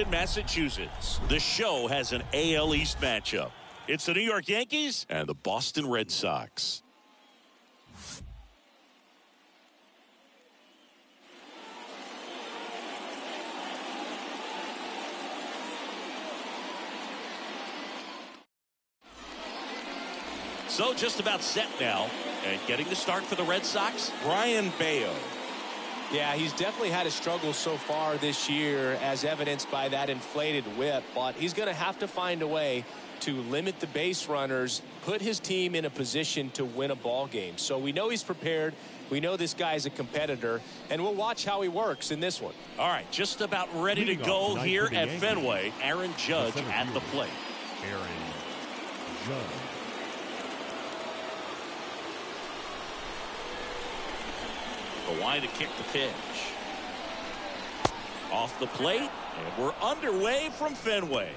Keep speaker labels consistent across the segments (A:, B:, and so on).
A: Boston, Massachusetts. The show has an AL East matchup. It's the New York Yankees and the Boston Red Sox. So just about set now, and getting the start for the Red Sox, Brian Bayo.
B: Yeah, he's definitely had a struggle so far this year, as evidenced by that inflated whip, but he's going to have to find a way to limit the base runners, put his team in a position to win a ball game. So we know he's prepared. We know this guy is a competitor, and we'll watch how he works in this one.
A: All right, just about ready to go here at Fenway. Aaron Judge at the plate.
C: Aaron Judge.
A: Kawhi to kick the pitch. Off the plate, and we're underway from Fenway.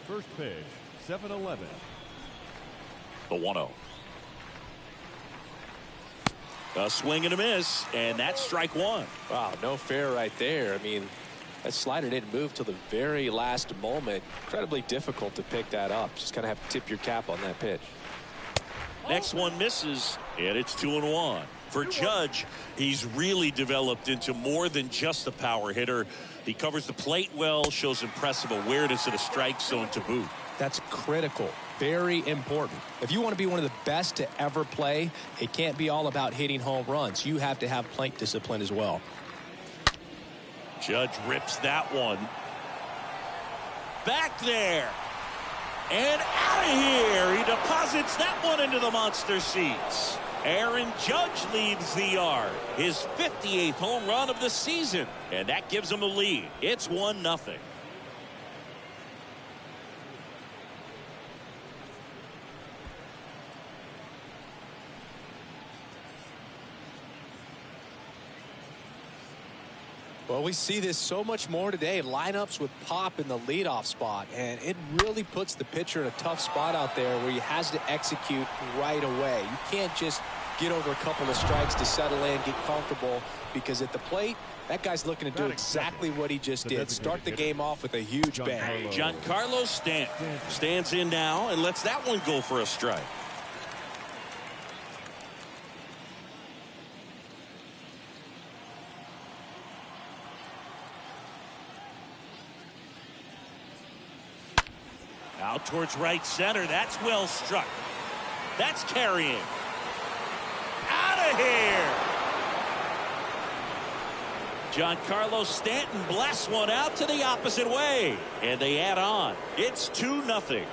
C: First pitch, 7-11.
A: The 1-0. A swing and a miss, and that's strike one.
B: Wow, no fair right there. I mean, that slider didn't move till the very last moment. Incredibly difficult to pick that up. Just kind of have to tip your cap on that pitch.
A: Next one misses, and it's 2-1. For Judge, he's really developed into more than just a power hitter. He covers the plate well, shows impressive awareness of the strike zone to boot.
B: That's critical. Very important. If you want to be one of the best to ever play, it can't be all about hitting home runs. You have to have plate discipline as well.
A: Judge rips that one. Back there. And out of here. He deposits that one into the monster seats. Aaron Judge leads the yard. His 58th home run of the season. And that gives him a lead. It's 1-0.
B: Well, we see this so much more today. Lineups with Pop in the leadoff spot, and it really puts the pitcher in a tough spot out there where he has to execute right away. You can't just get over a couple of strikes to settle in, get comfortable, because at the plate, that guy's looking to do exactly what he just did. Start the game off with a huge bang.
A: Giancarlo Stanton stands in now and lets that one go for a strike. Out towards right center. That's well struck. That's carrying. Out of here. Giancarlo Stanton blasts one out to the opposite way. And they add on. It's 2-0.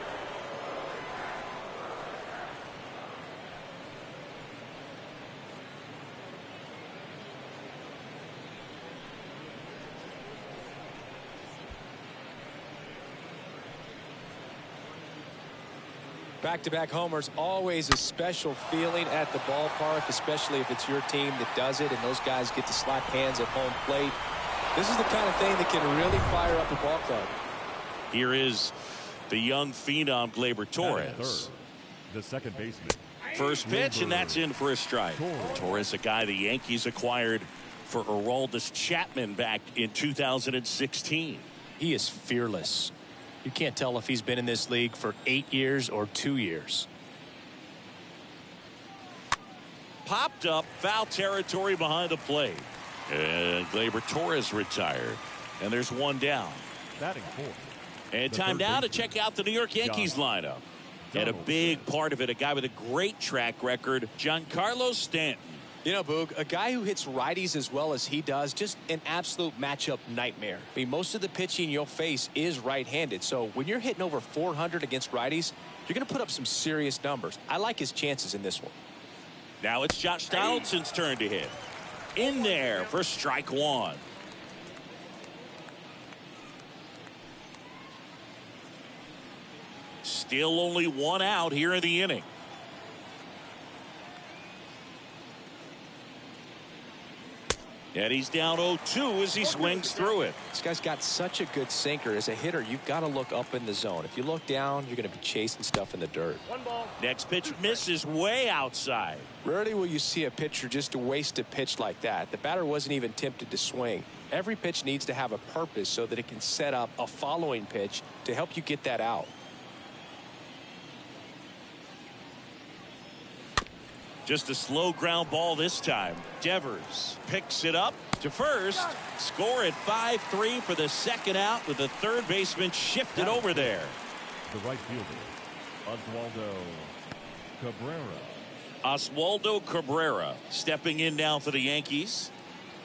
B: Back-to-back homers, always a special feeling at the ballpark, especially if it's your team that does it and those guys get to slap hands at home plate. This is the kind of thing that can really fire up a ball club.
A: Here is the young phenom Gleyber Torres.
C: The second baseman.
A: First pitch, and that's in for a strike. Torres, a guy the Yankees acquired for Aroldis Chapman back in 2016.
B: He is fearless. You can't tell if he's been in this league for 8 years or 2 years.
A: Popped up, foul territory behind the plate. And Gleyber Torres retired. And there's one down.
C: Batting fourth.
A: And time now to check out the New York Yankees lineup. And a big part of it, a guy with a great track record, Giancarlo Stanton.
B: You know, Boog, a guy who hits righties as well as he does, just an absolute matchup nightmare. I mean, most of the pitching you'll face is right-handed. So when you're hitting over 400 against righties, you're going to put up some serious numbers. I like his chances in this one.
A: Now it's Josh Donaldson's turn to hit. In there for strike one. Still only one out here in the inning. And he's down 0-2 as he swings through it.
B: This guy's got such a good sinker. As a hitter, you've got to look up in the zone. If you look down, you're going to be chasing stuff in the dirt.
D: One ball.
A: Next pitch misses way outside.
B: Rarely will you see a pitcher just waste a pitch like that. The batter wasn't even tempted to swing. Every pitch needs to have a purpose so that it can set up a following pitch to help you get that out.
A: Just a slow ground ball this time. Devers picks it up to first. Score at 5-3 for the second out with the third baseman shifted over there.
C: The right fielder,
A: Oswaldo Cabrera stepping in now for the Yankees.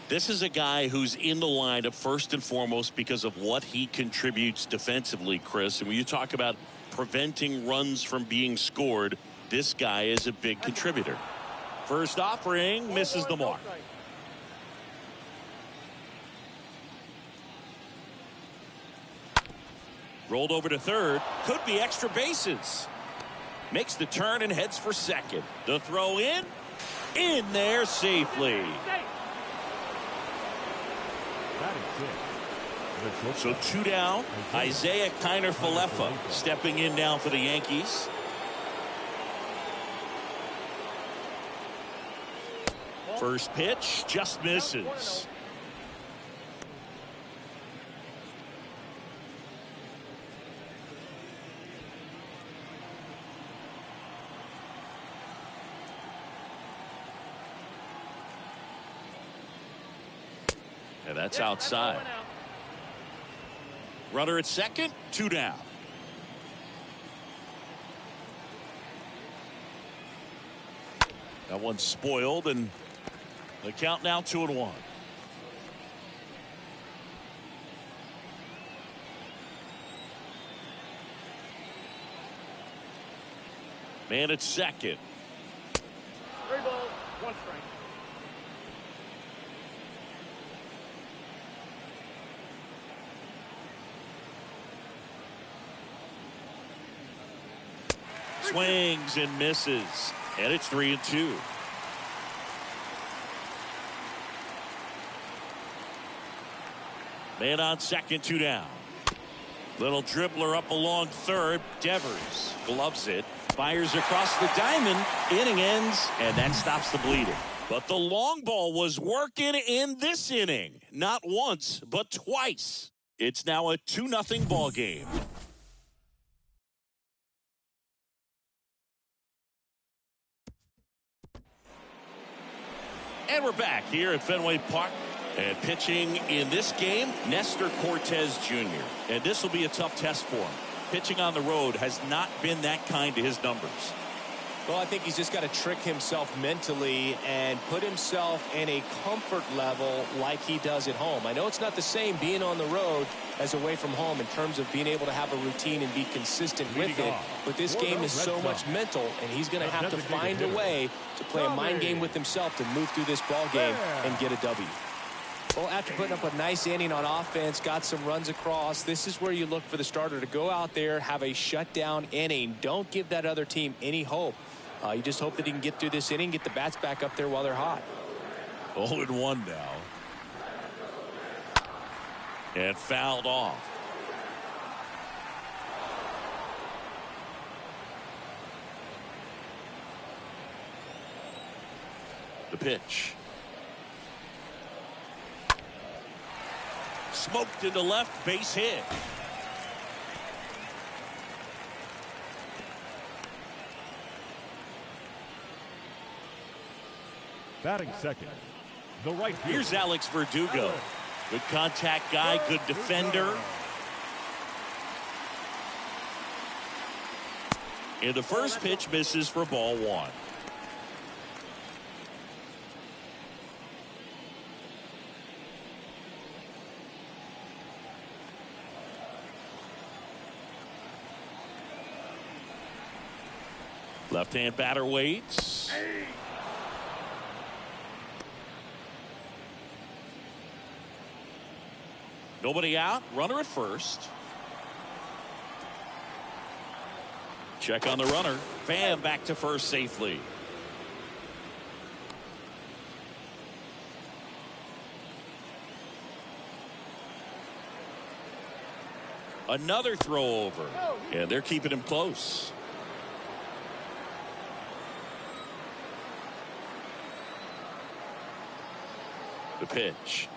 A: This is a guy who's in the lineup first and foremost because of what he contributes defensively, Chris. And when you talk about preventing runs from being scored, this guy is a big contributor. First offering misses the mark. Rolled over to third. Could be extra bases. Makes the turn and heads for second. The throw in there safely. So 2 down. Isaiah Kiner-Falefa stepping in now for the Yankees. First pitch just misses. And that's outside. Runner at second, 2 down. That one's spoiled, and the count now 2-1. Man at second.
D: 3 balls, 1 strike.
A: Swings and misses, and it's 3-2. Man on second, 2 down. Little dribbler up along third. Devers gloves it, fires across the diamond. Inning ends, and that stops the bleeding. But the long ball was working in this inning. Not once, but twice. It's now a 2-0 ball game. And we're back here at Fenway Park. And pitching in this game, Nestor Cortez Jr. And this will be a tough test for him. Pitching on the road has not been that kind to his numbers.
B: Well, I think he's just got to trick himself mentally and put himself in a comfort level like he does at home. I know it's not the same being on the road as away from home in terms of being able to have a routine and be consistent with it. But this game is so much mental, and he's going to have to find a way to play a mind game with himself to move through this ball game and get a W. Well, after putting up a nice inning on offense, got some runs across, this is where you look for the starter to go out there, have a shutdown inning. Don't give that other team any hope. You just hope that he can get through this inning, get the bats back up there while they're hot.
A: 0-1 now. And fouled off. The pitch. Smoked into left, base hit.
C: Batting second, the right fielder.
A: Here's Alex Verdugo. Good contact guy, good defender. And the first pitch misses for ball 1. Left-hand batter waits. Nobody out. Runner at first. Check on the runner. Pham back to first safely. Another throw over. And they're keeping him close. The pitch.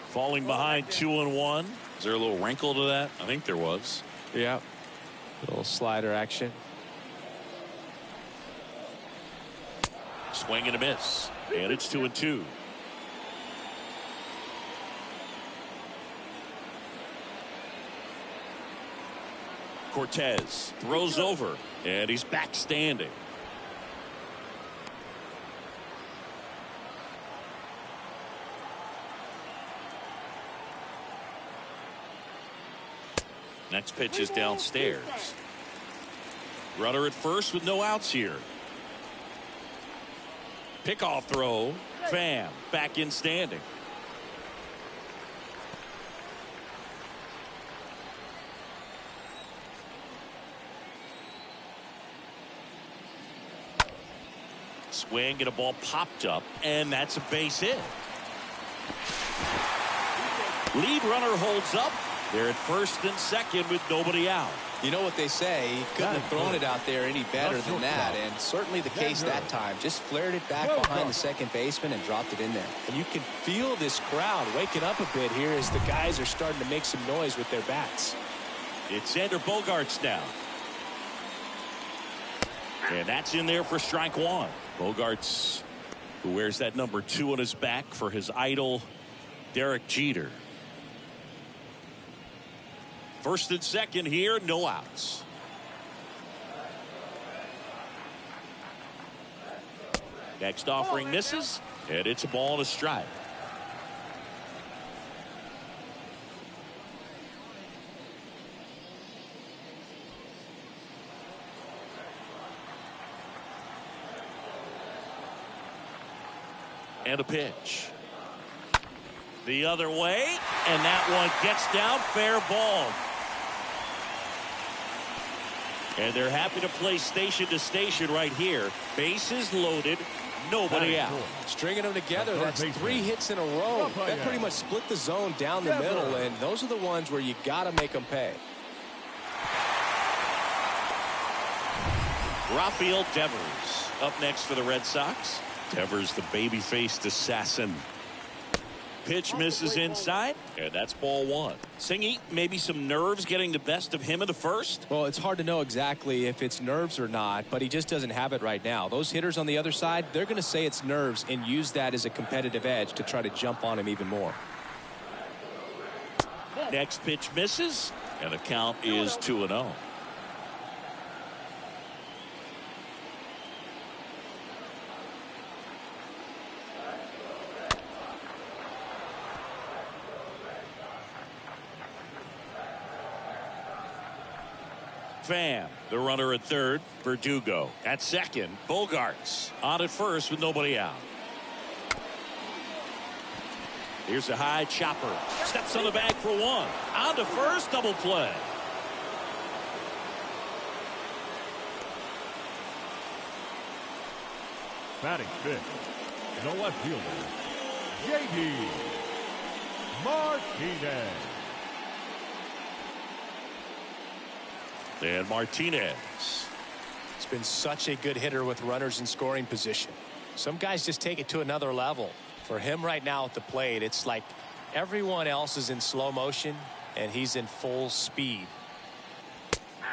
A: Falling behind 2-1. Is there a little wrinkle to that? I think there was.
B: Yeah. A little slider action.
A: Swing and a miss. And it's 2-2. Cortez throws over. And he's back standing. Next pitch is downstairs. Runner at first with no outs here. Pickoff throw. Pham back in standing. Swing and a ball popped up, and that's a base hit. Lead runner holds up. They're at first and second with nobody out.
B: You know what they say, he couldn't have thrown it out there any better than that, and certainly the case that time. Just flared it back behind the second baseman and dropped it in there. And you can feel this crowd waking up a bit here as the guys are starting to make some noise with their bats.
A: It's Xander Bogaerts now. And that's in there for strike one. Bogaerts, who wears that number 2 on his back for his idol, Derek Jeter. First and second here, no outs. Next offering misses, and it's a ball and a strike. And a pitch. The other way, and that one gets down, fair ball. And they're happy to play station to station right here. Bases loaded, nobody out.
B: Stringing them together, that's 3 hits in a row. That pretty much split the zone down the middle, and those are the ones where you got to make them pay.
A: Rafael Devers up next for the Red Sox. Devers, the baby-faced assassin. Pitch misses inside, and that's ball 1. Singy, maybe some nerves getting the best of him in the first?
B: Well, it's hard to know exactly if it's nerves or not, but he just doesn't have it right now. Those hitters on the other side, they're going to say it's nerves and use that as a competitive edge to try to jump on him even more.
A: Next pitch misses, and the count is 2-0. Pham, the runner at third. Verdugo at second. Bogaerts on at first with nobody out. Here's a high chopper. Steps on the bag for 1. On to first, double play.
C: Batting fifth, the left fielder, J.D. Martinez.
A: And Martinez.
B: It's been such a good hitter with runners in scoring position. Some guys just take it to another level. For him right now at the plate, it's like everyone else is in slow motion and he's in full speed.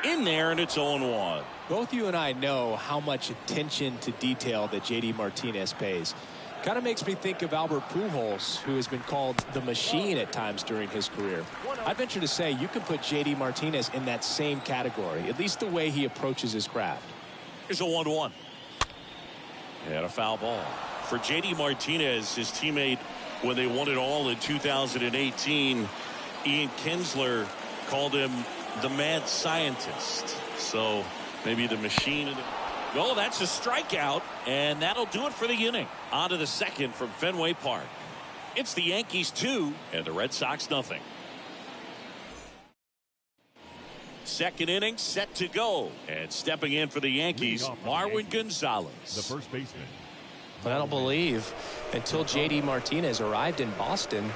A: In there, and it's 0-1.
B: Both you and I know how much attention to detail that J.D. Martinez pays. Kind of makes me think of Albert Pujols, who has been called the machine at times during his career. I'd venture to say you can put J.D. Martinez in that same category, at least the way he approaches his craft.
A: Here's a 1-1. And a foul ball. For J.D. Martinez, his teammate, when they won it all in 2018, Ian Kinsler called him the mad scientist. So maybe the machine. Oh, that's a strikeout, and that'll do it for the inning. On to the second from Fenway Park. It's the Yankees 2 and the Red Sox nothing. Second inning set to go, and stepping in for the Yankees, Marwin Gonzalez.
C: The first baseman.
B: But I don't believe until J.D. Martinez arrived in Boston,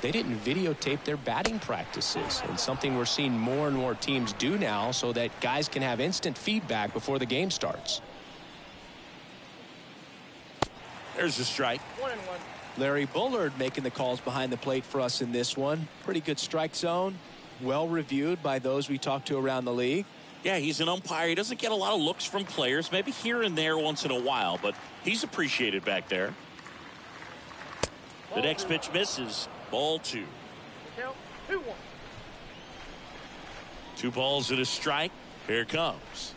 B: they didn't videotape their batting practices, and something we're seeing more and more teams do now so that guys can have instant feedback before the game starts.
A: There's a strike.
D: 1-1.
B: Larry Bullard making the calls behind the plate for us in this one. Pretty good strike zone. Well reviewed by those we talked to around the league.
A: Yeah, he's an umpire. He doesn't get a lot of looks from players, maybe here and there once in a while, but he's appreciated back there. The next pitch misses. Ball 2.
D: Count 2-1.
A: 2 balls and a strike. Here it comes.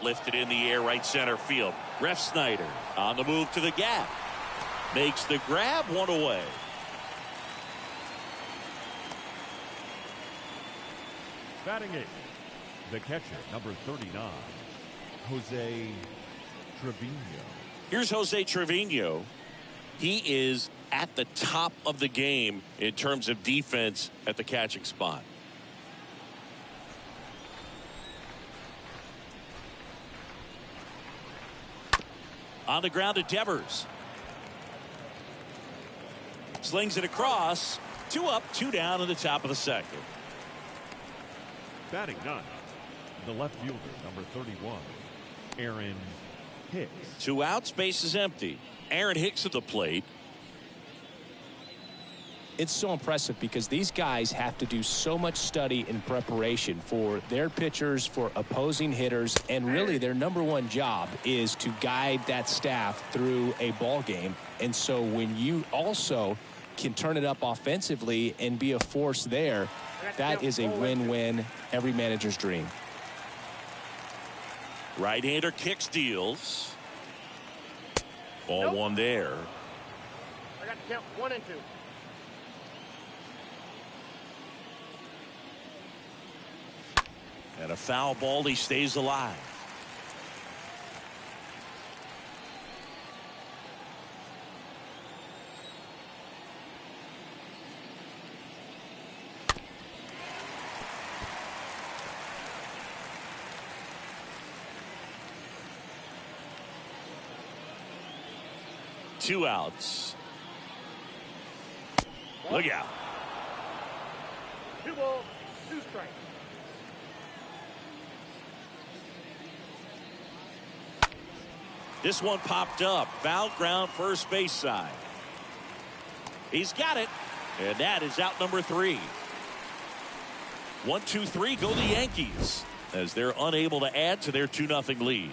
A: Lifted in the air, right center field. Ref Snyder on the move to the gap. Makes the grab, 1 away.
C: Batting 8th, the catcher, number 39, Jose Trevino.
A: Here's Jose Trevino. He is at the top of the game in terms of defense at the catching spot. On the ground to Devers. Slings it across. 2 up, 2 down in the top of the second.
C: Batting 9th, the left fielder, number 31, Aaron Hicks.
A: 2 outs, base is empty. Aaron Hicks at the plate.
B: It's so impressive because these guys have to do so much study and preparation for their pitchers, for opposing hitters, and really their #1 job is to guide that staff through a ball game. And so when you also can turn it up offensively and be a force there, that is a win-win, every manager's dream.
A: Right-hander kicks, deals. Ball 1 there.
D: I got to count 1 and 2.
A: And a foul ball, he stays alive. Two outs. Look out.
D: 2 balls, 2 strikes.
A: This one popped up. Foul ground, first base side. He's got it. And that is out number 3. 1, 2, 3 go the Yankees as they're unable to add to their 2-0 lead.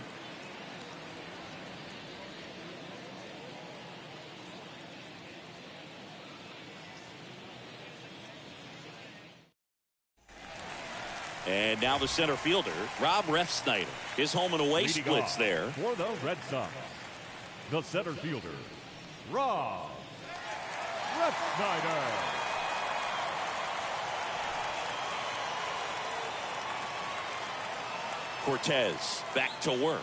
A: And now the center fielder, Rob Refsnyder. His home and away
C: Leading
A: splits
C: off
A: there.
C: For the Red Sox, the center fielder, Rob Refsnyder.
A: Cortez back to work.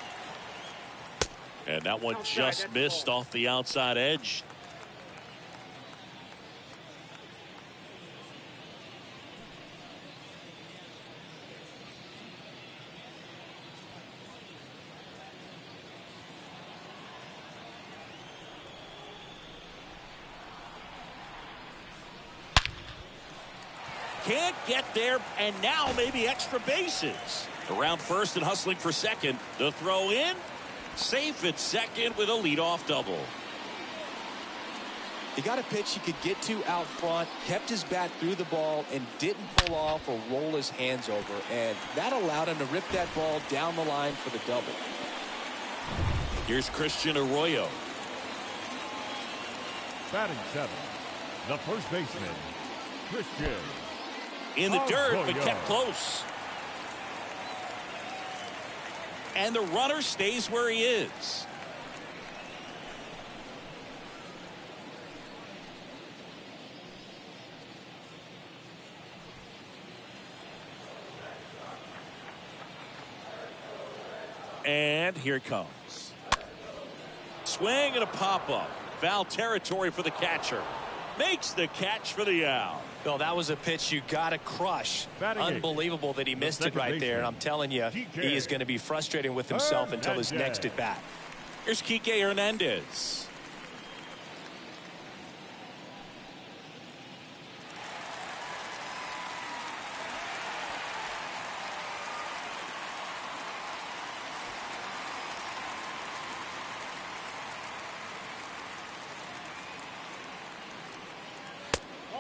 A: And that one just missed off the outside edge. Can't get there, and now maybe extra bases. Around first and hustling for second. The throw in. Safe at second with a leadoff double.
B: He got a pitch he could get to out front, kept his bat through the ball, and didn't pull off or roll his hands over. And that allowed him to rip that ball down the line for the double.
A: Here's Christian Arroyo.
C: Batting 7th, the first baseman, Christian.
A: In the dirt, but
C: Arroyo.
A: kept close. And the runner stays where he is. And here it comes. Swing and a pop-up. Foul territory for the catcher. Makes the catch for the out.
B: Well, that was a pitch you got to crush.
C: Batting
B: Unbelievable that he missed it
C: second
B: right there. And I'm telling you,
C: DK.
B: he is going to be frustrated with himself until his next at bat.
A: Here's Kike Hernandez.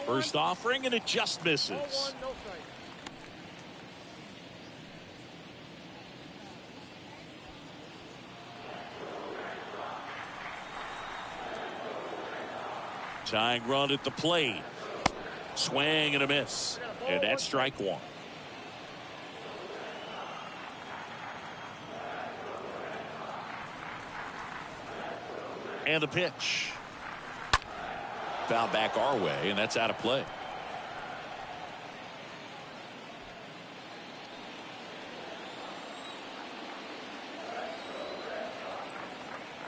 A: First offering, and it just misses.
D: 0-1, no strike.
A: Tying run at the plate. Swing and a miss. And that's strike one. And the pitch. Foul back our way, and that's out of play.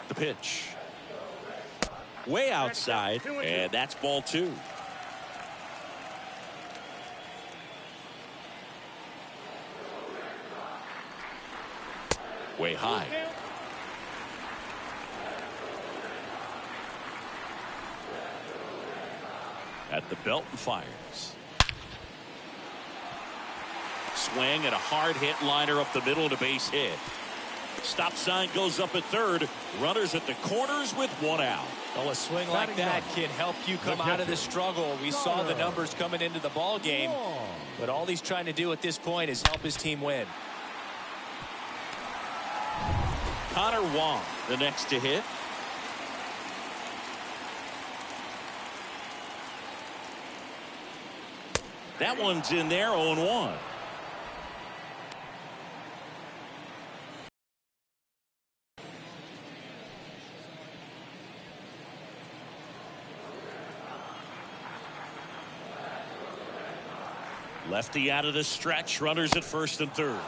A: The pitch. Way outside, and that's ball two. Way high. At the belt and fires. Swing and a hard hit liner up the middle to base hit. Stop sign goes up at third. Runners at the corners with one out.
B: Well, a swing like that can help you come out of the struggle. We saw the numbers coming into the ball game, but all he's trying to do at this point is help his team win.
A: Connor Wong, the next to hit. That one's in there, 0-1. Lefty out of the stretch, runners at first and third.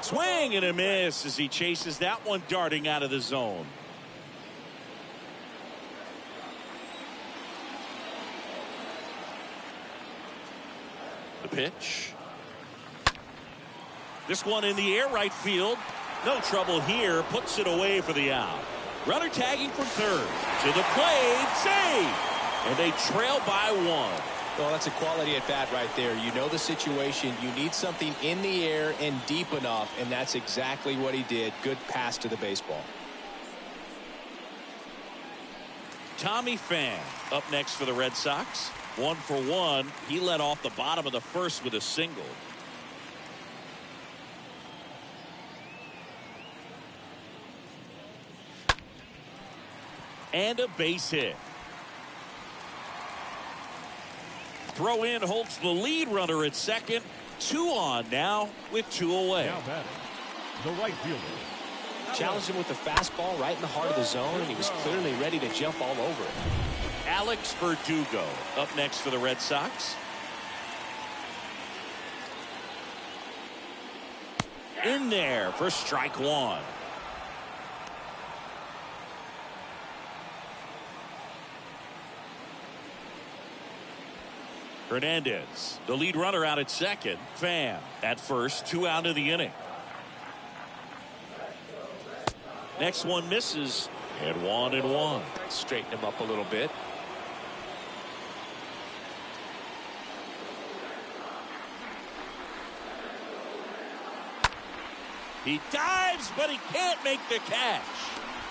A: Swing and a miss as he chases that one darting out of the zone. The pitch. This one in the air, right field. No trouble here, puts it away for the out. Runner tagging from third. To the plate, save! And they trail by one.
B: Well, that's a quality at bat right there. You know the situation. You need something in the air and deep enough, and that's exactly what he did. Good pass to the baseball.
A: Tommy Pham up next for the Red Sox. 1 for 1. He led off the bottom of the first with a single. And a base hit. Throw in holds the lead runner at second. 2 on now with 2 away.
C: Now batting, the right fielder.
B: Challenged him with the fastball right in the heart of the zone, and he was clearly ready to jump all over it.
A: Alex Verdugo up next for the Red Sox. In there for strike one. Hernandez, the lead runner out at second. Pham at first, 2 out of the inning. Next one misses, and 1-1.
B: Straighten him up a little bit.
A: He dives, but he can't make the catch.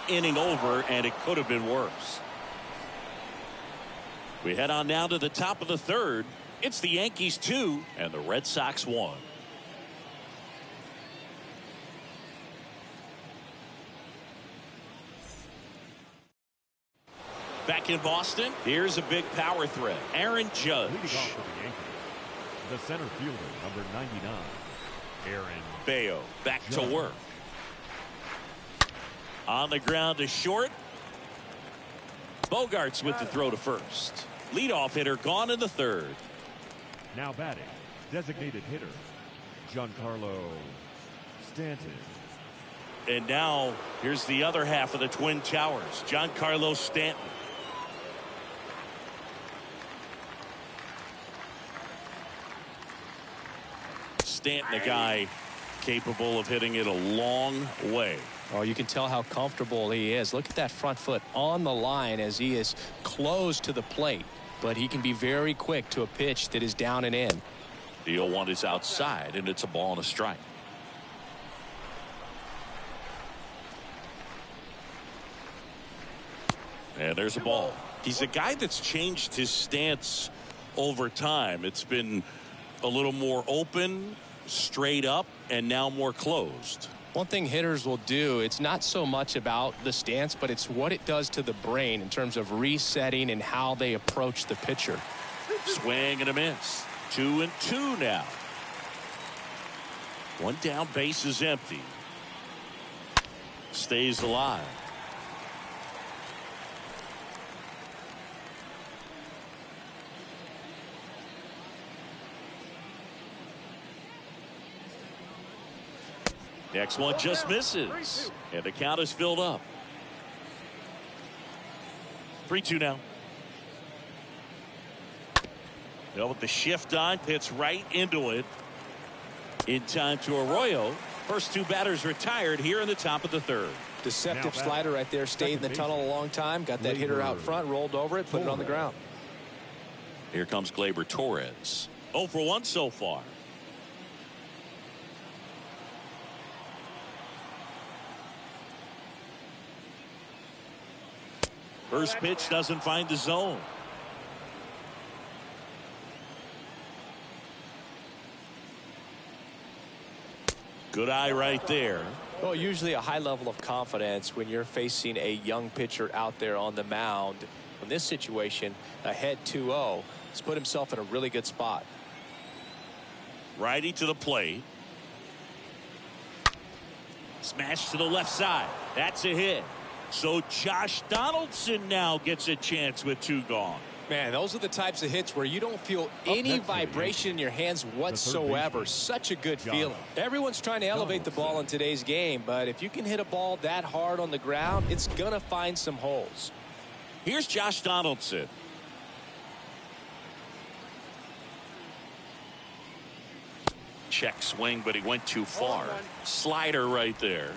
A: Inning over, and it could have been worse. We head on now to the top of the third. It's the Yankees 2 and the Red Sox 1. Back in Boston, here's a big power threat. Aaron Judge.
C: Leading off for the Yankees, the center fielder, number 99, Aaron
A: Bayo back
C: Judge.
A: to work. On the ground to short. Bogarts with the throw to first. Leadoff hitter gone in the third.
C: Now batting, designated hitter, Giancarlo Stanton.
A: And now here's the other half of the Twin Towers, Giancarlo Stanton. Stanton, a guy capable of hitting it a long way.
B: Oh, you can tell how comfortable he is. Look at that front foot on the line as he is close to the plate. But he can be very quick to a pitch that is down and in.
A: The 0-1 is outside, and it's a ball and a strike. And there's a ball. He's a guy that's changed his stance over time. It's been a little more open, straight up, and now more closed.
B: One thing hitters will do, it's not so much about the stance, but it's what it does to the brain in terms of resetting and how they approach the pitcher.
A: Swing and a miss. 2-2 now. One down, base is empty. Stays alive. Next one just misses. And the count is filled up. 3-2 now. Well, with the shift on, hits right into it. In time to Arroyo. First two batters retired here in the top of the third.
B: Deceptive slider right there. Stayed in the tunnel a long time. Got that hitter out front, rolled over it, put it on the ground.
A: Here comes Gleyber Torres. 0 for 1 so far. First pitch doesn't find the zone. Good eye right there.
B: Well, usually a high level of confidence when you're facing a young pitcher out there on the mound. In this situation, ahead 2-0, he's put himself in a really good spot.
A: Righty to the plate. Smash to the left side. That's a hit. So Josh Donaldson now gets a chance with 2 gone.
B: Man, those are the types of hits where you don't feel any vibration in your hands whatsoever. Such a good feeling. Everyone's trying to elevate the ball in today's game, but if you can hit a ball that hard on the ground, it's going to find some holes.
A: Here's Josh Donaldson. Check swing, but he went too far. Slider right there.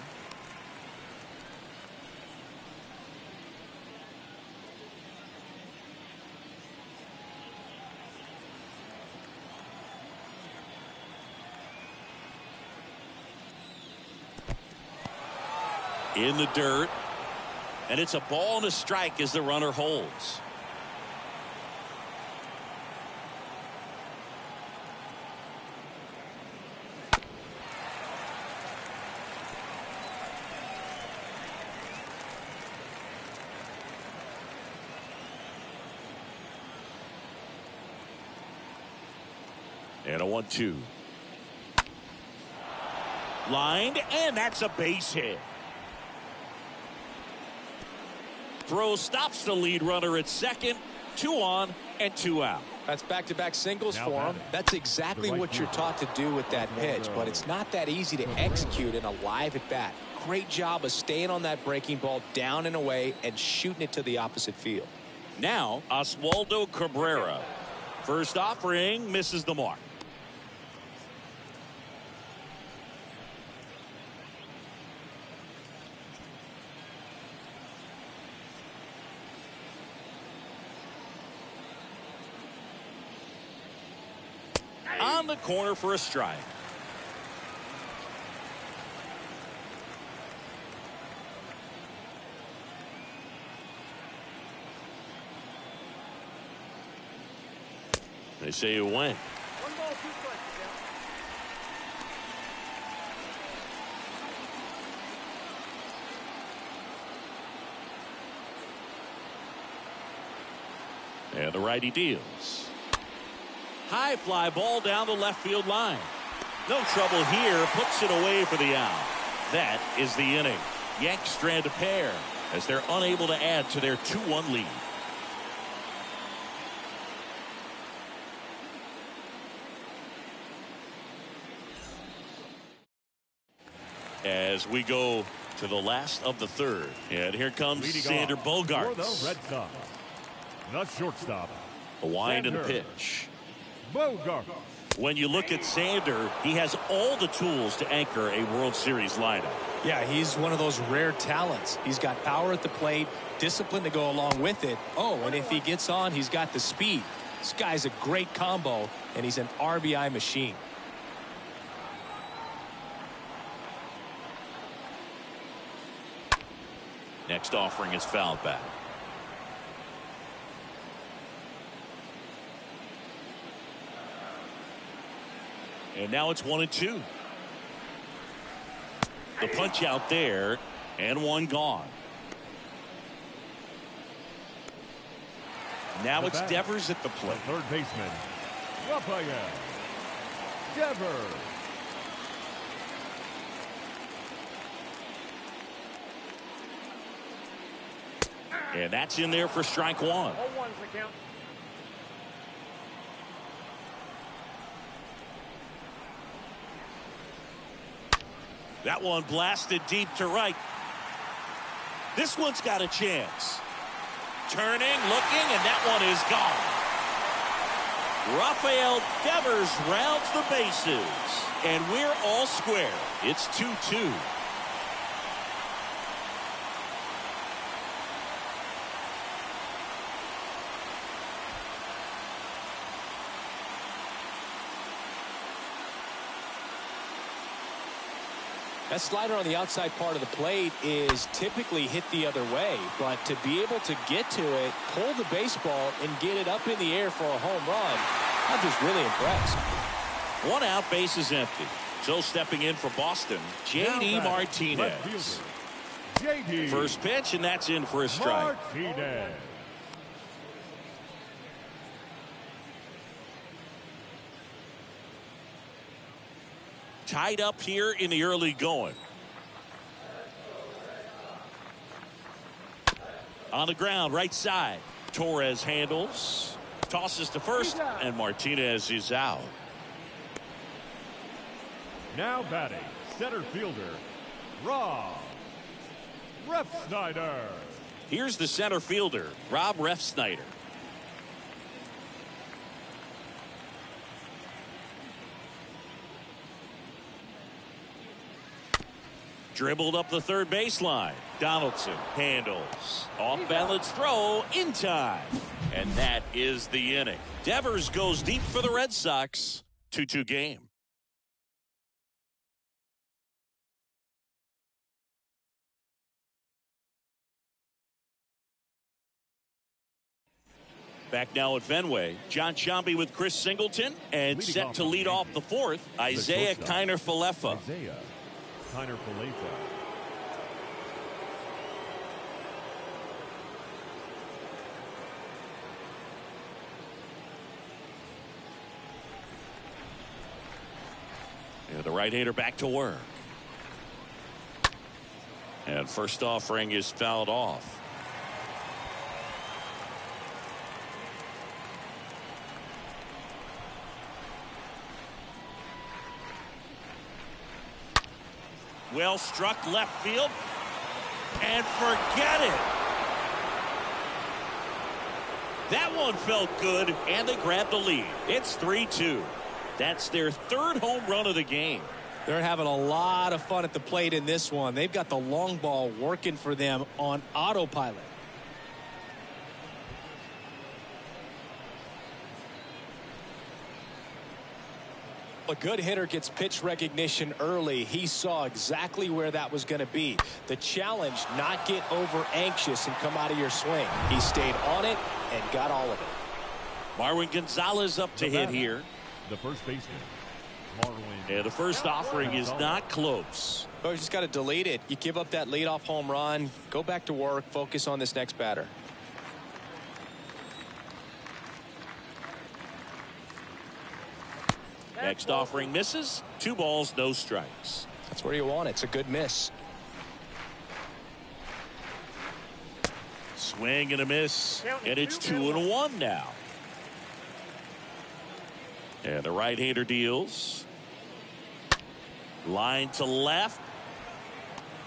A: In the dirt, and it's a ball and a strike as the runner holds. And a 1-2. Lined, and that's a base hit. Throw stops the lead runner at second. 2 on and 2 out.
B: That's back-to-back singles for him. That's exactly what you're taught to do with that pitch, but it's not that easy to execute in a live at bat. Great job of staying on that breaking ball down and away and shooting it to the opposite field.
A: Now Oswaldo Cabrera. First offering misses the mark. On the corner for a strike. They say it went.
D: 1 ball, 2 strikes.
A: And the righty deals. High fly ball down the left field line. No trouble here. Puts it away for the out. That is the inning. Yanks strand a pair as they're unable to add to their 2-1 lead. As we go to the last of the third. And here comes Xander Bogaerts.
C: For the Red Sox, the shortstop.
A: A wind and a pitch.
C: Bogaerts.
A: When you look at Xander, he has all the tools to anchor a World Series lineup.
B: Yeah, he's one of those rare talents. He's got power at the plate, discipline to go along with it. Oh, and if he gets on, he's got the speed. This guy's a great combo, and he's an RBI machine.
A: Next offering is fouled back. And now it's 1-2. The punch out there, and one gone. Now it's Devers at the plate.
C: Third baseman, Rafael Devers.
A: And that's in there for strike one.
D: All one's the count.
A: That one blasted deep to right. This one's got a chance. Turning, looking, and that one is gone. Rafael Devers rounds the bases. And we're all square. It's 2-2.
B: That slider on the outside part of the plate is typically hit the other way, but to be able to get to it, pull the baseball, and get it up in the air for a home run, I'm just really impressed.
A: One out, base is empty. So stepping in for Boston, J.D. Martinez.
C: J.D.
A: First pitch, and that's in for a strike.
C: Martinez.
A: Tied up here in the early going. On the ground, right side. Torres handles. Tosses to first, and Martinez is out.
C: Now batting, center fielder, Rob Refsnyder.
A: Here's the center fielder, Rob Refsnyder. Dribbled up the third baseline. Donaldson handles. Off balance throw in time. And that is the inning. Devers goes deep for the Red Sox. 2-2 game. Back now at Fenway. John Sciambi with Chris Singleton. And
C: Leading
A: set to lead off the fourth, Isaiah Kiner-Falefa.
C: Isaiah Kiner-Falefa.
A: Yeah, the right-hander back to work. And first offering is fouled off. Well struck left field. And forget it. That one felt good, and they grabbed the lead. It's 3-2. That's their third home run of the game.
B: They're having a lot of fun at the plate in this one. They've got the long ball working for them on autopilot. A good hitter gets pitch recognition early. He saw exactly where that was going to be. The challenge, not get over anxious and come out of your swing. He stayed on it and got all of it.
A: Marwin Gonzalez up to hit here.
C: The first baseman, Marwin.
A: Yeah, the first offering is not close.
B: Oh, you just got to delete it. You give up that leadoff home run. Go back to work. Focus on this next batter.
A: Next offering misses. 2 balls, no strikes.
B: That's where you want it. It's a good miss.
A: Swing and a miss. And it's 2-1 now. And the right-hander deals. Line to left.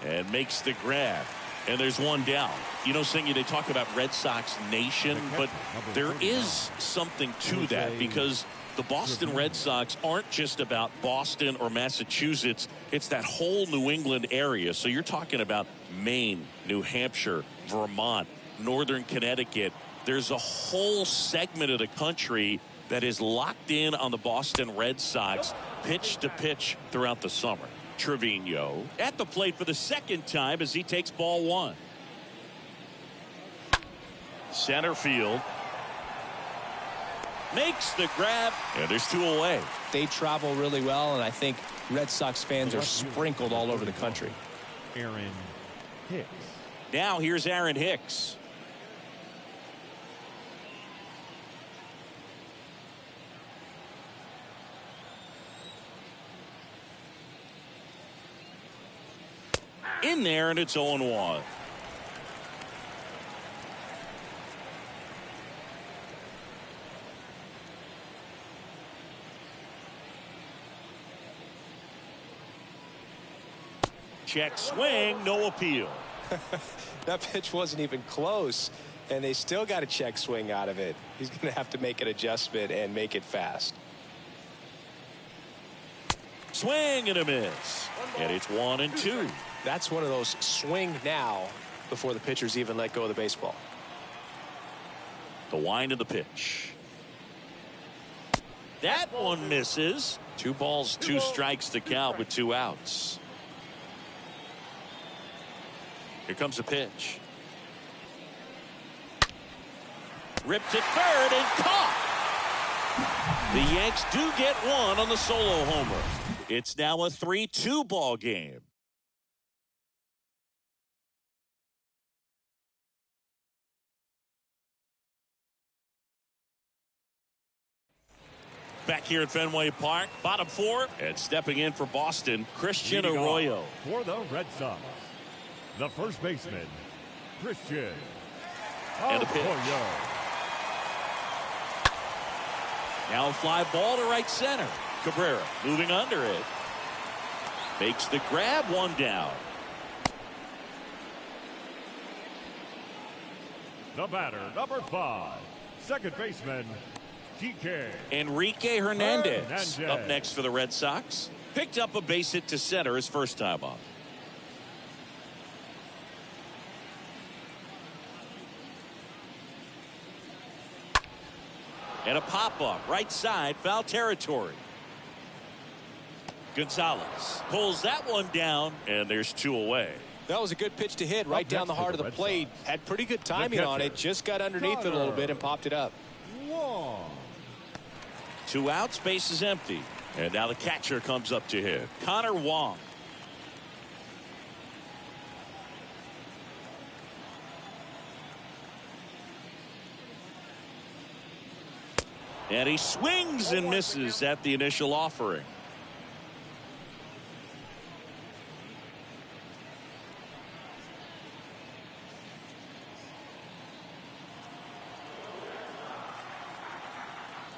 A: And makes the grab. And there's one down. You know, Singy, they talk about Red Sox Nation, but there is something to that because the Boston Red Sox aren't just about Boston or Massachusetts. It's that whole New England area. So you're talking about Maine, New Hampshire, Vermont, Northern Connecticut. There's a whole segment of the country that is locked in on the Boston Red Sox pitch to pitch throughout the summer. Trevino at the plate for the second time as he takes ball 1. Center field. Makes the grab, and there's 2 away.
B: They travel really well, and I think Red Sox fans are sprinkled all over the country.
C: Aaron Hicks.
A: Now here's Aaron Hicks. In there, and it's 0-1. Check swing, no appeal.
B: That pitch wasn't even close, and they still got a check swing out of it. He's going to have to make an adjustment and make it fast.
A: Swing and a miss. And it's 1-2.
B: That's one of those swing now before the pitchers even let go of the baseball.
A: The wind of the pitch. That one misses. 2 balls, 2 strikes to count with 2 outs. Here comes the pitch. Ripped to third and caught. The Yanks do get 1 on the solo homer. It's now a 3-2 ball game. Back here at Fenway Park, bottom 4, and stepping in for Boston, Christian Arroyo.
C: For the Red Sox, the first baseman, Christian
A: And a pitch.
C: Arroyo.
A: Now a fly ball to right center. Cabrera moving under it. Makes the grab, 1 down.
C: The batter, number 5, second baseman, DK.
A: Enrique Hernandez
C: Hernandez.
A: up next for the Red Sox. Picked up a base hit to center his first time up. And a pop-up right side, foul territory. Gonzalez pulls that one down, and there's 2 away.
B: That was a good pitch to hit right down the heart of the plate. Had pretty good timing on it. Just got underneath it a little bit and popped it up.
A: 2 outs, base is empty. And now the catcher comes up to hit. Connor Wong. And he swings and misses at the initial offering.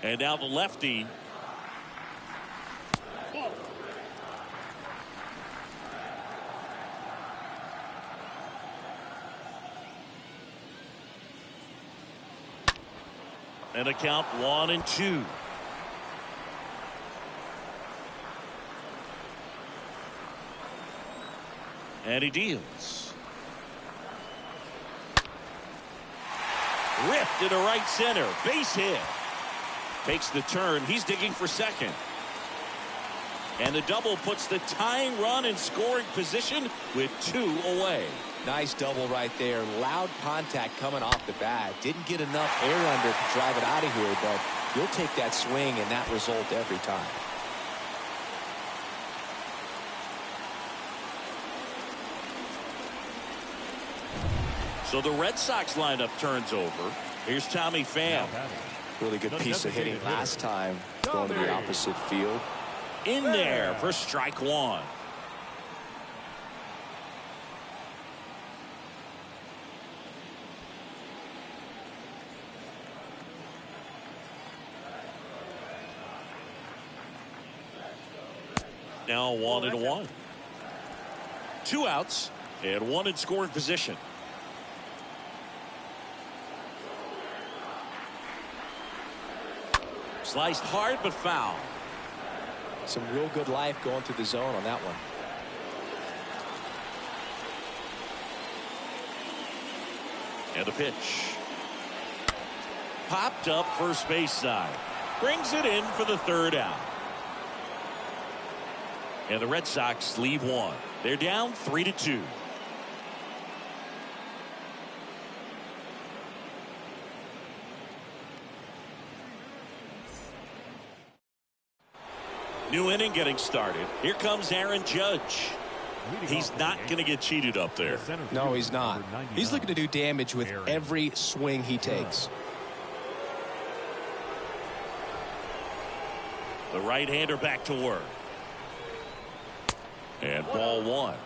A: And now the lefty. And a count 1-2. And he deals. Ripped into right center. Base hit. Takes the turn. He's digging for second. And the double puts the tying run in scoring position with 2 away.
B: Nice double right there. Loud contact coming off the bat. Didn't get enough air under to drive it out of here, but you'll take that swing and that result every time.
A: So the Red Sox lineup turns over. Here's Tommy Pham.
B: Really good piece of hitting last time, going to the opposite field.
A: In there for strike 1. Now 1-1. 2 outs and 1 in scoring position. Sliced hard but foul.
B: Some real good life going through the zone on that one.
A: And a pitch. Popped up first base side. Brings it in for the 3rd out. And the Red Sox leave 1. They're down 3-2. New inning getting started. Here comes Aaron Judge. He's not going to get cheated up there.
B: No, he's not. He's looking to do damage with every swing he takes.
A: The right-hander back to work. And ball one.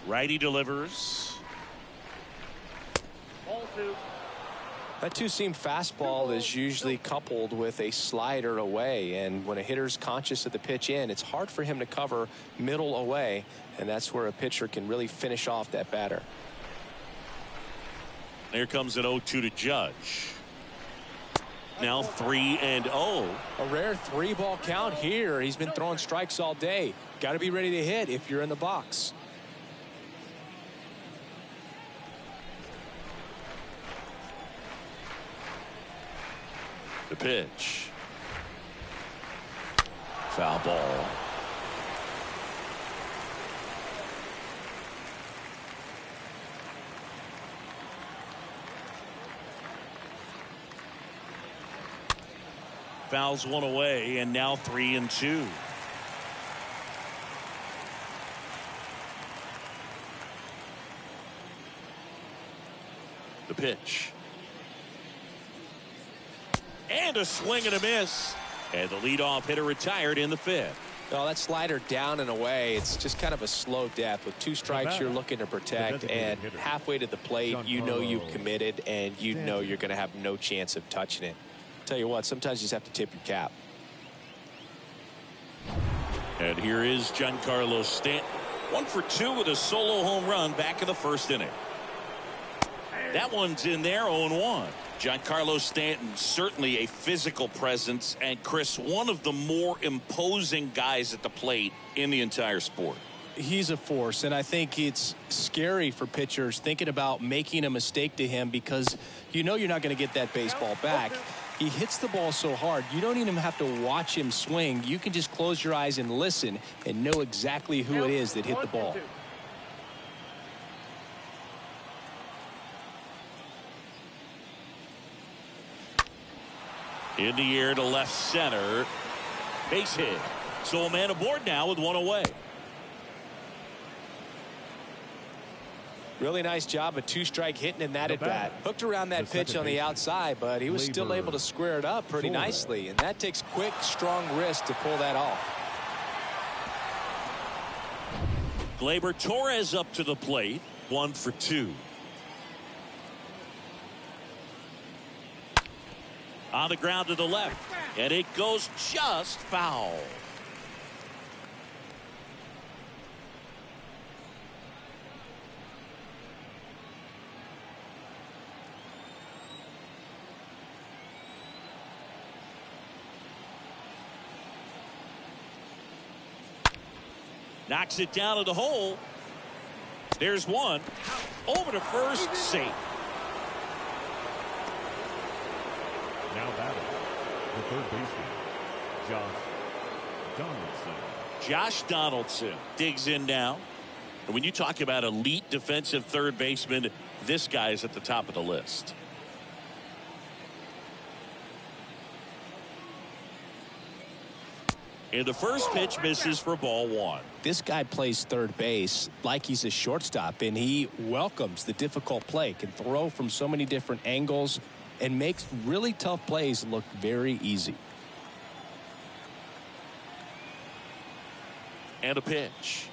A: Righty delivers.
D: Ball two.
B: That two-seam fastball is usually coupled with a slider away, and when a hitter's conscious of the pitch in, it's hard for him to cover middle away, and that's where a pitcher can really finish off that batter.
A: There comes an 0-2 to Judge. Now 3-0.
B: A rare 3-ball count here. He's been throwing strikes all day. Got to be ready to hit if you're in the box.
A: The pitch. Foul ball. Fouls one away, and now 3-2. The pitch. And a swing and a miss. And the leadoff hitter retired in the fifth.
B: Well, that slider down and away, it's just kind of a slow death. With two strikes you're looking to protect, and halfway to the plate, you know you've committed, and you know you're going to have no chance of touching it. Tell you what, sometimes you just have to tip your cap.
A: And here is Giancarlo Stanton. 1 for 2 with a solo home run back in the first inning. That one's in there, 0-1. Giancarlo Stanton, certainly a physical presence, and Chris, one of the more imposing guys at the plate in the entire sport.
B: He's a force, and I think it's scary for pitchers thinking about making a mistake to him, because you know you're not going to get that baseball back. He hits the ball so hard, you don't even have to watch him swing. You can just close your eyes and listen and know exactly who it is that hit the ball.
A: In the air to left center. Base hit. So a man aboard now with one away.
B: Really nice job of two-strike hitting in that at-bat. Hooked around that pitch on the outside, but he was still able to square it up pretty nicely. And that takes quick, strong wrist to pull that off.
A: Gleyber Torres up to the plate. 1 for 2. On the ground to the left, and it goes just foul. Knocks it down to the hole. There's one. Over to first, safe.
C: Now batting, the third baseman, Josh Donaldson.
A: Josh Donaldson digs in now. And when you talk about elite defensive third baseman, this guy is at the top of the list. And the first pitch misses for ball one.
B: This guy plays third base like he's a shortstop, and he welcomes the difficult play. Can throw from so many different angles and makes really tough plays look very easy.
A: And a pitch.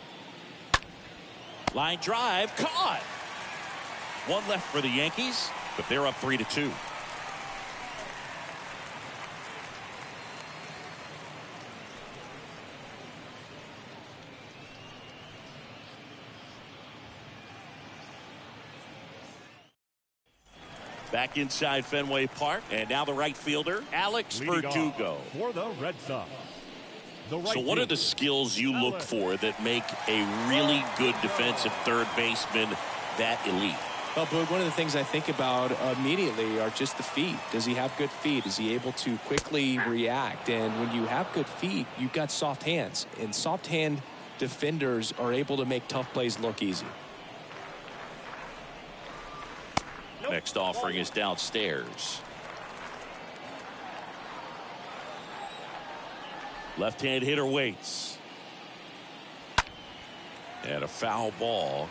A: Line drive caught. One left for the Yankees, but they're up 3-2. Back inside Fenway Park, and now the right fielder, Alex Verdugo.
C: For the Red Sox.
A: So what are the skills you look for that make a really good defensive third baseman that elite?
B: Well, Boog, one of the things I think about immediately are just the feet. Does he have good feet? Is he able to quickly react? And when you have good feet, you've got soft hands. And soft hand defenders are able to make tough plays look easy.
A: Next offering is downstairs. Left-hand hitter waits. And a foul ball.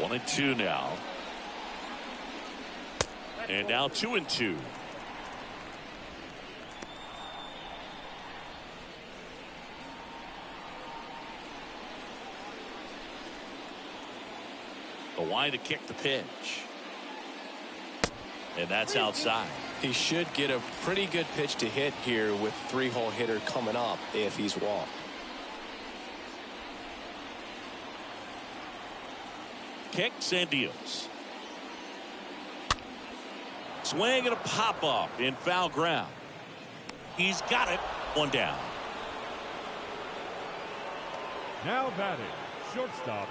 A: One and two now. And now 2-2. The line to kick the pitch. And that's outside.
B: He should get a pretty good pitch to hit here with three-hole hitter coming up if he's walked.
A: Kicks and deals. Swing and a pop up in foul ground. He's got it. One down.
C: Now batting, shortstop,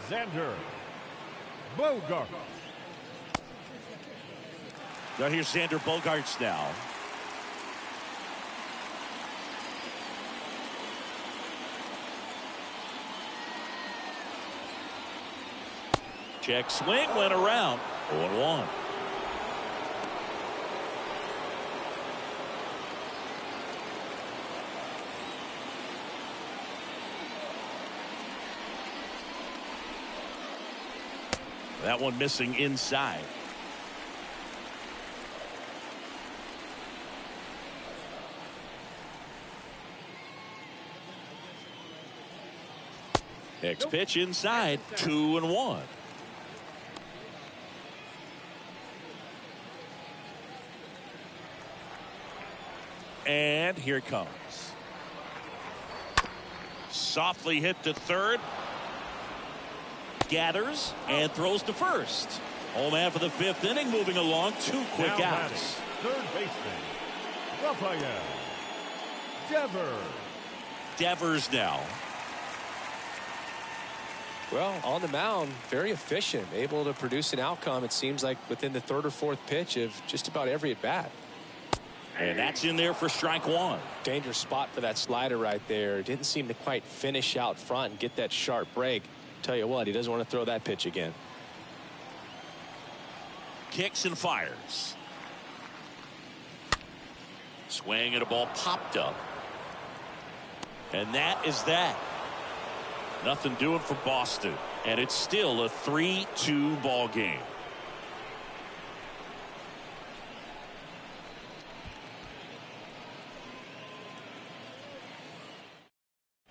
C: Xander Bogart.
A: Now here's Xander Bogaerts now. Check swing, went around. 0-1. That one missing inside. Next pitch inside. 2-1. And here it comes. Softly hit to third. Gathers and throws to first. Home man for the fifth inning, moving along. Two quick
C: Now
A: outs.
C: Third baseman, Rafael
A: Devers now.
B: Well, on the mound, very efficient, able to produce an outcome, it seems like, within the third or fourth pitch of just about every at-bat.
A: And that's in there for strike one.
B: Dangerous spot for that slider right there. Didn't seem to quite finish out front and get that sharp break. Tell you what, he doesn't want to throw that pitch again.
A: Kicks and fires. Swing and a ball popped up. And that is that. Nothing doing for Boston. And it's still a 3-2 ball game.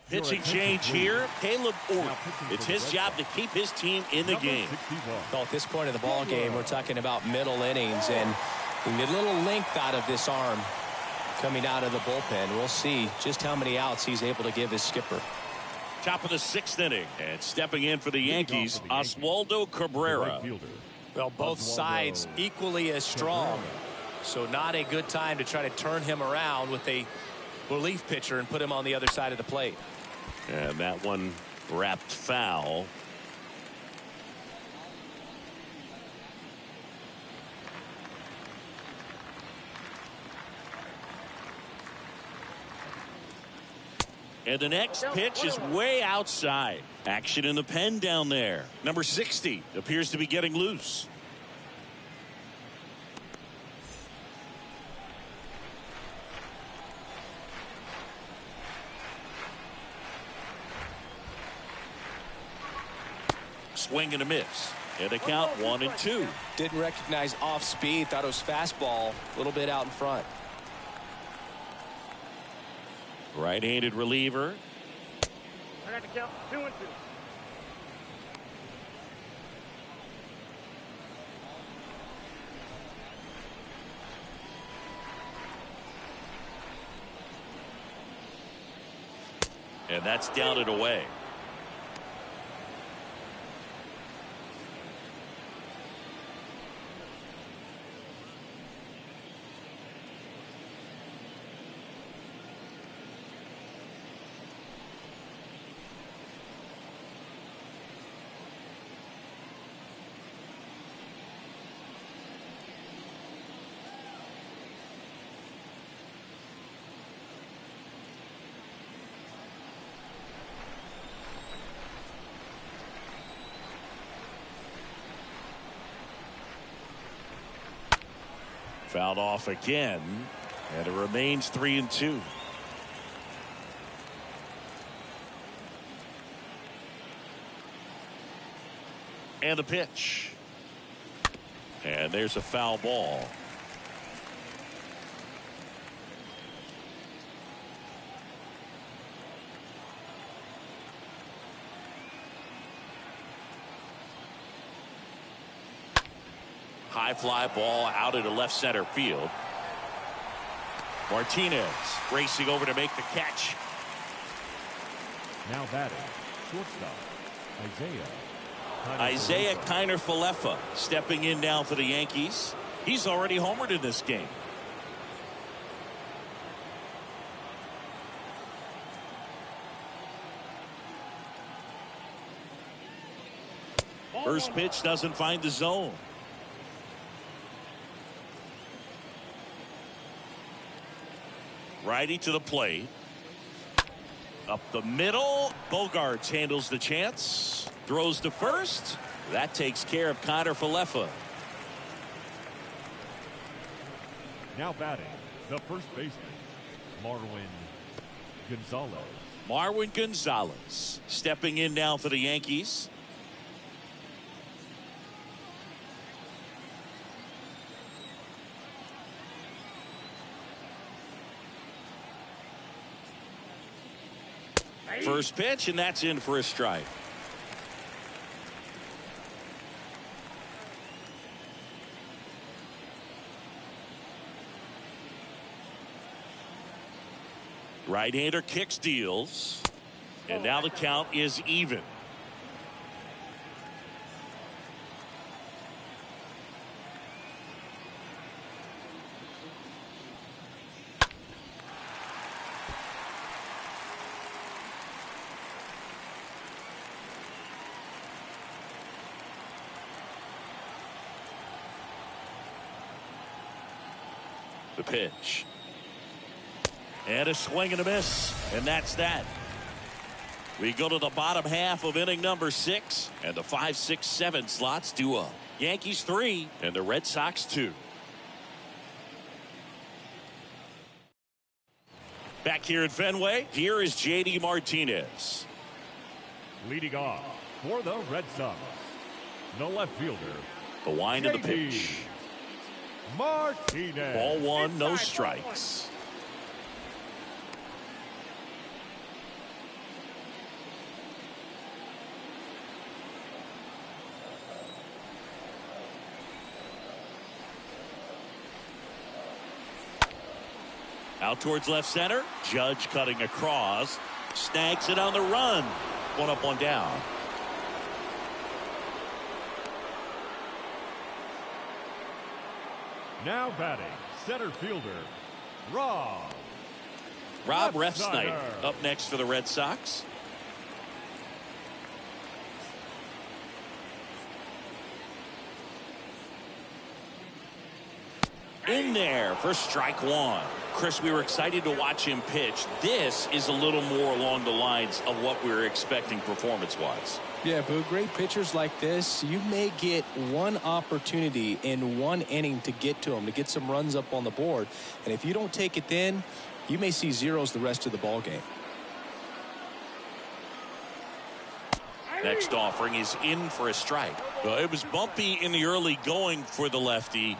A: Pitching change here. Caleb Orton. It's his job to keep his team in the game.
B: Well, at this point in the ball game, we're talking about middle innings, and we get a little length out of this arm coming out of the bullpen. We'll see just how many outs he's able to give his skipper.
A: Top of the sixth inning, and stepping in for the Yankees, Oswaldo Cabrera.
B: Well, both sides equally as strong, so not a good time to try to turn him around with a relief pitcher and put him on the other side of the plate.
A: And that one wrapped foul. And the next pitch is way outside. Action in the pen down there. Number 60 appears to be getting loose. Swing and a miss. And a count 1-2.
B: Didn't recognize off speed. Thought it was fastball. A little bit out in front.
A: Right-handed reliever.
D: I got to count 2-2.
A: And that's down and away. Fouled off again, and it remains 3-2. And the pitch. And there's a foul ball. High fly ball out into left center field. Martinez racing over to make the catch.
C: Now batting, shortstop,
A: Isaiah Kiner-Falefa stepping in now for the Yankees. He's already homered in this game. First pitch doesn't find the zone. Righty to the plate. Up the middle. Bogarts handles the chance. Throws to first. That takes care of Kiner-Falefa.
C: Now batting, the first baseman, Marwin Gonzalez.
A: Marwin Gonzalez stepping in now for the Yankees. First pitch, and that's in for a strike. Right-hander kicks, deals, and now the count is even. The pitch. And a swing and a miss. And that's that. We go to the bottom half of inning number 6. And the 5, 6, 7 slots do up. Yankees 3 and the Red Sox 2. Back here at Fenway, here is J.D. Martinez.
C: Leading off for the Red Sox, the left fielder,
A: The wind of the pitch.
C: Martinez.
A: Ball one, no strikes. Out towards left center. Judge cutting across. Snags it on the run. One up, one down.
C: Now batting, center fielder, Rob
A: Refsnyder up next for the Red Sox. In there for strike one. Chris, we were excited to watch him pitch. This is a little more along the lines of what we were expecting performance-wise.
B: Yeah, Boo, great pitchers like this, you may get one opportunity in one inning to get to them, to get some runs up on the board. And if you don't take it then, you may see zeros the rest of the ball game.
A: Next offering is in for a strike. Well, it was bumpy in the early going for the lefty,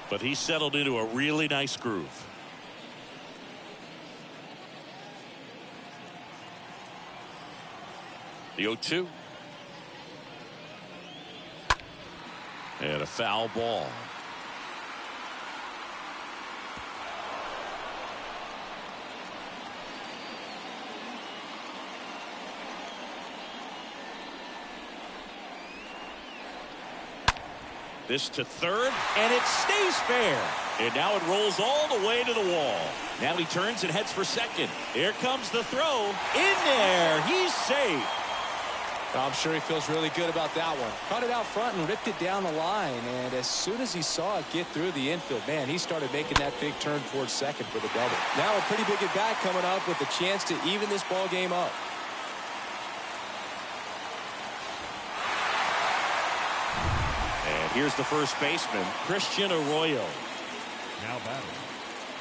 A: but he settled into a really nice groove. The 0-2. And a foul ball. This to third, and it stays fair. And now it rolls all the way to the wall. Now he turns and heads for second. Here comes the throw. In there. He's safe.
B: I'm sure he feels really good about that one. Caught it out front and ripped it down the line. And as soon as he saw it get through the infield, man, he started making that big turn towards second for the double. Now a pretty big at bat coming up with a chance to even this ball game up.
A: And here's the first baseman, Christian Arroyo.
C: Now batting,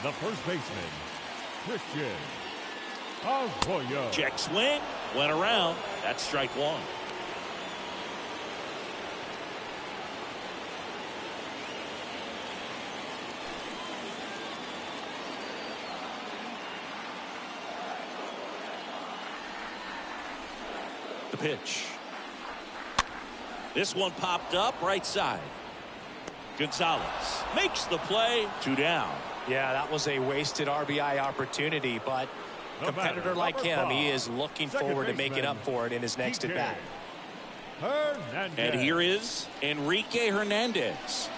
C: the first baseman, Christian Arroyo.
A: Check swing. Went around. That's strike one. The pitch. This one popped up right side. Gonzalez makes the play. 2 down.
B: Yeah, that was a wasted RBI opportunity, but a competitor like him, he is looking forward to making up for it in his next at bat.
A: And here is Enrique Hernandez.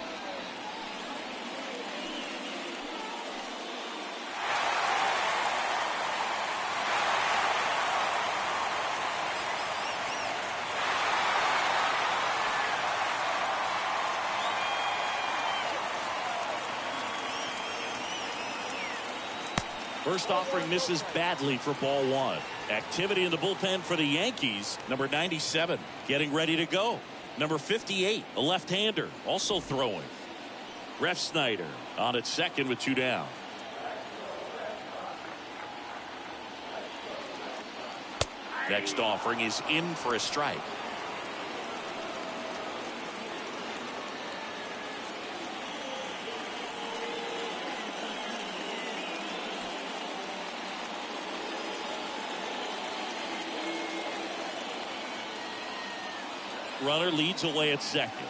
A: First offering misses badly for ball one. Activity in the bullpen for the Yankees. Number 97 getting ready to go. Number 58, a left-hander, also throwing. Ref Snyder on at second with 2 down. Next offering is in for a strike. Runner leads away at second.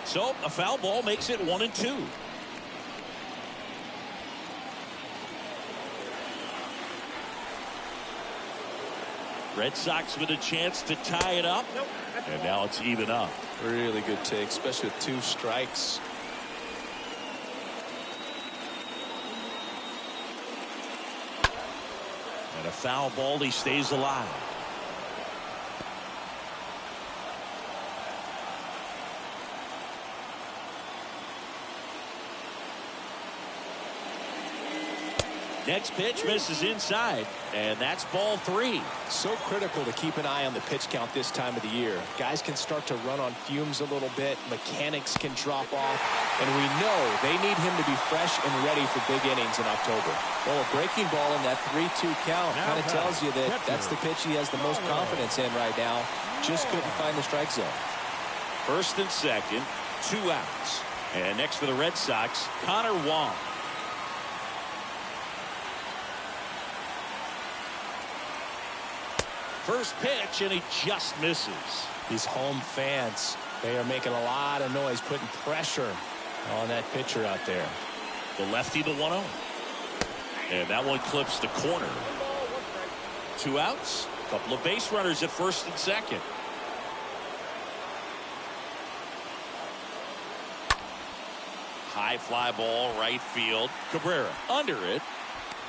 A: So a foul ball makes it 1-2. Red Sox with a chance to tie it up. And now it's even up.
B: Really good take, especially with 2 strikes.
A: And a foul ball, he stays alive. Next pitch misses inside, and that's ball 3.
B: So critical to keep an eye on the pitch count this time of the year. Guys can start to run on fumes a little bit. Mechanics can drop off, and we know they need him to be fresh and ready for big innings in October. Well, a breaking ball in that 3-2 count kind of tells you that that's the pitch he has the most confidence in right now. Just couldn't find the strike zone.
A: First and second, 2 outs. And next for the Red Sox, Connor Wong. First pitch, and he just misses.
B: These home fans, they are making a lot of noise, putting pressure on that pitcher out there.
A: The lefty, the 1-0. And that one clips the corner. 2 outs, a couple of base runners at first and second. High fly ball, right field. Cabrera under it.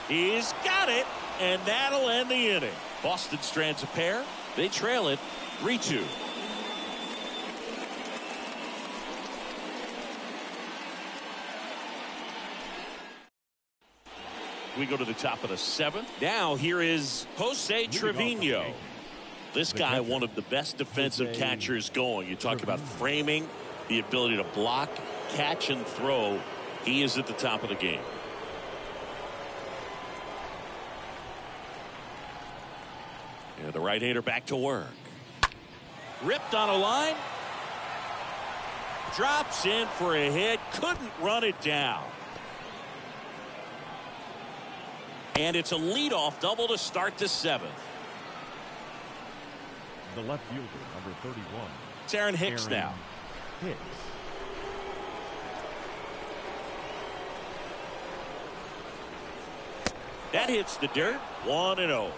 A: He's got it, and that'll end the inning. Boston strands a pair. They trail it 3-2. We go to the top of the 7th. Now here is Jose Trevino. This guy, one of the best defensive catchers going. You talk about framing, the ability to block, catch, and throw. He is at the top of the game. And the right-hander back to work. Ripped on a line. Drops in for a hit. Couldn't run it down. And it's a leadoff double to start the 7th.
C: The left fielder, number 31.
A: It's Aaron Hicks now.
C: Hicks.
A: That hits the dirt. 1-0.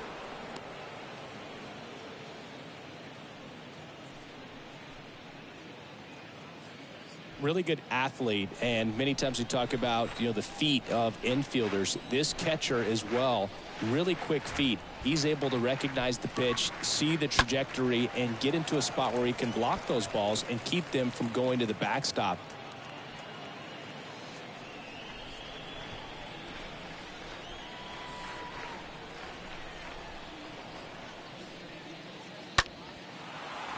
B: Really good athlete, and many times we talk about the feet of infielders. This catcher as well, really quick feet. He's able to recognize the pitch, see the trajectory, and get into a spot where he can block those balls and keep them from going to the backstop.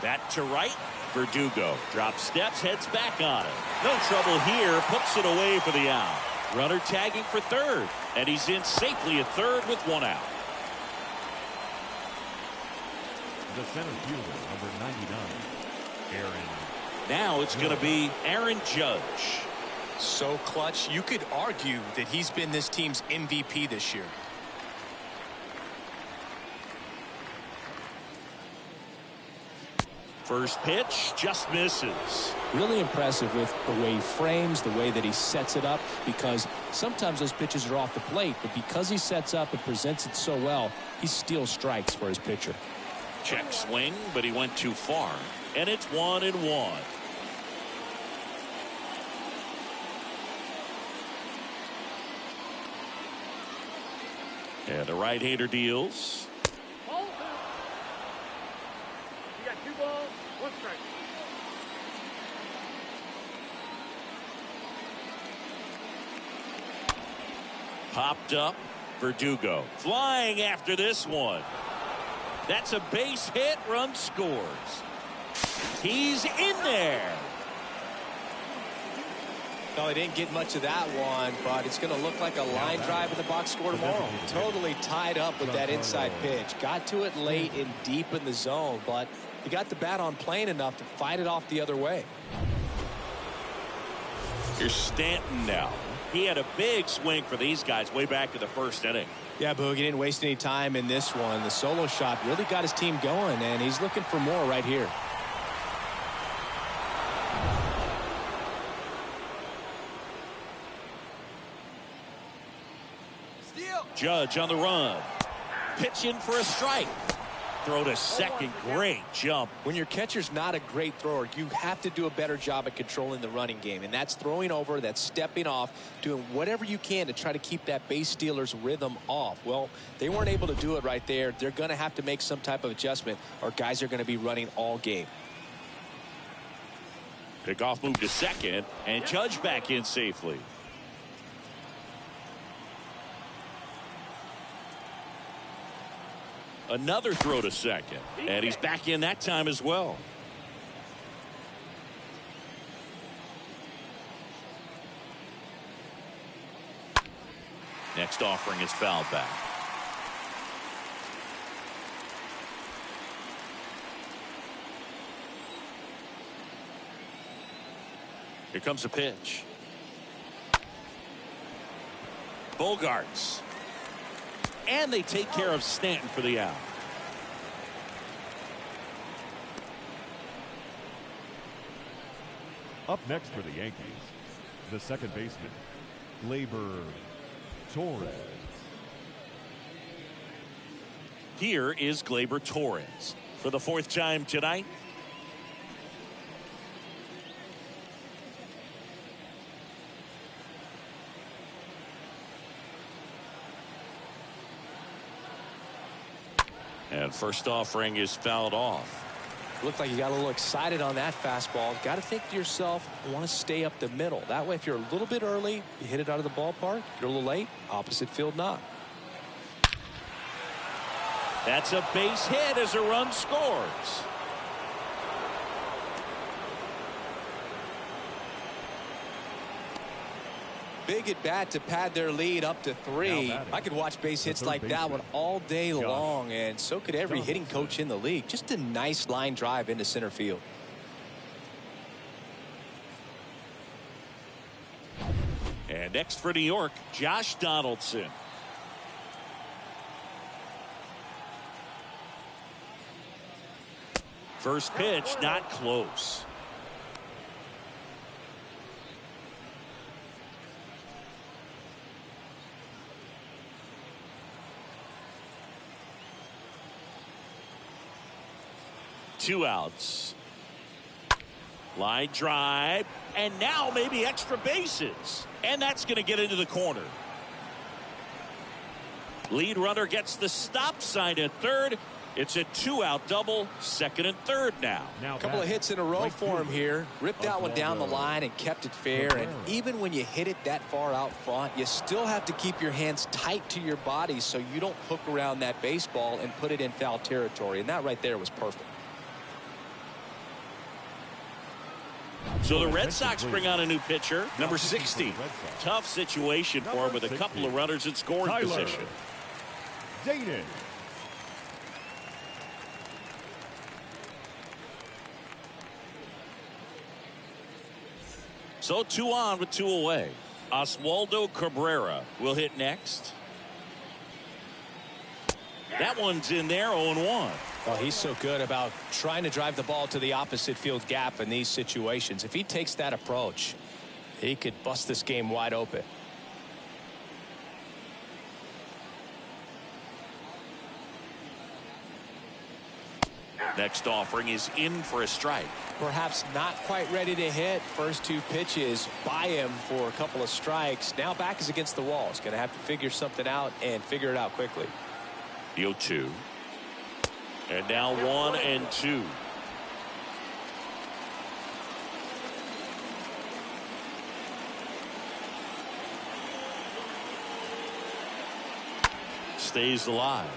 A: Back to right. Verdugo drops steps, heads back on it. No trouble here, puts it away for the out. Runner tagging for third, and he's in safely at third with one out.
C: The center fielder, number 99, Aaron.
A: Now it's going to be Aaron Judge.
B: So clutch, you could argue that he's been this team's MVP this year.
A: First pitch just misses.
E: Really impressive with the way he frames, the way that he sets it up, because sometimes those pitches are off the plate, but because he sets up and presents it so well, he steals strikes for his pitcher.
A: Check swing, but he went too far, and it's 1-1. And the right-hander deals.
D: Ball two. You got 2 balls, 1 strike.
A: Popped up. Verdugo flying after this one. That's a base hit. Run scores. He's in there.
B: No, he didn't get much of that one, but it's going to look like a line drive in the box score tomorrow. Totally tied up with that inside pitch. Got to it late and deep in the zone, but he got the bat on plane enough to fight it off the other way.
A: Here's Stanton now. He had a big swing for these guys way back in the first inning.
B: Yeah, Boog, he didn't waste any time in this one. The solo shot really got his team going, and he's looking for more right here.
A: Judge on the run. Pitching for a strike. Throw to second. Great jump.
B: When your catcher's not a great thrower, you have to do a better job at controlling the running game. And that's throwing over, that's stepping off, doing whatever you can to try to keep that base stealer's rhythm off. Well, they weren't able to do it right there. They're going to have to make some type of adjustment, or guys are going to be running all game.
A: Pickoff move to second, and Judge back in safely. Another throw to second, and he's back in that time as well. Next offering is fouled back. Here comes a pitch. Bogarts. And they take care of Stanton for the out.
C: Up next for the Yankees, the second baseman, Gleyber Torres.
A: Here is Gleyber Torres for the fourth time tonight. And first offering is fouled off.
B: Looked like you got a little excited on that fastball. Got to think to yourself, I want to stay up the middle. That way, if you're a little bit early, you hit it out of the ballpark. If you're a little late, opposite field knock.
A: That's a base hit as a run scores.
B: Big at bat to pad their lead up to 3. I could watch base hits like that one all day long, and so could every hitting coach in the league. Just a nice line drive into center field.
A: And next for New York, Josh Donaldson. First pitch, not close. Two outs. Line drive, and now maybe extra bases, and that's going to get into the corner. Lead runner gets the stop sign at third. It's a 2-out double, second and third now.
B: A couple of hits in a row for him here. Ripped that one down the line and kept it fair. And even when you hit it that far out front, you still have to keep your hands tight to your body so you don't hook around that baseball and put it in foul territory. And that right there was perfect.
A: So the Red Sox bring on a new pitcher, number 60. Tough situation for him with a couple of runners in scoring position.
C: Dated.
A: So 2 on with 2 away. Oswaldo Cabrera will hit next. That one's in there, 0-1.
E: Well, he's so good about trying to drive the ball to the opposite field gap in these situations. If he takes that approach, he could bust this game wide open.
A: Next offering is in for a strike.
E: Perhaps not quite ready to hit. First 2 pitches by him for a couple of strikes. Now back is against the wall. He's going to have to figure something out and figure it out quickly.
A: 0-2. And now 1-2. Stays alive.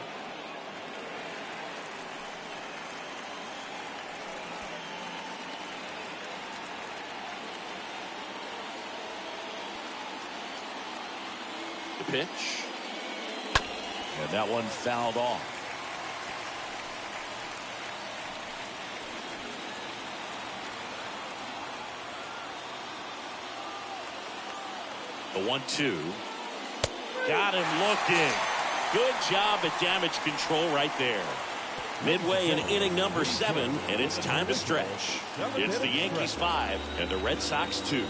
A: The pitch. And that one fouled off. The 1-2. Got him looking. Good job at damage control right there. Midway in inning number 7, and it's time to stretch. It's the Yankees 5 and the Red Sox 2.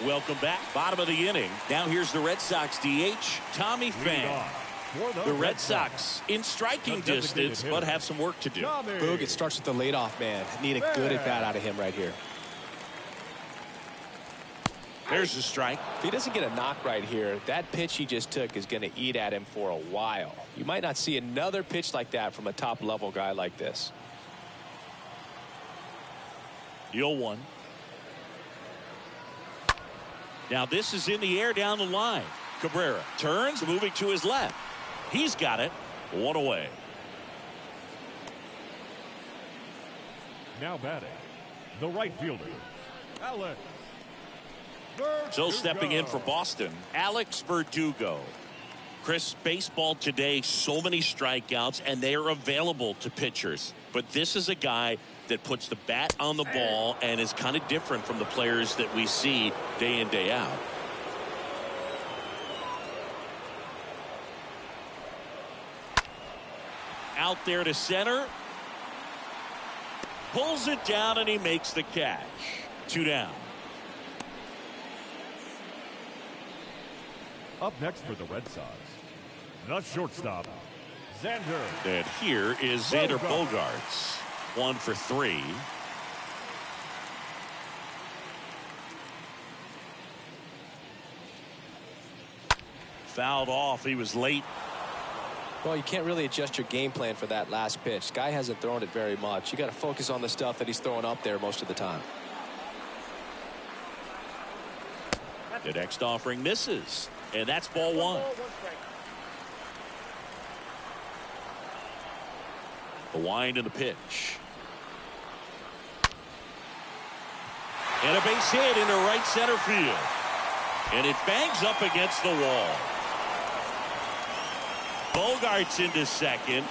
A: Welcome back. Bottom of the inning. Now here's the Red Sox DH, Tommy Pham. The Red Sox in striking distance, but have some work to do.
E: Boog, it starts with the leadoff man. Need a good at bat out of him right here.
A: There's a strike.
E: If he doesn't get a knock right here, that pitch he just took is going to eat at him for a while. You might not see another pitch like that from a top level guy like this.
A: 0-1. Now this is in the air down the line. Cabrera turns, moving to his left. He's got it. 1 away.
C: Now batting, the right fielder, Alex.
A: So stepping in for Boston, Alex Verdugo. Chris, baseball today, so many strikeouts, and they are available to pitchers. But this is a guy that puts the bat on the ball and is kind of different from the players that we see day in, day out. Out there to center. Pulls it down and he makes the catch. 2 down.
C: Up next for the Red Sox, the shortstop, Xander.
A: And here is Xander Bogaerts. 1 for 3. Fouled off. He was late.
E: Well, you can't really adjust your game plan for that last pitch. Guy hasn't thrown it very much. You got to focus on the stuff that he's throwing up there most of the time.
A: The next offering misses. And that's ball 1. The wind and the pitch. And a base hit into right center field. And it bangs up against the wall. Bogaerts into second.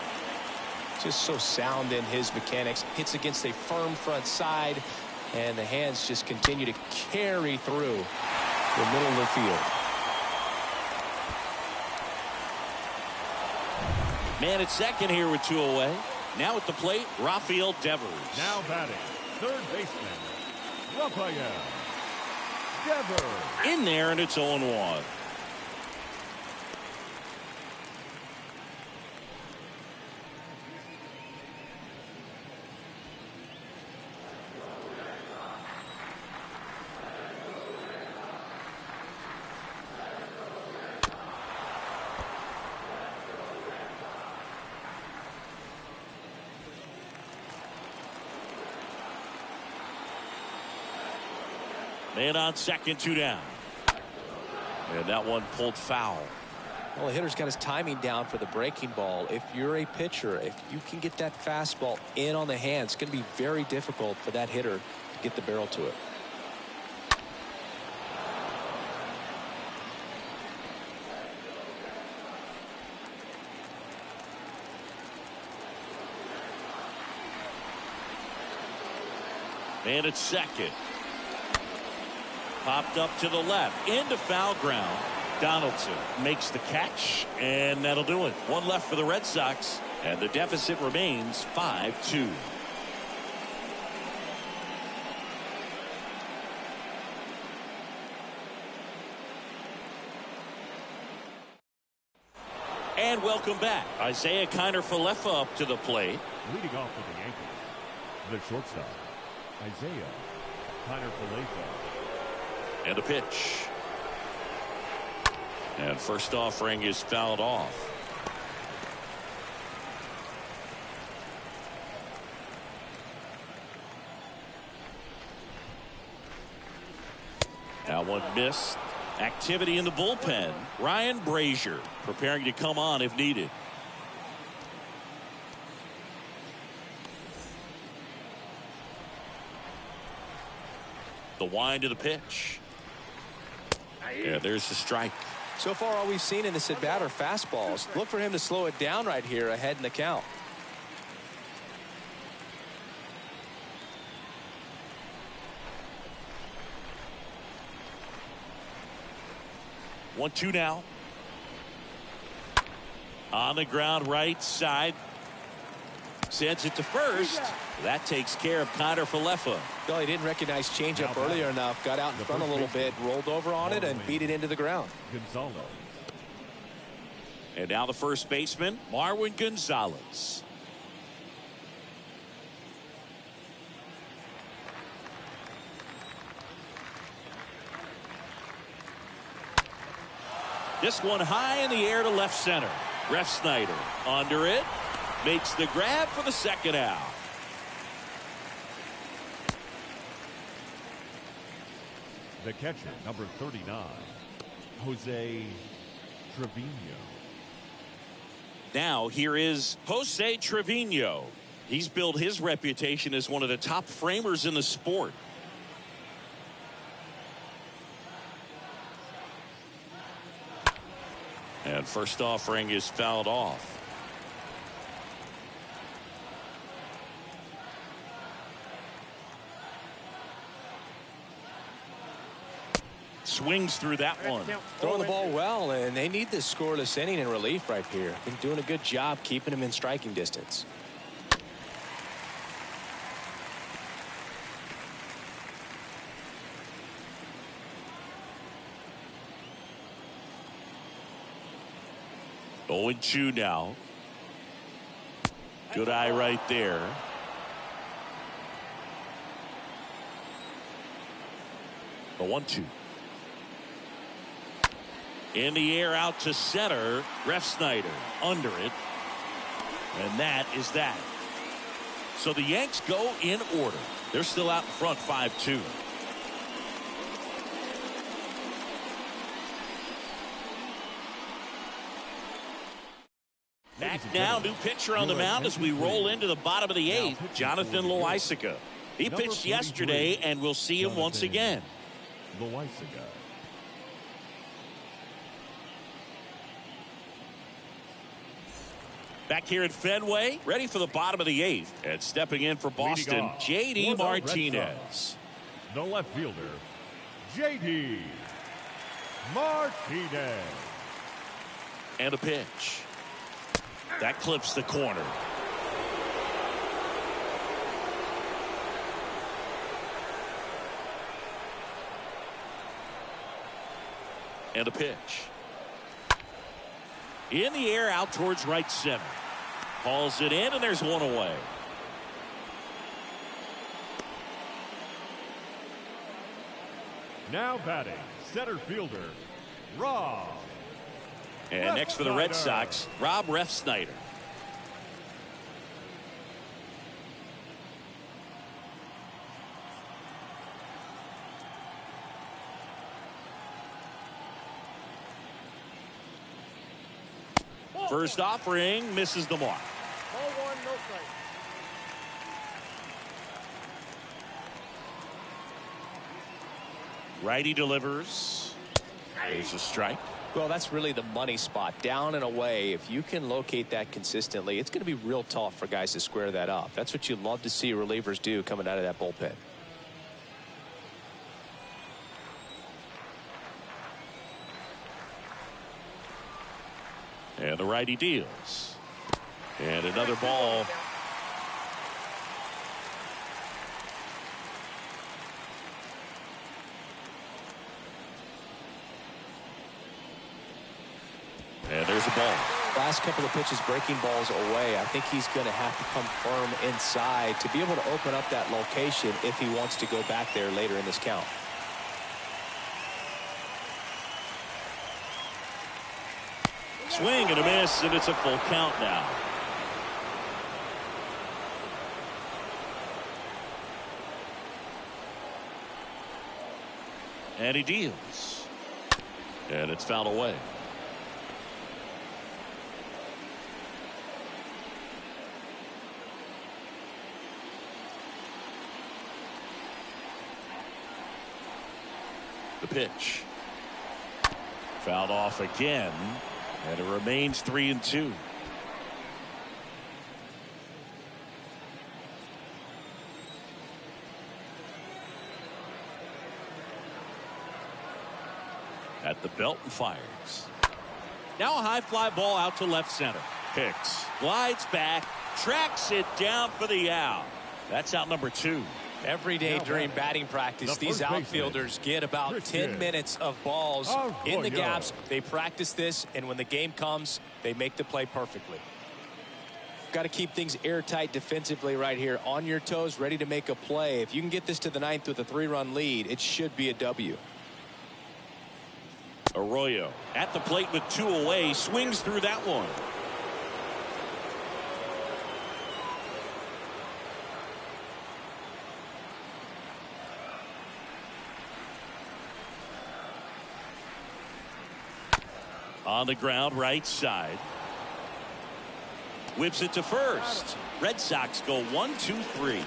E: Just so sound in his mechanics. Hits against a firm front side. And the hands just continue to carry through the middle of the field.
A: Man at second here with 2 away. Now at the plate, Rafael Devers.
C: Now batting, third baseman, Rafael Devers.
A: In there, and it's 0-1. Man on second, 2 down. And that one pulled foul.
B: Well, the hitter's got his timing down for the breaking ball. If you're a pitcher, if you can get that fastball in on the hand, it's going to be very difficult for that hitter to get the barrel to it.
A: And it's second. Popped up to the left. Into foul ground. Donaldson makes the catch, and that'll do it. One left for the Red Sox, and the deficit remains 5-2. And welcome back. Isaiah Kiner-Falefa up to the plate.
C: Leading off for the Yankees, the shortstop, Isaiah Kiner-Falefa.
A: And a pitch. And first offering is fouled off. Now one missed. Activity in the bullpen. Ryan Brazier preparing to come on if needed. The wind of the pitch. Yeah, there's the strike.
B: So far, all we've seen in this at bat are fastballs. Look for him to slow it down right here ahead in the count.
A: One, two now. On the ground right side. Sends it to first. That takes care of Kiner-Falefa.
B: Well, he didn't recognize changeup earlier enough. Got out in front a little bit, rolled over on it, and beat it into the ground.
C: Gonzalez.
A: And now the first baseman, Marwin Gonzalez. This one high in the air to left center. Refsnyder under it. Makes the grab for the second out.
C: The catcher, number 39, Jose Trevino.
A: Now here is Jose Trevino. He's built his reputation as one of the top framers in the sport. And first offering is fouled off. Swings through that one.
B: Throwing the ball well, and they need this scoreless inning in relief right here. Been doing a good job keeping him in striking distance.
A: Going 2 now. Good eye right there. A 1-2. In the air out to center. Refsnyder under it. And that is that. So the Yanks go in order. They're still out in front 5-2. Back now, new pitcher on the mound as we roll into the bottom of the 8th, Jonathan Loaisiga. He pitched yesterday, and we'll see him once again.
C: Loaisiga.
A: Back here at Fenway, ready for the bottom of the 8th. And stepping in for Boston, J.D. Martinez.
C: The left fielder, J.D. Martinez.
A: And a pitch. That clips the corner. And a pitch. In the air out towards right center. Hauls it in, and there's one away.
C: Now batting, center fielder, Rob.
A: And next for the Red Sox, Rob Refsnyder. First offering misses the mark.
D: Ball one, no strike.
A: Righty delivers. There's a strike.
E: Well, that's really the money spot. Down and away. If you can locate that consistently, it's going to be real tough for guys to square that up. That's what you love to see relievers do coming out of that bullpen.
A: And the righty deals. And another ball. And there's a ball.
E: Last couple of pitches breaking balls away. I think he's going to have to come firm inside to be able to open up that location if he wants to go back there later in this count.
A: Swing and a miss, and it's a full count now. And he deals. And it's fouled away. The pitch. Fouled off again. And it remains 3-2. At the belt and fires. Now a high fly ball out to left center. Hicks glides back, tracks it down for the out. That's out number 2.
E: Every day during batting practice, these outfielders get about 10 minutes of balls in the gaps. They practice this, and when the game comes, they make the play perfectly. Got to keep things airtight defensively right here. On your toes, ready to make a play. If you can get this to the 9th with a 3-run lead, it should be a W.
A: Arroyo at the plate with 2 away, swings through that one. On the ground, right side. Whips it to first. Red Sox go 1-2-3.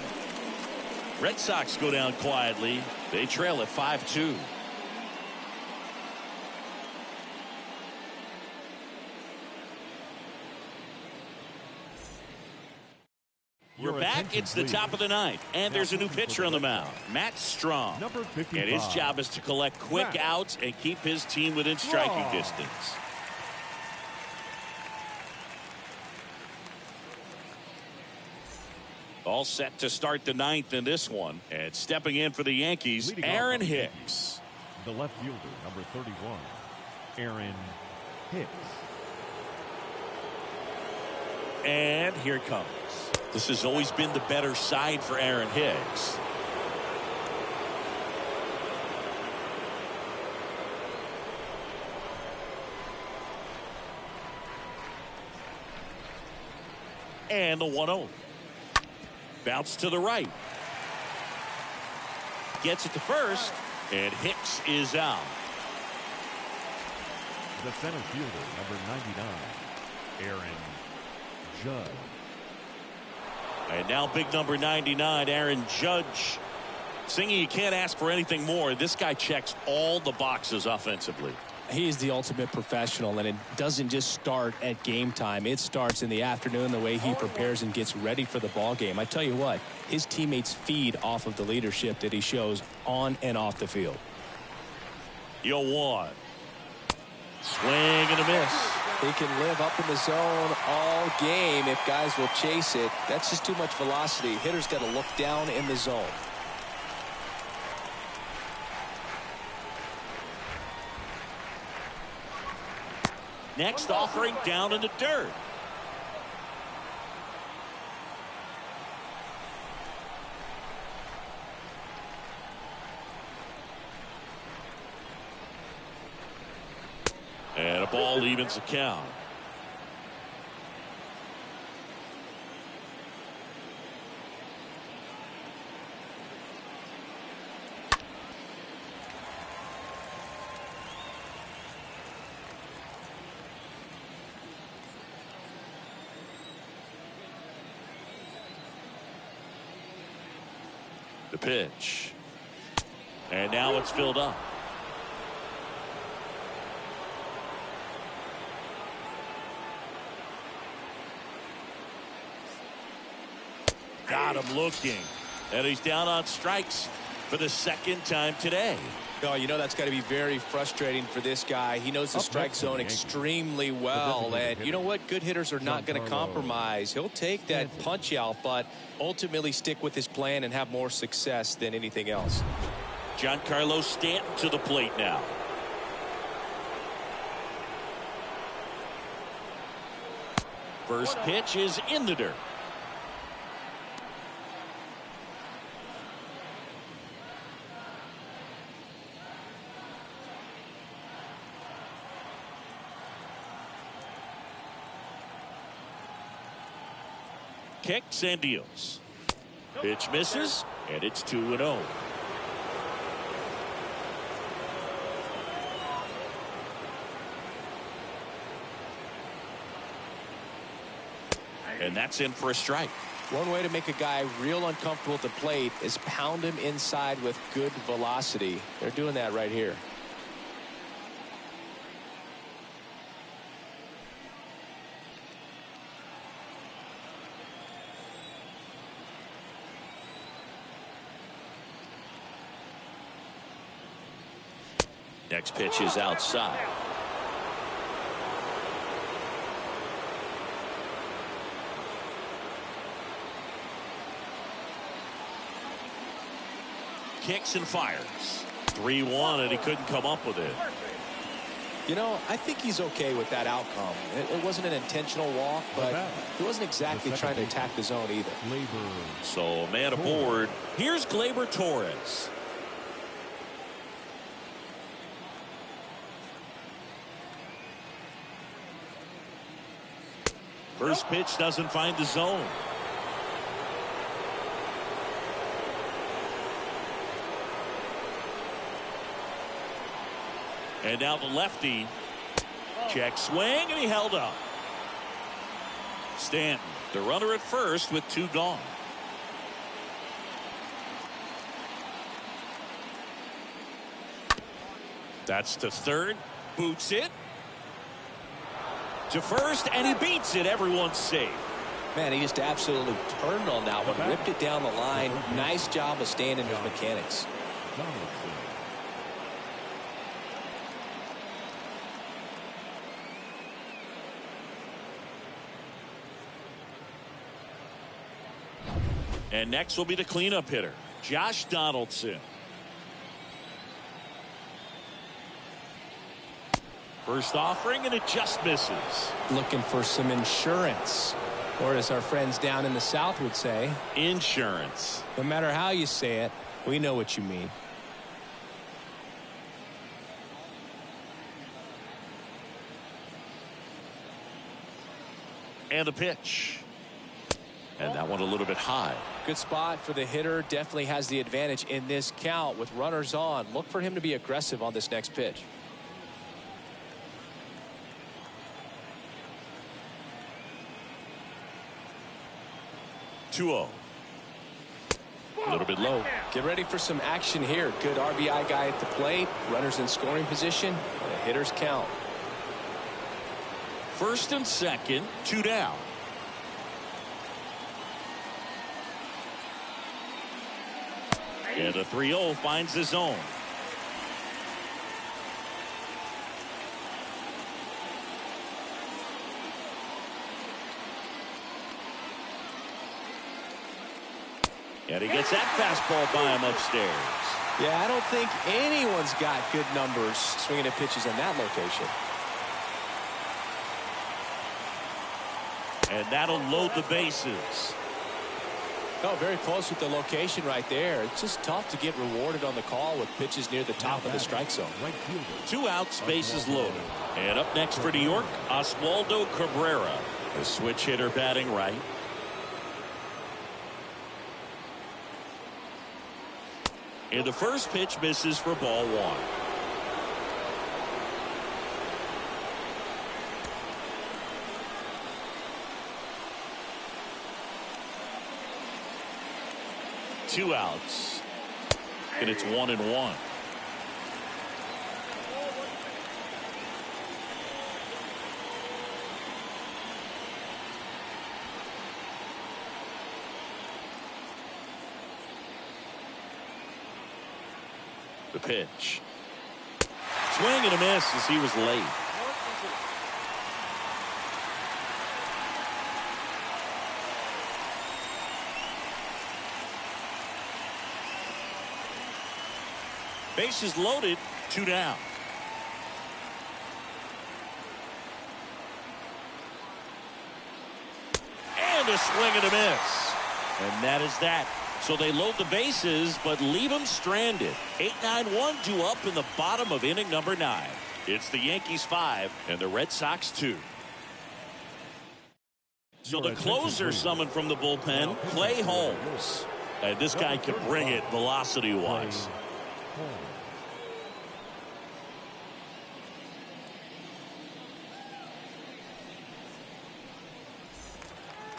A: Red Sox go down quietly. They trail at 5-2. We're back. It's the top of the 9th, and there's a new pitcher on the mound, Matt Strong.
C: Number 55.
A: And his job is to collect quick outs and keep his team within striking distance. All set to start the 9th in this one. And stepping in for the Yankees, Aaron Hicks.
C: The left fielder, number 31, Aaron Hicks.
A: And here it comes. This has always been the better side for Aaron Hicks. And the 1-0. Bounce to the right. Gets it to first. And Hicks is out.
C: The center fielder, number 99, Aaron Judge.
A: And now big number 99, Aaron Judge. Singing, you can't ask for anything more. This guy checks all the boxes offensively.
E: He is the ultimate professional, and it doesn't just start at game time. It starts in the afternoon, the way he prepares and gets ready for the ball game. I tell you what, his teammates feed off of the leadership that he shows on and off the field.
A: 0-1. Swing and a miss.
E: He can live up in the zone all game if guys will chase it. That's just too much velocity. Hitter's got to look down in the zone.
A: Next offering down in the dirt. And a ball evens the count. The pitch. And now it's filled up. Got him looking. And he's down on strikes for the second time today.
B: Oh, you know that's got to be very frustrating for this guy. He knows the strike zone extremely well. And you know what? Good hitters are not going to compromise. He'll take that punch out, but ultimately stick with his plan and have more success than anything else.
A: Giancarlo Stanton to the plate now. First pitch is in the dirt. Kicks and deals. Pitch misses, and it's 2-0. And that's in for a strike.
B: One way to make a guy real uncomfortable at the plate is pound him inside with good velocity. They're doing that right here.
A: Next pitch is outside. Kicks and fires. 3-1, and he couldn't come up with it.
B: You know, I think he's okay with that outcome. It wasn't an intentional walk, but he wasn't exactly trying to attack the zone either.
A: So, man aboard. Here's Gleyber Torres. First pitch doesn't find the zone. And now the lefty. Check swing, and he held up. Stanton, the runner at first with 2 gone. That's to third. Boots it. To first, and he beats it. Everyone's safe.
B: Man, he just absolutely turned on that one. Ripped it down the line. Nice job of staying in his mechanics.
A: And next will be the cleanup hitter, Josh Donaldson. First offering, and it just misses.
B: Looking for some insurance, or as our friends down in the South would say,
A: insurance.
B: No matter how you say it, we know what you mean.
A: And a pitch. And that one a little bit high.
B: Good spot for the hitter. Definitely has the advantage in this count with runners on. Look for him to be aggressive on this next pitch.
A: 2-0. A little bit low.
B: Get ready for some action here. Good RBI guy at the plate. Runners in scoring position. And a hitter's count.
A: First and second, 2 down. And a 3-0 finds the zone. And he gets that fastball by him upstairs.
B: Yeah, I don't think anyone's got good numbers swinging at pitches in that location.
A: And that'll load the bases.
B: Oh, very close with the location right there. It's just tough to get rewarded on the call with pitches near the top of the strike zone.
A: 2 outs, bases loaded. And up next for New York, Oswaldo Cabrera, the switch hitter batting right. And the first pitch misses for ball 1. Two outs. And it's 1-1. The pitch. Swing and a miss as he was late. Bases loaded, 2 down. And a swing and a miss. And that is that. So they load the bases, but leave them stranded. 8-9-1 due up in the bottom of inning number 9. It's the Yankees 5 and the Red Sox 2. So the closer summoned from the bullpen, Clay Holmes. And this guy can bring it velocity-wise.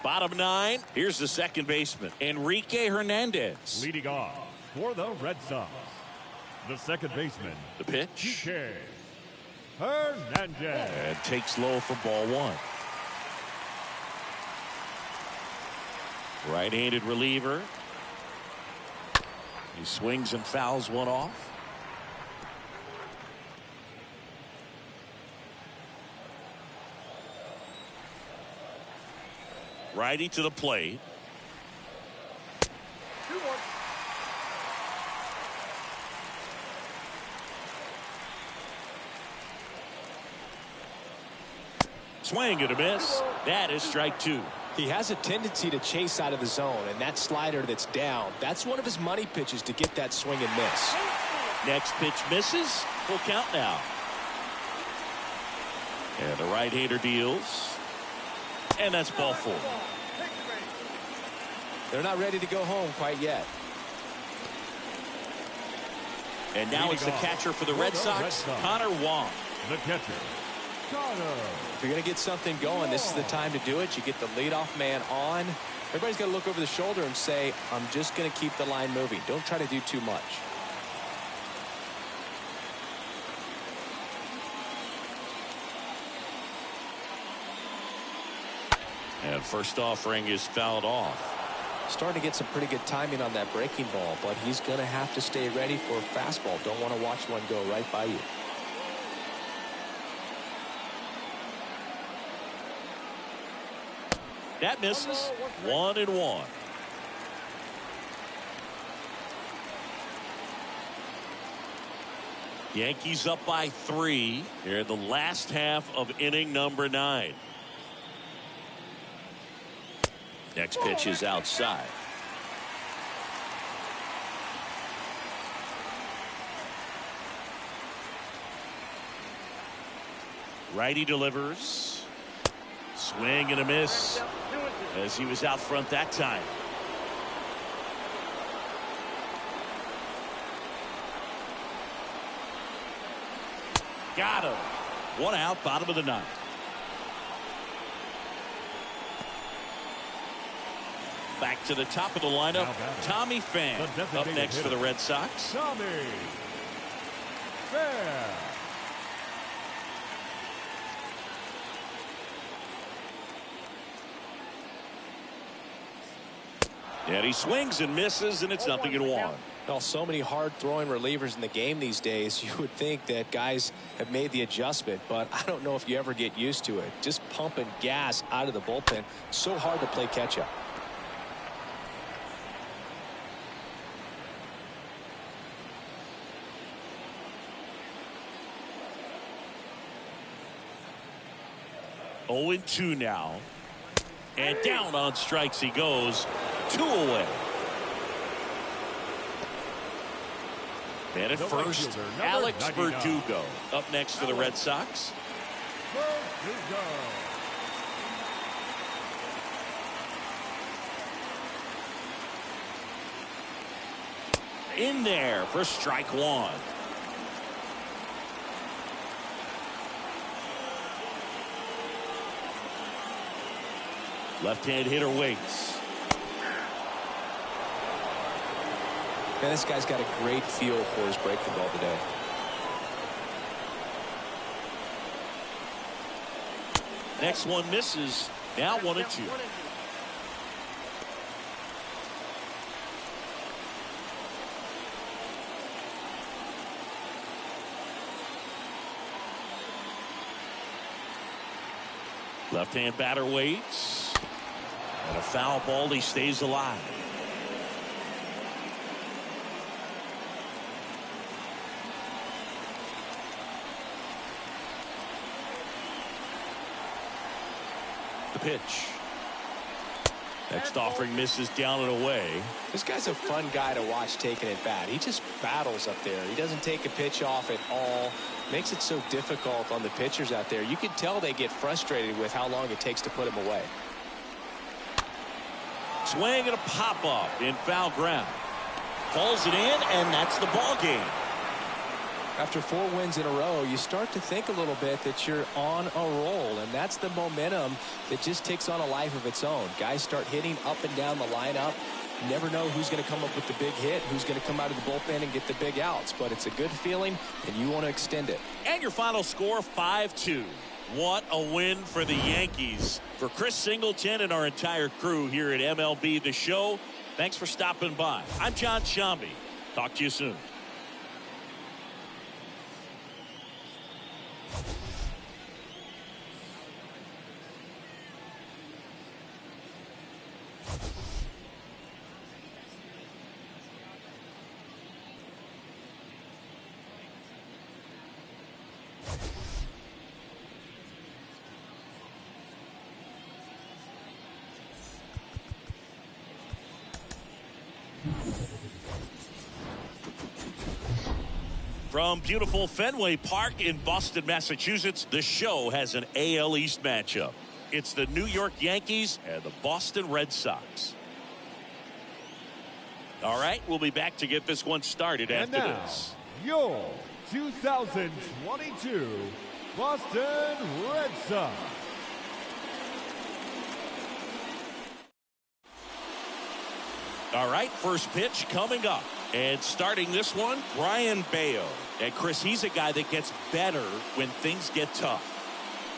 A: Bottom 9, here's the second baseman, Enrique Hernandez.
C: Leading off for the Red Sox, the second baseman,
A: The pitch.
C: Enrique Hernandez.
A: And takes low for ball 1. Right-handed reliever. He swings and fouls one off. Righty to the plate. Swing and a miss. That is strike 2.
B: He has a tendency to chase out of the zone, and that slider that's down, that's one of his money pitches to get that swing and miss.
A: Next pitch misses. Full count now. And the right-hander deals. And that's ball 4.
B: They're not ready to go home quite yet.
A: And now it's the catcher for the Red Sox, Connor Wong.
C: The catcher, Connor.
B: If you're going to get something going, this is the time to do it. You get the leadoff man on. Everybody's got to look over the shoulder and say, I'm just going to keep the line moving. Don't try to do too much.
A: And first offering is fouled off.
B: Starting to get some pretty good timing on that breaking ball, but he's going to have to stay ready for a fastball. Don't want to watch one go right by you.
A: That misses. 1-1. Yankees up by 3 here in the last half of inning number 9. Next pitch is outside. Righty delivers. Swing and a miss as he was out front that time. Got him. 1 out, bottom of the 9th. Back to the top of the lineup, Tommy Pham up next for the Red Sox.
C: Tommy Pham.
A: And he swings and misses, and it's 0-1.
B: Well, so many hard-throwing relievers in the game these days, you would think that guys have made the adjustment, but I don't know if you ever get used to it. Just pumping gas out of the bullpen, so hard to play catch-up.
A: Oh, 0-2 now. And down on strikes he goes. 2 away. And at first, Alex Verdugo up next for the Red Sox.
C: Verdugo.
A: In there for strike 1. Left-hand hitter waits.
B: Man, this guy's got a great feel for his breaking ball today.
A: Next one misses. Now 1-2. Left-hand batter waits. And a foul ball. He stays alive. The pitch. Next offering misses down and away.
B: This guy's a fun guy to watch taking it bat. He just battles up there. He doesn't take a pitch off at all. Makes it so difficult on the pitchers out there. You can tell they get frustrated with how long it takes to put him away.
A: Swing and a pop-up in foul ground. Pulls it in, and that's the ball game.
B: After 4 wins in a row, you start to think a little bit that you're on a roll, and that's the momentum that just takes on a life of its own. Guys start hitting up and down the lineup. You never know who's going to come up with the big hit, who's going to come out of the bullpen and get the big outs, but it's a good feeling, and you want to extend it.
A: And your final score, 5-2. What a win for the Yankees. For Chris Singleton and our entire crew here at MLB The Show, thanks for stopping by. I'm John Shambi. Talk to you soon. From beautiful Fenway Park in Boston, Massachusetts, the show has an AL East matchup. It's the New York Yankees and the Boston Red Sox. All right, we'll be back to get this one started
C: And
A: after
C: now,
A: this.
C: your 2022 Boston Red Sox.
A: All right, first pitch coming up. And starting this one, Brian Bayo. And Chris, he's a guy that gets better when things get tough.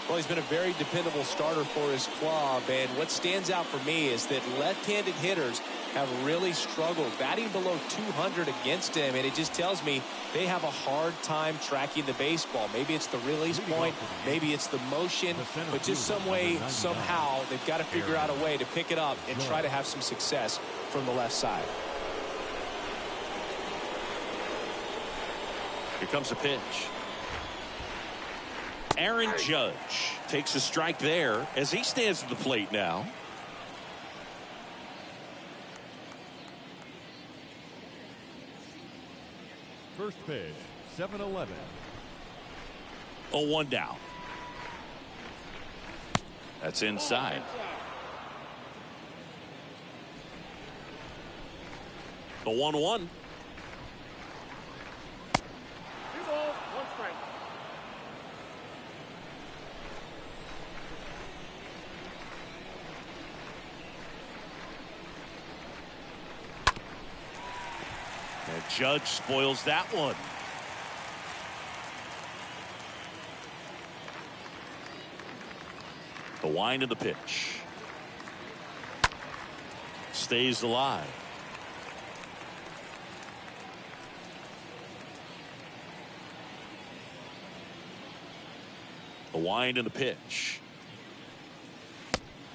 B: Well, he's been a very dependable starter for his club, and what stands out for me is that left-handed hitters have really struggled batting below 200 against him, and it just tells me they have a hard time tracking the baseball. Maybe it's the release point, maybe it's the motion, but just some way, somehow, they've got to figure out a way to pick it up and try to have some success from the left side.
A: Here comes a pitch. Aaron Judge takes a strike there as he stands at the plate now.
C: First pitch, 7-11.
A: 0-1 down. That's inside. The 1-1.
D: 2 balls, 1 strike.
A: And Judge spoils that one. The wind of the pitch. Stays alive. The wind and the pitch.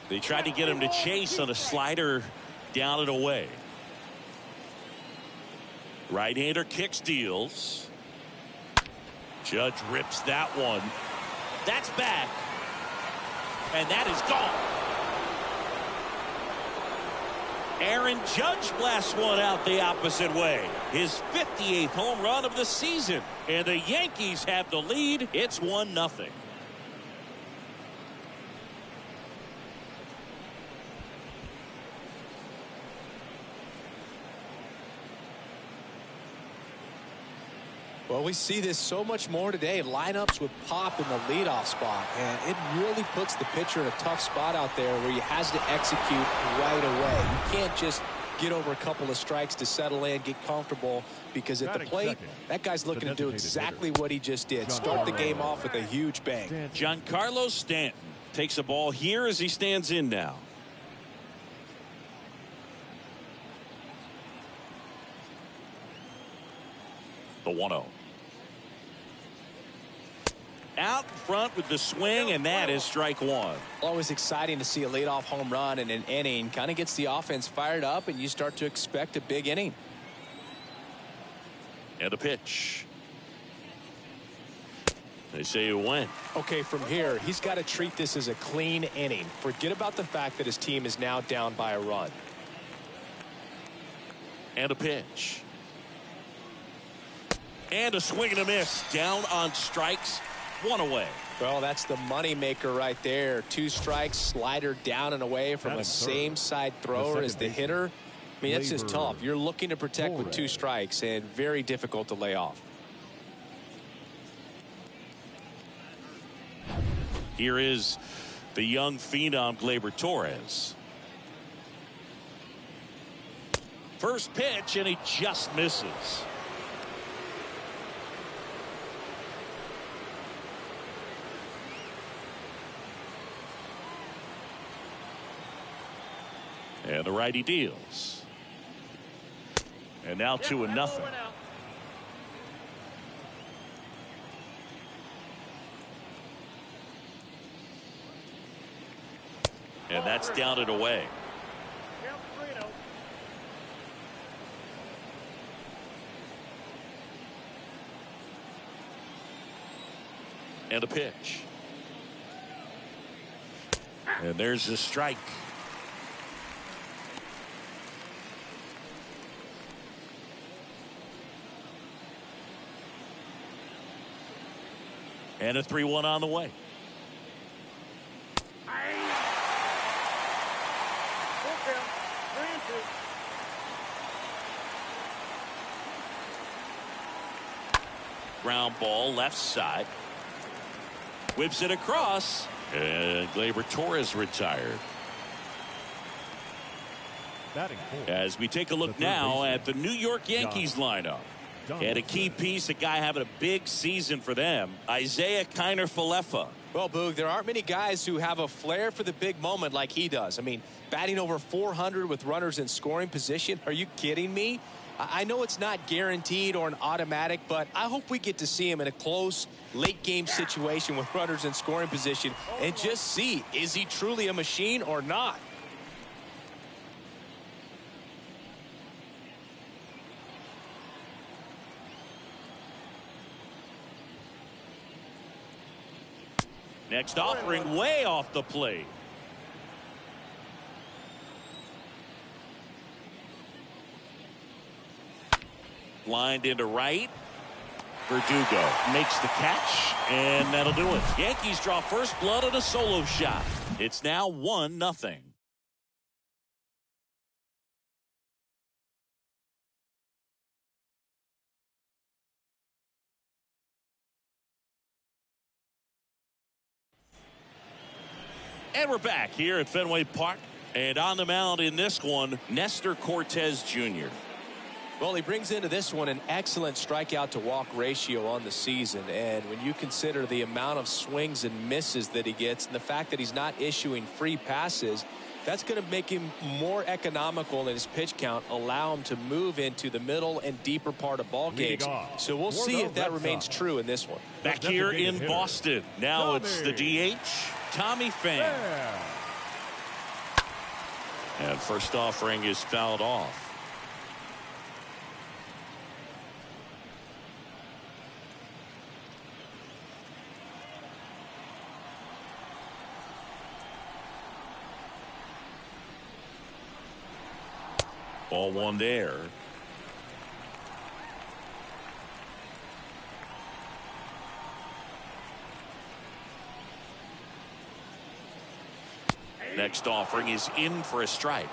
A: They tried to get him to chase on a slider down and away. Right-hander kicks, deals. Judge rips that one. That's back. And that is gone. Aaron Judge blasts one out the opposite way. His 58th home run of the season. And the Yankees have the lead. It's 1-0.
B: Well, we see this so much more today. Lineups with pop in the leadoff spot, and it really puts the pitcher in a tough spot out there where he has to execute right away. You can't just get over a couple of strikes to settle in, get comfortable, because at the plate, that guy's looking to do exactly what he just did. Start the game off with a huge bang.
A: Giancarlo Stanton takes a ball here as he stands in now. The 1-0. Out front with the swing, and that is strike one.
B: Always exciting to see a leadoff home run in an inning. Kind of gets the offense fired up, and you start to expect a big inning.
A: And a pitch. They say it went.
E: Okay, from here, he's got to treat this as a clean inning. Forget about the fact that his team is now down by a run.
A: And a pitch. And a swing and a miss. Down on strikes. One away.
B: Well, that's the money maker right there. 2 strikes, slider down and away from a same side thrower as the hitter. I mean, that's just tough. You're looking to protect with 2 strikes, and very difficult to lay off.
A: Here is the young phenom Gleyber Torres. First pitch, and he just misses. And the righty deals. And now 2-0. And that's down and away. And a pitch. And there's the strike. And a 3-1 on the way. Ground ball left side. Whips it across. And Gleyber Torres retired. As we take a look now at the New York Yankees lineup. And a key piece, a guy having a big season for them, Isaiah Kiner-Falefa.
B: Well, Boog, there aren't many guys who have a flair for the big moment like he does. I mean, batting over 400 with runners in scoring position. Are you kidding me? I know it's not guaranteed or an automatic, but I hope we get to see him in a close late game situation with runners in scoring position and just see, is he truly a machine or not?
A: Next offering way off the plate. Lined into right. Verdugo makes the catch, and that'll do it. Yankees draw first blood on a solo shot. It's now 1-0. And we're back here at Fenway Park. And on the mound in this one, Nestor Cortes Jr.
B: Well, he brings into this one an excellent strikeout to walk ratio on the season. And when you consider the amount of swings and misses that he gets and the fact that he's not issuing free passes, that's going to make him more economical in his pitch count, allow him to move into the middle and deeper part of ball games. So we'll see if that remains true in this one.
A: Back here in Boston. Now it's the DH, Tommy Pham. And first offering is fouled off. Ball one there. Next offering is in for a strike.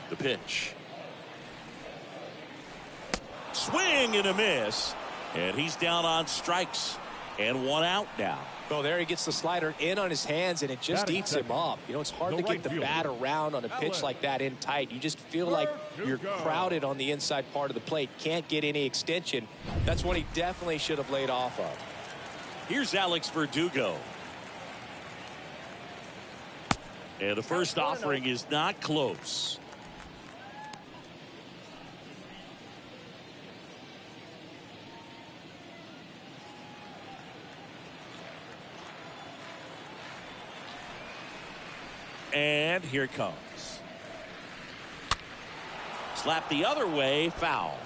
A: The pitch. Swing and a miss. And he's down on strikes. And one out now.
E: Well, there he gets the slider in on his hands, and it just eats him up. You know, it's hard to get the bat around on a pitch like that in tight. You just feel like you're crowded on the inside part of the plate. Can't get any extension. That's what he definitely should have laid off of.
A: Here's Alex Verdugo. And the first offering is not close. And here it comes. Slap the other way, foul.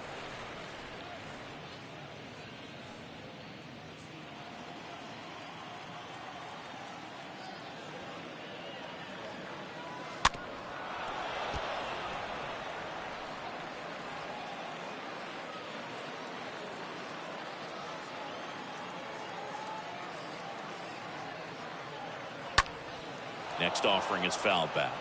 A: Next offering is fouled back.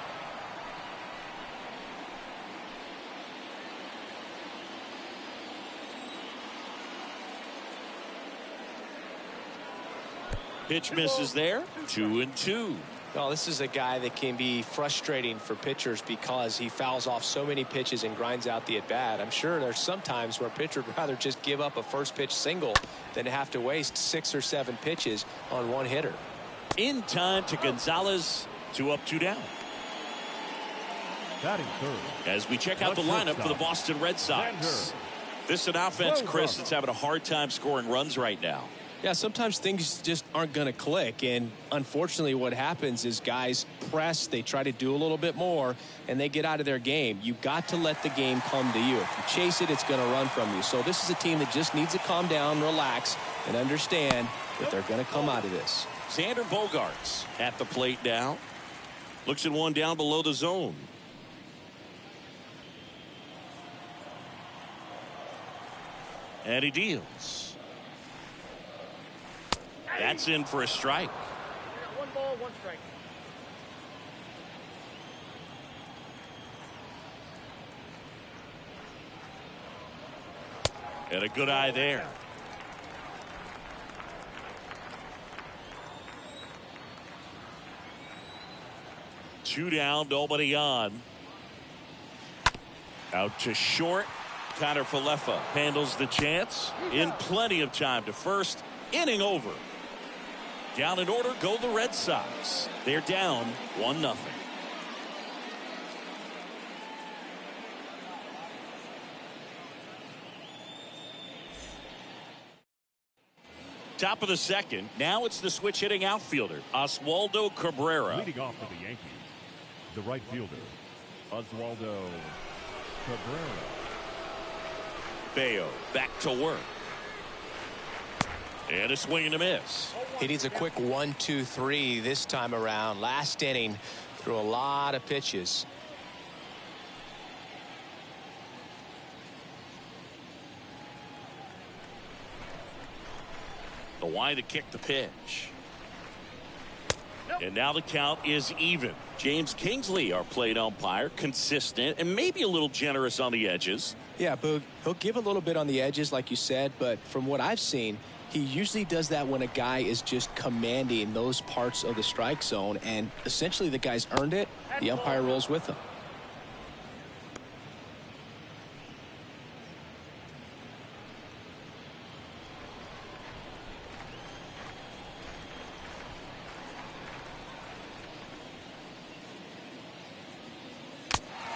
A: Pitch misses there. 2-2.
E: Well, this is a guy that can be frustrating for pitchers because he fouls off so many pitches and grinds out the at-bat. I'm sure there's some times where a pitcher would rather just give up a first pitch single than have to waste 6 or 7 pitches on one hitter.
A: In time to Gonzalez. 2 up, 2 down.
C: Batting third.
A: As we check out the lineup for the Boston Red Sox. This is an offense, Chris, that's having a hard time scoring runs right now.
E: Yeah, sometimes things just aren't going to click, and unfortunately what happens is guys press, they try to do a little bit more, and they get out of their game. You've got to let the game come to you. If you chase it, it's going to run from you. So this is a team that just needs to calm down, relax, and understand that they're going to come out of this.
A: Xander Bogaerts at the plate now. Looks at one down below the zone. And he deals. That's in for a strike.
D: 1 ball, 1 strike.
A: And a good eye there. Two down, nobody on. Out to short. Connor Falefa handles the chance in plenty of time to first. Inning over. Down in order go the Red Sox. They're down 1-0. Top of the second. Now it's the switch hitting outfielder, Oswaldo Cabrera.
C: Leading off for the Yankees, the right fielder, Oswaldo Cabrera.
A: Bayo back to work. And a swing and a miss.
E: He needs a quick 1-2-3 this time around. Last inning, threw a lot of pitches.
A: The wide to kick the pitch. And now the count is even. James Kingsley, our plate umpire, consistent and maybe a little generous on the edges.
E: Yeah, Boog, he'll give a little bit on the edges, like you said, but from what I've seen, he usually does that when a guy is just commanding those parts of the strike zone, and essentially the guy's earned it. The umpire rolls with him.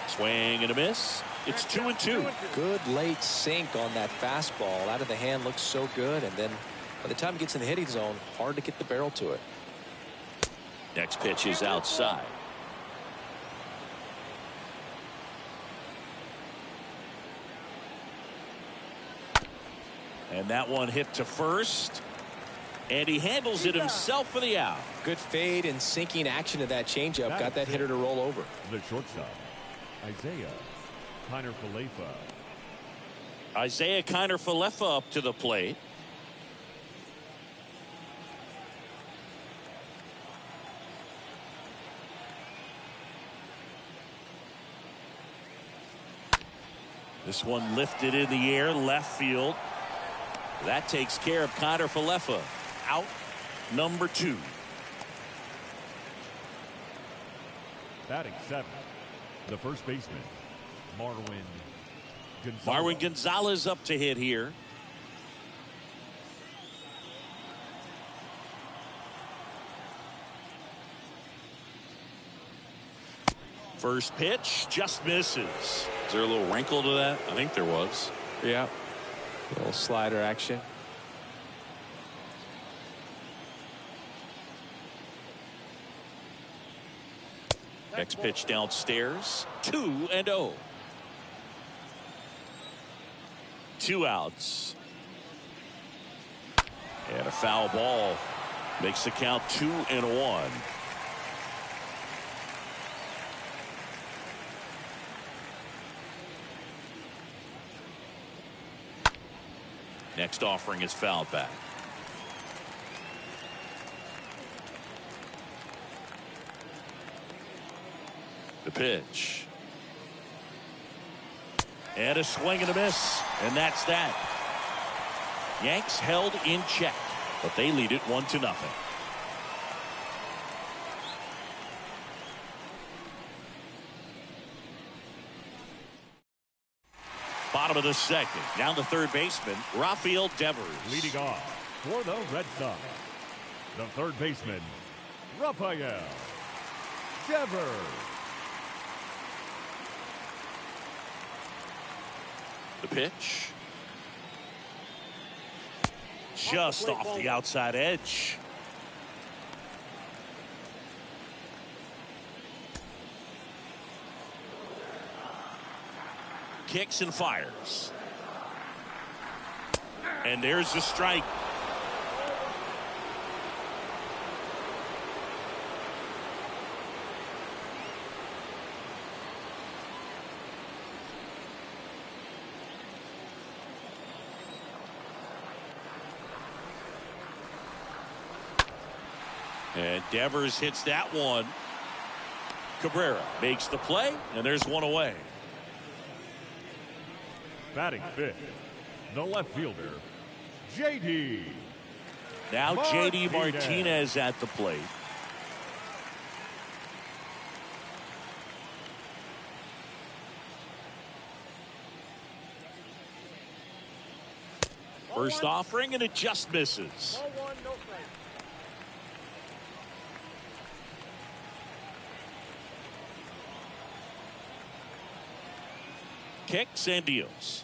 A: Swing and a miss. It's 2-2.
E: Good late sink on that fastball. Out of the hand looks so good, and then by the time it gets in the hitting zone, hard to get the barrel to it.
A: Next pitch is outside. And that one hit to first. And he handles it himself for the out.
E: Good fade and sinking action of that changeup. Got that hitter to roll over.
C: The shortstop, Isaiah Kiner-Falefa.
A: Isaiah Kiner-Falefa up to the plate. This one lifted in the air, left field. That takes care of Kiner-Falefa. out number 2.
C: Batting 7th, the first baseman, Marwin Gonzalez.
A: Marwin Gonzalez up to hit here. First pitch just misses.
F: Is there a little wrinkle to that? I think there was.
E: Yeah. A little slider action.
A: Next pitch downstairs. 2-0. 2 outs. And a foul ball makes the count 2-1. Next offering is fouled back. The pitch. And a swing and a miss. And that's that. Yanks held in check, but they lead it 1-0. Bottom of the second. Down to third baseman, Rafael Devers.
C: Leading off for the Red Sox, the third baseman, Rafael Devers.
A: The pitch. Just off the outside edge. Kicks and fires. And there's the strike. And Devers hits that one. Cabrera makes the play, and there's one away.
C: Batting 5th, the left fielder, J.D.
A: Now J.D. Martinez at the plate. First offering, and it just misses.
D: Ball 1, no strike.
A: Kicks and deals.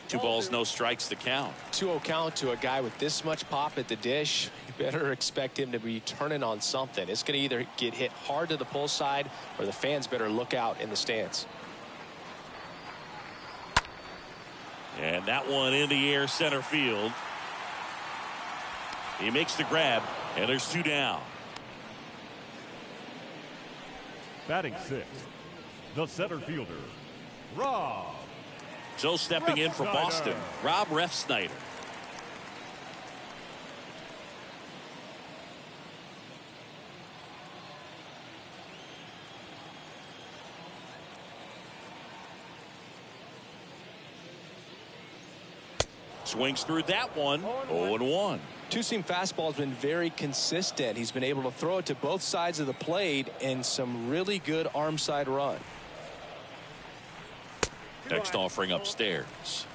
F: 2 balls, no strikes to count.
E: 2-0 count to a guy with this much pop at the dish. You better expect him to be turning on something. It's going to either get hit hard to the pull side, or the fans better look out in the stands.
A: And that one in the air, center field. He makes the grab, and there's 2 down.
C: Batting 6th, the center fielder, Rob.
A: So stepping in for Boston, Rob Refsnyder. Swings through that one. 0-1.
E: Two-seam fastball has been very consistent. He's been able to throw it to both sides of the plate and some really good arm side run.
A: Next offering upstairs.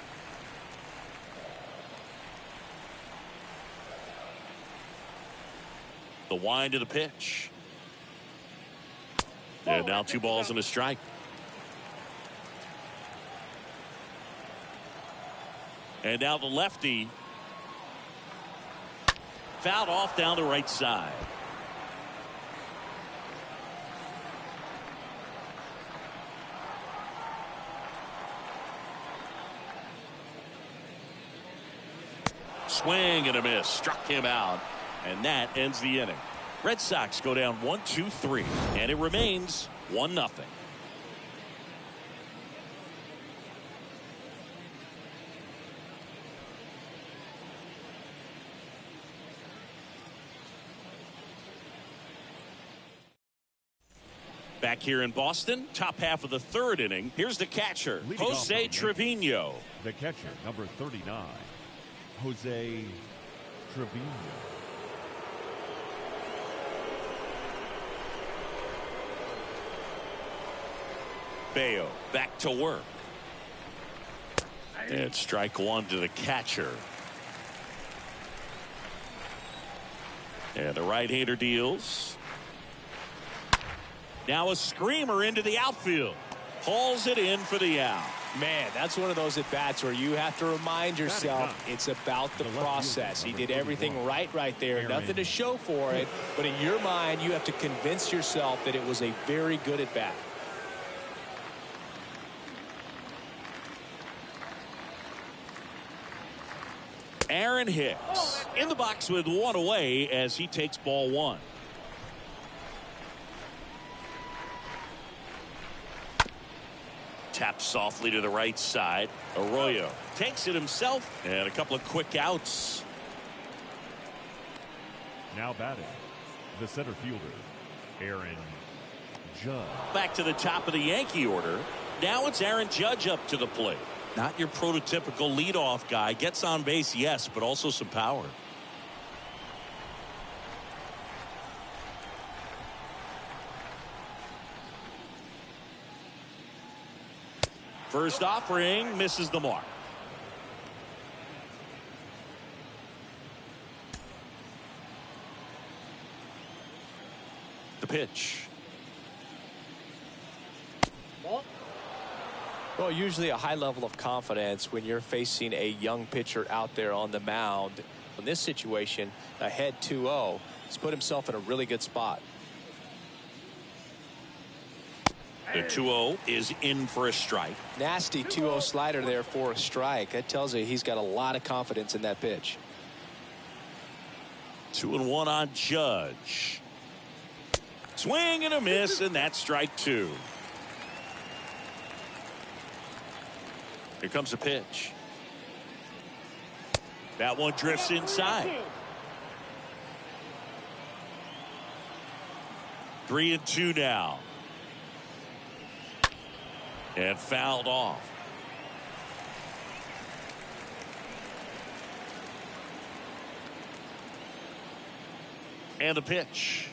A: The wind to the pitch. And now 2 balls and a strike. And now the lefty. Fouled off down the right side. Swing and a miss. Struck him out. And that ends the inning. Red Sox go down 1-2-3. And it remains 1-0. Back here in Boston, top half of the 3rd inning. Here's the catcher,
C: Leading
A: Jose
C: off
A: Trevino.
C: The catcher, number 39, Jose Trevino.
A: Bayo back to work. And strike one to the catcher. And the right-hander deals. Now a screamer into the outfield. Hauls it in for the out.
E: Man, that's one of those at-bats where you have to remind yourself it's about the process. He did everything right there. Nothing to show for it. But in your mind, you have to convince yourself that it was a very good at-bat.
A: Aaron Hicks in the box with one away as he takes ball one. Taps softly to the right side. Arroyo takes it himself, and a couple of quick outs.
C: Now batting, the center fielder, Aaron Judge.
A: Back to the top of the Yankee order. Now it's Aaron Judge up to the plate. Not your prototypical leadoff guy. Gets on base, yes, but also some power. First offering misses the mark. The pitch.
E: Well, usually a high level of confidence when you're facing a young pitcher out there on the mound. In this situation, ahead 2-0, he's put himself in a really good spot.
A: The 2-0 is in for a strike.
E: Nasty 2-0 slider there for a strike. That tells you he's got a lot of confidence in that pitch.
A: 2-1 on Judge. Swing and a miss, and that's strike two. Here comes a pitch. That one drifts inside. 3-2 now. And fouled off. And the pitch.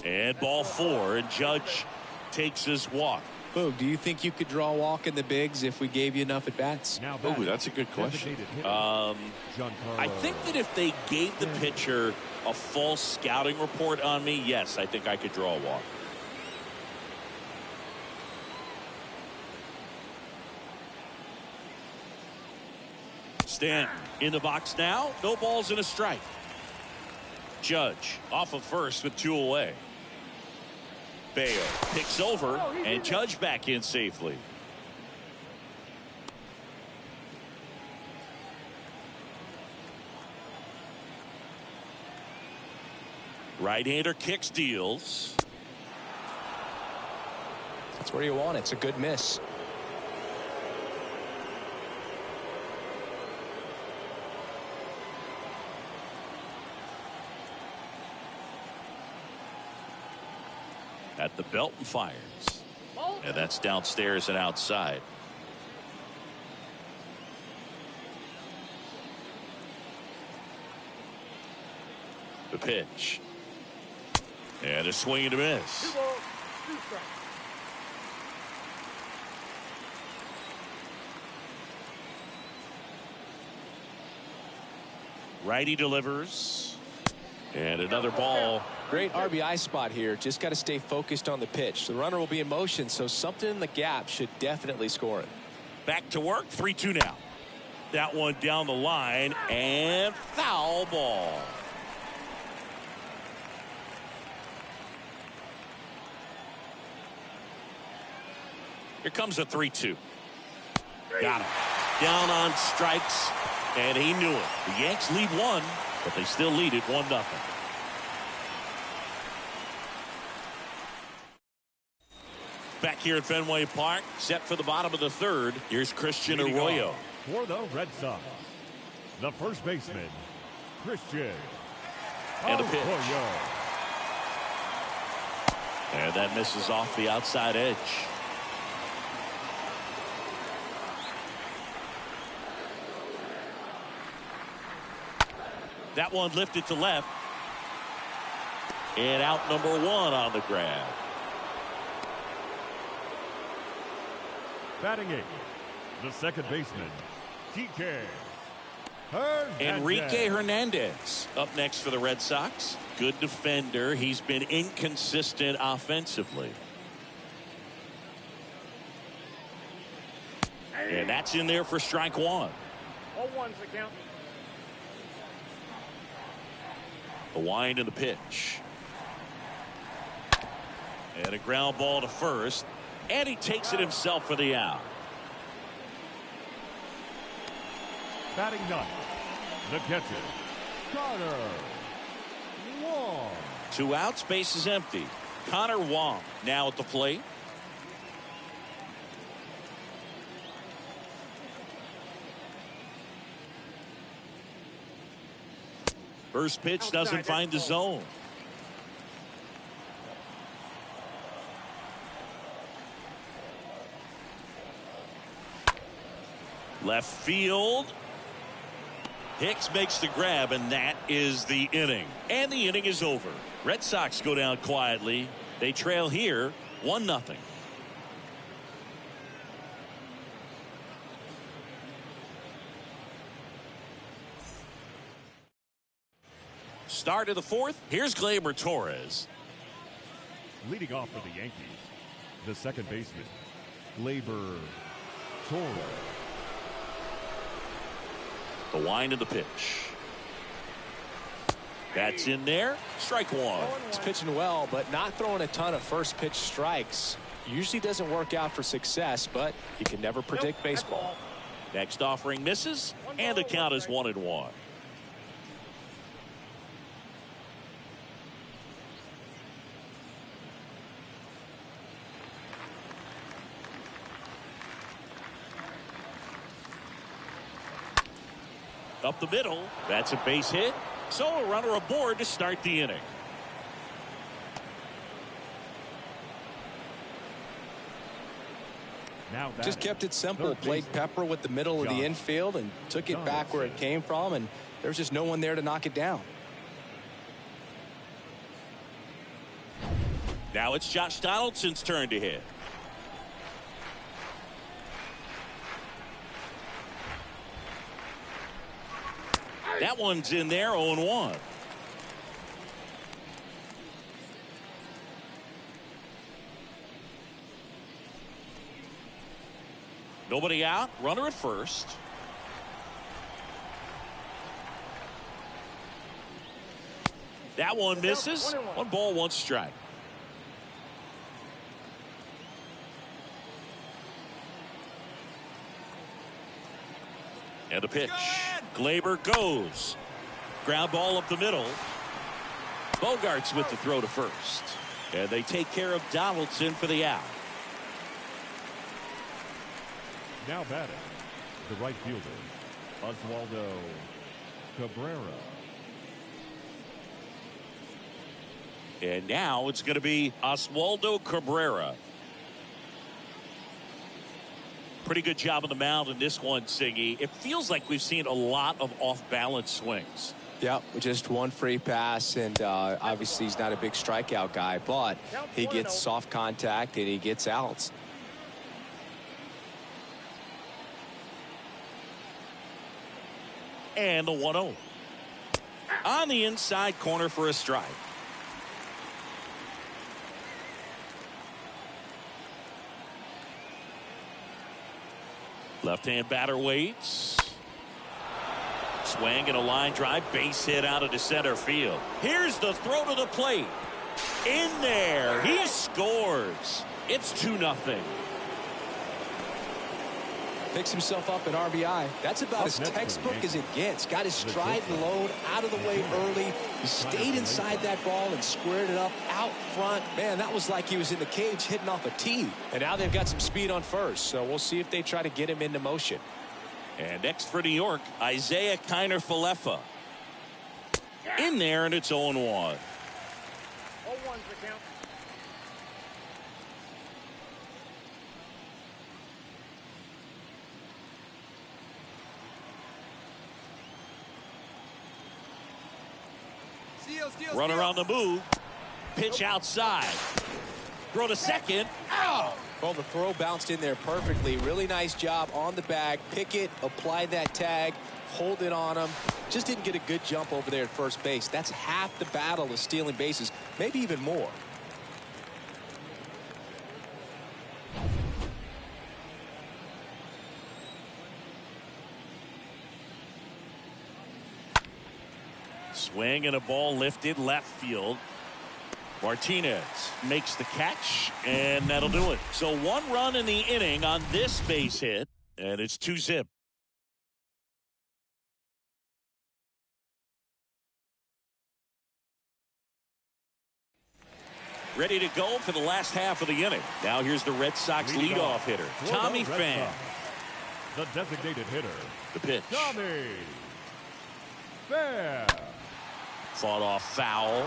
A: And ball four, and Judge takes his walk.
B: Boog, do you think you could draw a walk in the bigs if we gave you enough at bats?
A: Oh, that's a good question. I think that if they gave the pitcher a false scouting report on me, yes, I think I could draw a walk. Stanton in the box now. No balls and a strike. Judge off of first with two away. Bayo picks over, and Judge back in safely. Right-hander kicks, deals.
E: That's where you want it. It's a good miss.
A: At the belt and fires. And that's downstairs and outside. The pitch. And a swing and a miss.
D: 2 balls, 2 strikes.
A: Righty delivers. And another ball.
E: Great RBI spot here. Just got to stay focused on the pitch. The runner will be in motion, so something in the gap should definitely score it.
A: Back to work. 3-2 now. That one down the line, and foul ball. Here comes a 3-2. Got him. Down on strikes, and he knew it. The Yanks lead one, but they still lead it 1-0. Back here at Fenway Park, set for the bottom of the third. Here's Christian Arroyo.
C: For the Red Sox, the first baseman, Christian
A: And a pitch.
C: Arroyo.
A: And that misses off the outside edge. That one lifted to left. And out number 1 on the grab.
C: Batting 8, the second baseman, TK Hernandez.
A: Enrique Hernandez up next for the Red Sox. Good defender. He's been inconsistent offensively. And that's in there for strike 1.
D: All ones the count.
A: The wind and the pitch. And a ground ball to first. And he takes it himself for the out.
C: Batting 9, the catcher, Connor Wong.
A: 2 outs, base is empty. Connor Wong now at the plate. First pitch doesn't find the zone. Left field. Hicks makes the grab, and that is the inning. And the inning is over. Red Sox go down quietly. They trail here 1-0. Start of the 4th. Here's Gleyber Torres.
C: Leading off for the Yankees, the second baseman, Gleyber Torres.
A: The wind of the pitch. That's in there. Strike 1.
E: He's pitching well, but not throwing a ton of first pitch strikes. Usually doesn't work out for success, but you can never predict baseball.
A: Next offering misses, and the count is 1-1. Up the middle. That's a base hit. So a runner aboard to start the inning.
C: Now
E: Just kept it simple. Played pepper with the middle of the infield and took it back where it came from, and there's just no one there to knock it down.
A: Now it's Josh Donaldson's turn to hit. That one's in there, 0-1. Nobody out. Runner at first. That one misses. 1 ball, 1 strike. And a pitch. Gleyber goes. Ground ball up the middle. Bogarts with the throw to first. And they take care of Donaldson for the out.
C: Now batting, the right fielder, Oswaldo Cabrera.
A: And now it's going to be Oswaldo Cabrera. Pretty good job on the mound in this one, Siggy. It feels like we've seen a lot of off-balance swings.
E: Yep, just 1 free pass, and obviously he's not a big strikeout guy, but he gets soft contact and he gets outs.
A: And the 1-0. On the inside corner for a strike. Left-hand batter waits. Swing and a line drive. Base hit out into center field. Here's the throw to the plate. In there. He scores. It's 2-0.
E: Picks himself up an RBI. That's about as textbook as it gets. Got his stride and load out of the way early. He stayed inside that ball and squared it up out front. Man, that was like he was in the cage hitting off a tee. And now they've got some speed on first, so we'll see if they try to get him into motion.
A: And next for New York, Isaiah Kiner-Falefa. In there, and it's 0-1.
D: All ones the count.
A: Runner on the move. Pitch outside. Throw to second. Ow!
B: Well, the throw bounced in there perfectly. Really nice job on the bag. Pick it, apply that tag, hold it on him. Just didn't get a good jump over there at first base. That's half the battle of stealing bases, maybe even more.
A: Swing and a ball lifted left field. Martinez makes the catch, and that'll do it. So 1 run in the inning on this base hit, and it's 2-zip. Ready to go for the last half of the inning. Now here's the Red Sox leadoff hitter, Tommy Pham.
C: The designated hitter.
A: The pitch.
C: Tommy Pham.
A: Fought off foul.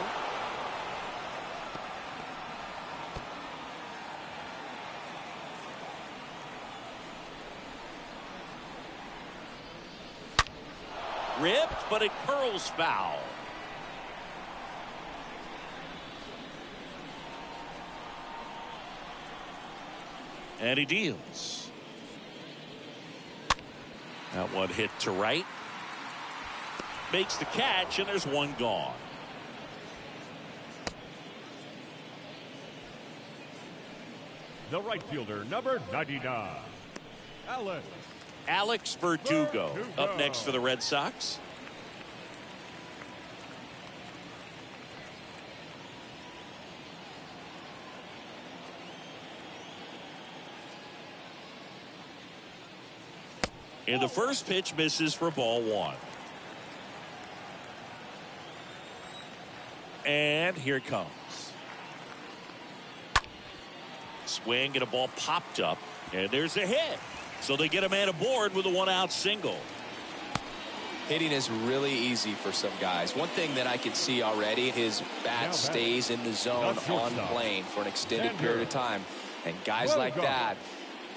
A: Ripped, but it curls foul. And he deals. That one hit to right. Makes the catch, and there's 1 gone.
C: The right fielder, number 99,
A: Alex Verdugo up next for the Red Sox. And the first pitch misses for ball 1. And here it comes. Swing and a ball popped up, and there's a hit. So they get a man aboard with a 1-out single.
B: Hitting is really easy for some guys. One thing that I can see already, his bat stays in the zone on plane for an extended period of time. And guys like that,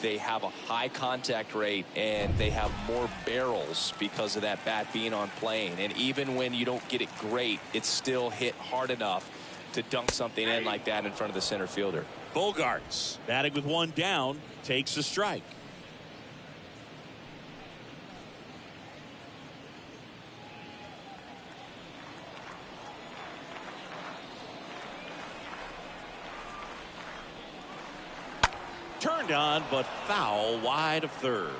B: they have a high contact rate and they have more barrels because of that bat being on plane. And even when you don't get it great, it's still hit hard enough to dunk something in like that in front of the center fielder.
A: Bogarts, batting with 1 down, takes a strike. Turned on, but foul wide of third.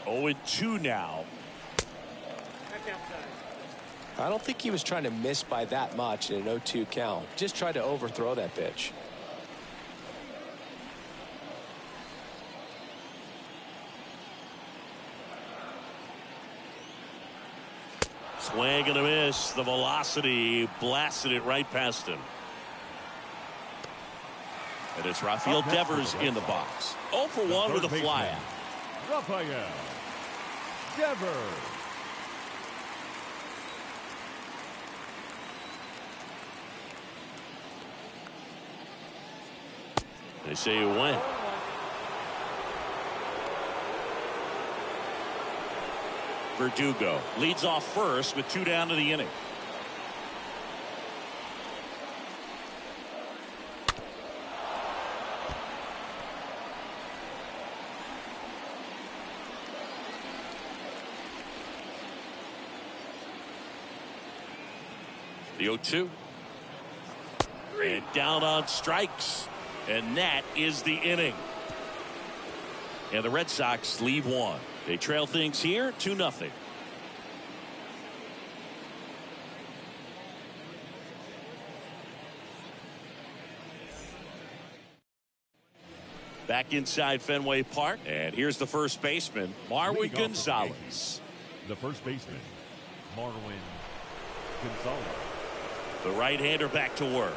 A: Oh, 2 now.
B: I don't think he was trying to miss by that much in an 0-2 count. Just tried to overthrow that pitch.
A: Swing and a miss. The velocity blasted it right past him. And it's Rafael Devers in the box. 0 for 1 with a flyout.
C: Rafael Devers.
A: They say you win. Verdugo leads off first with 2 down to the inning. The 0-2. And down on strikes. And that is the inning. And the Red Sox leave 1. They trail things here 2-0. Back inside Fenway Park, and here's the first baseman, Marwin Gonzalez.
C: The first baseman, Marwin Gonzalez.
A: The right-hander back to work.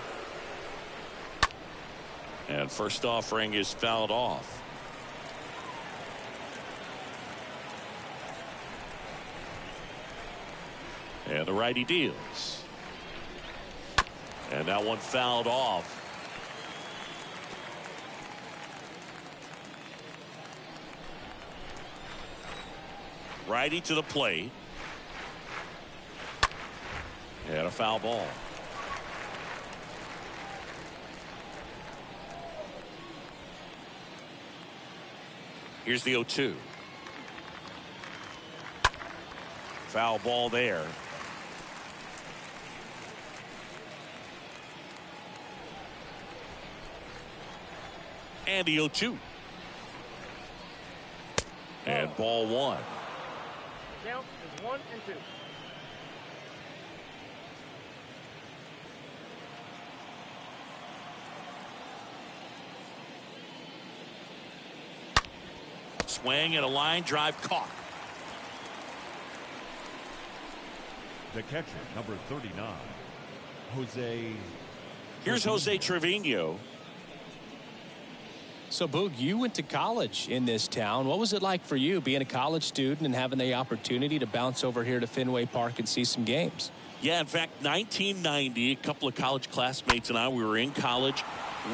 A: And first offering is fouled off. And the righty deals. And that one fouled off. Righty to the plate. And a foul ball. Here's the 0-2. Foul ball there. And the 0-2. And ball 1.
D: Count is 1 and 2.
A: Swing and a line drive caught.
C: The catcher, number 39, Jose.
A: Here's Jose Trevino.
E: So, Boog, you went to college in this town. What was it like for you being a college student and having the opportunity to bounce over here to Fenway Park and see some games?
A: Yeah, in fact, 1990, a couple of college classmates and I, we were in college.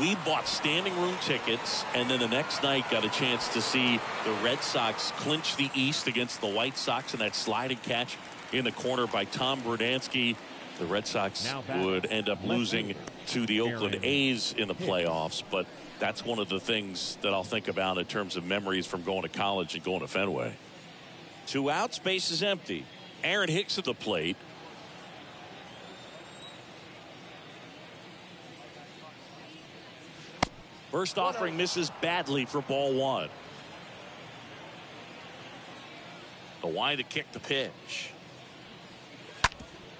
A: We bought standing room tickets, and then the next night got a chance to see the Red Sox clinch the East against the White Sox in that sliding catch in the corner by Tom Brudansky. The Red Sox would end up losing to the Oakland A's in the playoffs, but that's one of the things that I'll think about in terms of memories from going to college and going to Fenway. 2 outs, base is empty. Aaron Hicks at the plate. First offering misses badly for ball 1. The wide to kick the pitch.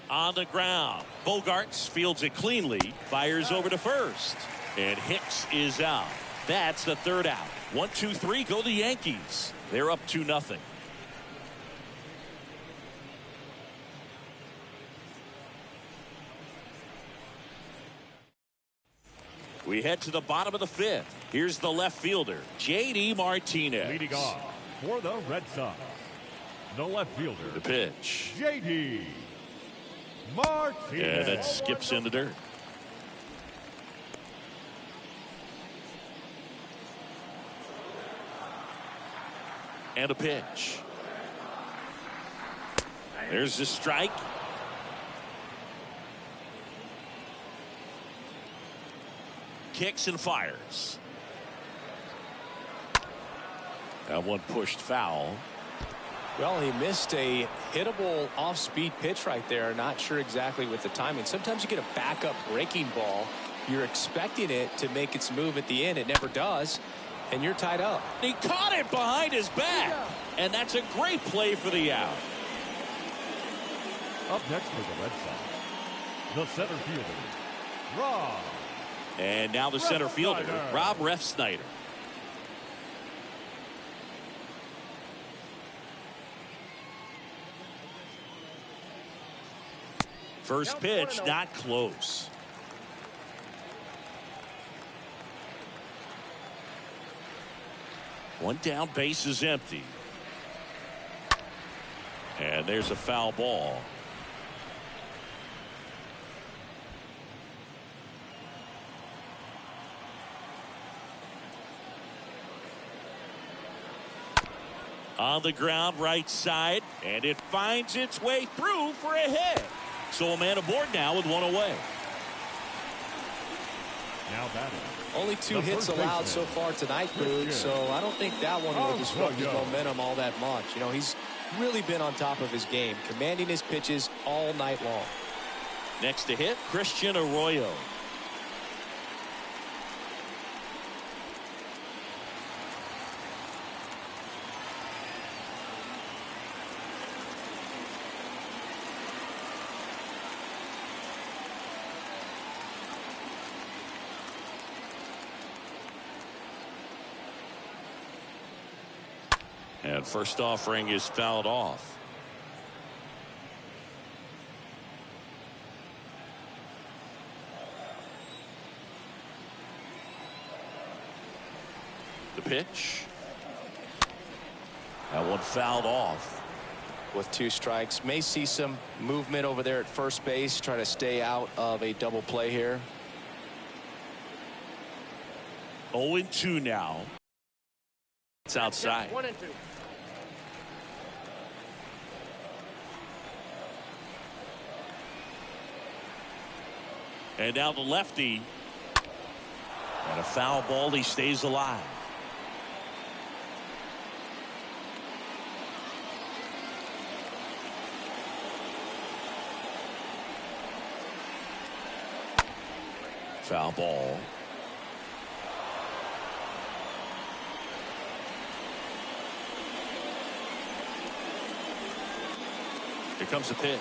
A: On the ground. Bogarts fields it cleanly. Fires over to first. And Hicks is out. That's the 3rd out. 1, 2, 3 go the Yankees. They're up 2-0. We head to the bottom of the 5th. Here's the left fielder, J.D. Martinez.
C: Leading off for the Red Sox, the left fielder.
A: The pitch.
C: J.D. Martinez.
A: And it skips in the dirt. And a pitch. There's the strike. Kicks and fires. That one pushed foul.
E: Well, he missed a hittable off-speed pitch right there. Not sure exactly with the timing. Sometimes you get a backup breaking ball. You're expecting it to make its move at the end. It never does. And you're tied up.
A: He caught it behind his back. And that's a great play for the out.
C: Up next for the Red Sox, the center fielder, Rob.
A: And now the center fielder, Rob Refsnyder. First pitch, not close. One down, base is empty. And there's a foul ball. On the ground, right side, and it finds its way through for a hit. So a man aboard now with one away.
C: Now batting.
E: Only 2 hits allowed so far tonight, Boog, so I don't think that one will disrupt his momentum all that much. You know, he's really been on top of his game, commanding his pitches all night long.
A: Next to hit, Christian Arroyo. And first offering is fouled off. The pitch. That one fouled off.
E: With 2 strikes, may see some movement over there at first base, try to stay out of a double play here.
A: 0-2 now. It's outside.
D: 1 and 2.
A: And now the lefty. And a foul ball. He stays alive. Foul ball. Here comes the pitch.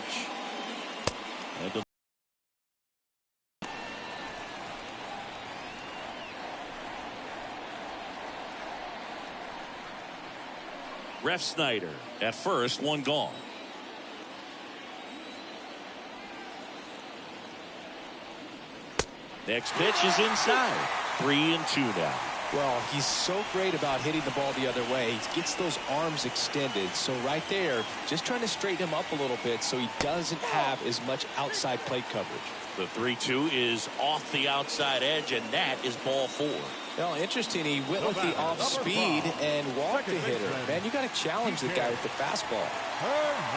A: And the Ref Snyder at first, one gone. Next pitch is inside. 3-2 now.
B: Well, he's so great about hitting the ball the other way. He gets those arms extended. So right there, just trying to straighten him up a little bit so he doesn't have as much outside plate coverage.
A: The 3-2 is off the outside edge, and that is ball 4.
B: Well, interesting. He went with the off speed and walked the hitter. Man, you got to challenge the guy with the fastball.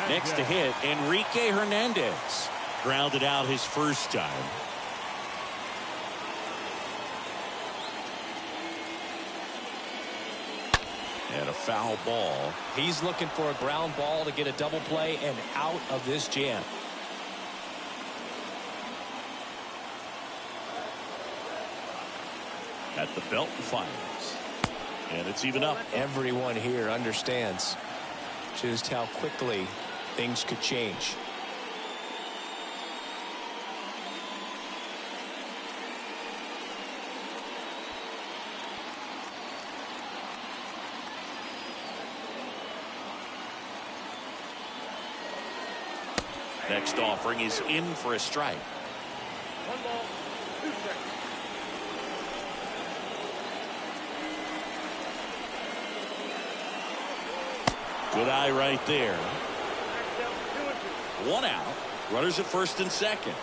A: Next to hit, Enrique Hernandez. Grounded out his first time. And a foul ball.
E: He's looking for a ground ball to get a double play and out of this jam.
A: At the belt and fires. And it's even up.
E: Everyone here understands just how quickly things could change.
A: Next offering is in for a strike.
D: 1 ball, 2 strikes.
A: Good eye right there.
D: Next out, 2-2.
A: 1 out. Runners at first and second.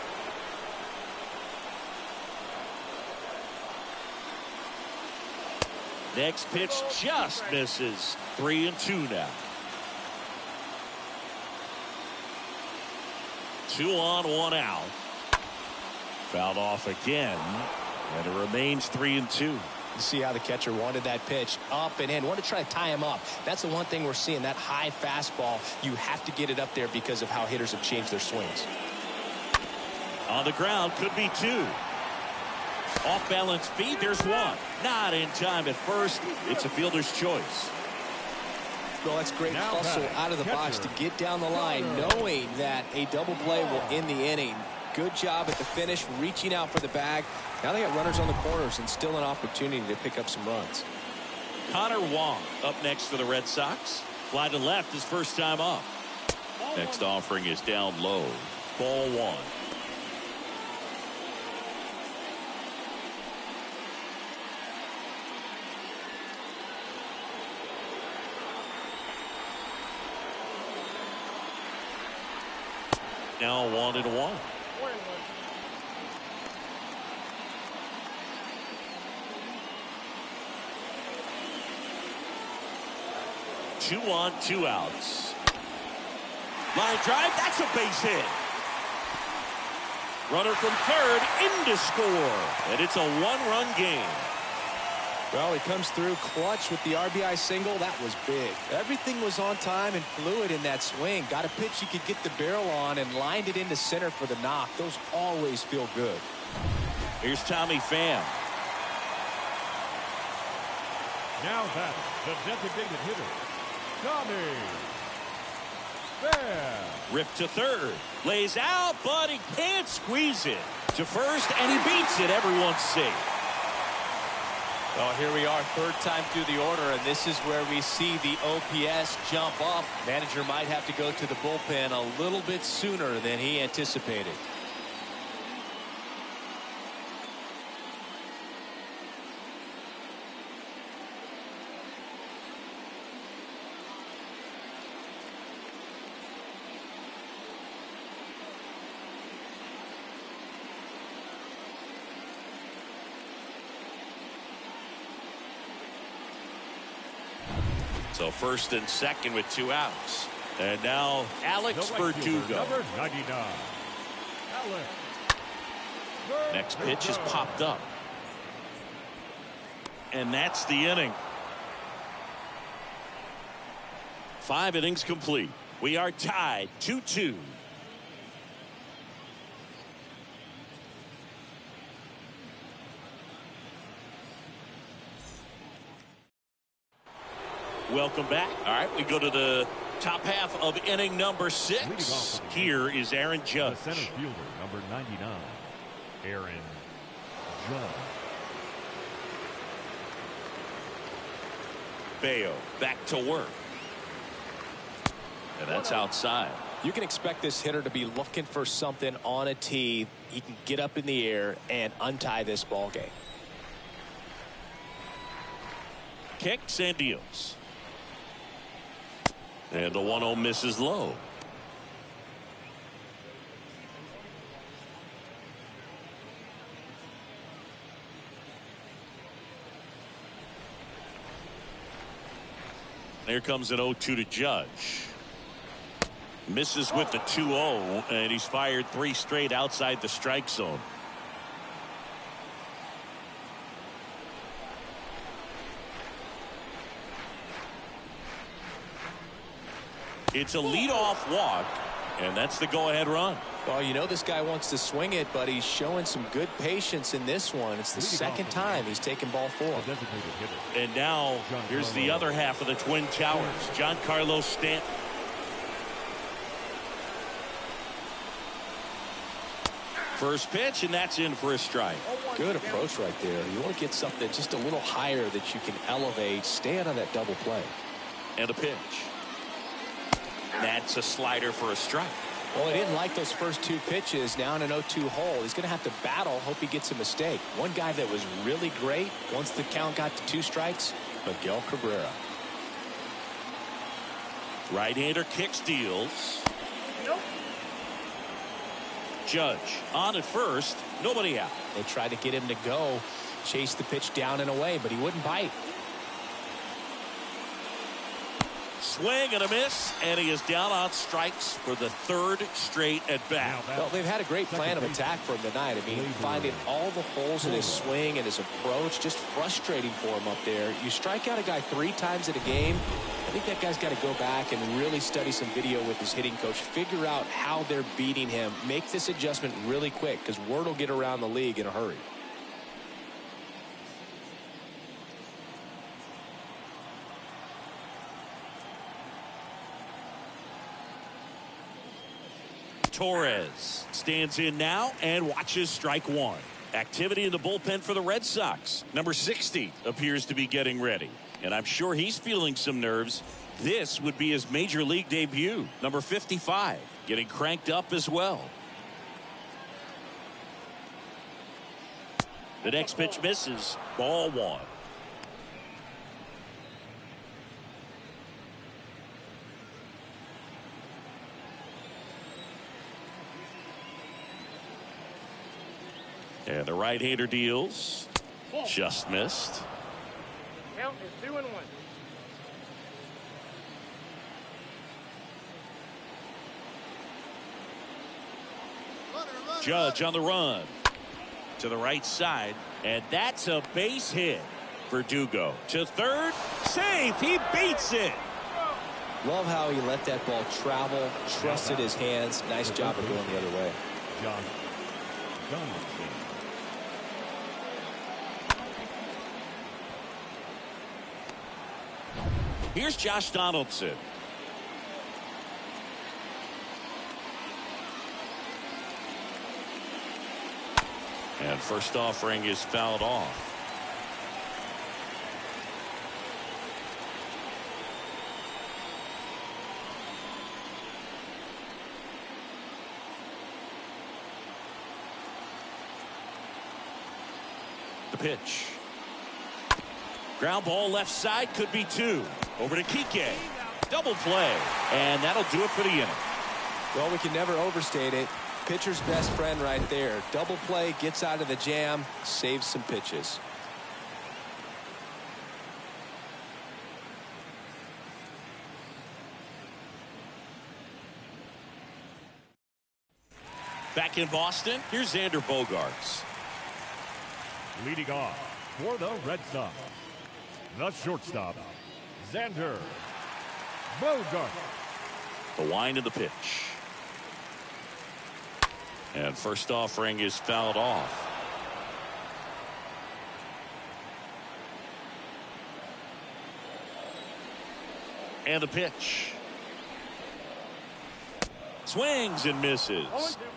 A: Next pitch just misses. 3-2 now. 2 on, 1 out. Fouled off again, and it remains 3-2.
E: You see how the catcher wanted that pitch up and in. Wanted to try to tie him up. That's the one thing we're seeing, that high fastball. You have to get it up there because of how hitters have changed their swings.
A: On the ground, could be 2. Off balance feed, there's 1. Not in time at first. It's a fielder's choice.
B: Well, that's great hustle out of the box to get down the line, knowing that a double play will end the inning. Good job at the finish, reaching out for the bag. Now they got runners on the corners and still an opportunity to pick up some runs.
A: Connor Wong up next for the Red Sox. Fly to left his first time up. Next offering is down low. Ball 1. Now 1-1.
D: 4-1.
A: 2 on, 2 outs. Line drive, that's a base hit. Runner from third in to score. And it's a 1-run game.
B: Well, he comes through clutch with the RBI single. That was big. Everything was on time and fluid in that swing. Got a pitch he could get the barrel on and lined it into center for the knock. Those always feel good.
A: Here's Tommy Pham.
C: Now back, the designated hitter, Tommy Pham.
A: Ripped to third. Lays out, but he can't squeeze it. To first, and he beats it. Everyone's safe.
E: Well, here we are, third time through the order, and this is where we see the OPS jump up. Manager might have to go to the bullpen a little bit sooner than he anticipated.
A: So first and second with 2 outs. And now Alex Verdugo.
C: Number 99, Alex Verdugo.
A: Next pitch is popped up. And that's the inning. 5 innings complete. We are tied 2-2. Welcome back. All right, we go to the top half of inning number 6. Here is Aaron Judge.
C: The center fielder, number 99, Aaron Judge.
A: Bayo back to work. And that's outside.
E: You can expect this hitter to be looking for something on a tee. He can get up in the air and untie this ball game.
A: Kicks and deals. And the 1-0 misses low. Here comes an 0-2 to Judge. Misses with the 2-0, and he's fired 3 straight outside the strike zone. It's a leadoff walk, and that's the go-ahead run.
E: Well, you know this guy wants to swing it, but he's showing some good patience in this one. It's the second time he's taken ball 4.
A: And now here's the other half of the Twin Towers. Giancarlo Stanton. First pitch, and that's in for a strike.
E: Good approach right there. You want to get something just a little higher that you can elevate. Stay out of that double play.
A: And a pitch. That's a slider for a strike.
E: Well, he didn't like those first 2 pitches. Now in an 0-2 hole, he's going to have to battle. Hope he gets a mistake. One guy that was really great once the count got to 2 strikes, Miguel Cabrera.
A: Right-hander kicks, deals. Judge on at first, nobody out.
E: They tried to get him to go, chase the pitch down and away, but he wouldn't bite.
A: Swing and a miss, and he is down on strikes for the 3rd straight at bat.
E: Well, they've had a great plan of attack for him tonight. I mean, finding all the holes in his swing and his approach, just frustrating for him up there. You strike out a guy 3 times in a game, I think that guy's got to go back and really study some video with his hitting coach, figure out how they're beating him, make this adjustment really quick, because word will get around the league in a hurry.
A: Torres stands in now and watches strike 1. Activity in the bullpen for the Red Sox. Number 60 appears to be getting ready, and I'm sure he's feeling some nerves. This would be his major league debut. Number 55 getting cranked up as well. The next pitch misses. Ball 1. And the right-hander deals. Just missed.
D: Count is 2-1.
A: Judge on the run to the right side, and that's a base hit. Verdugo to third. Safe. He beats it.
E: Love how he let that ball travel, trusted his hands. Nice job of going the other way.
A: Here's Josh Donaldson. And first offering is fouled off. The pitch. Ground ball left side, could be 2. Over to Kike. Double play. And that'll do it for the inning.
E: Well, we can never overstate it. Pitcher's best friend right there. Double play, gets out of the jam, saves some pitches.
A: Back in Boston, here's Xander Bogaerts.
C: Leading off for the Red Sox, the shortstop, Xander Bogart.
F: The wind of the pitch. And first offering is fouled off. And the pitch. Swings and misses.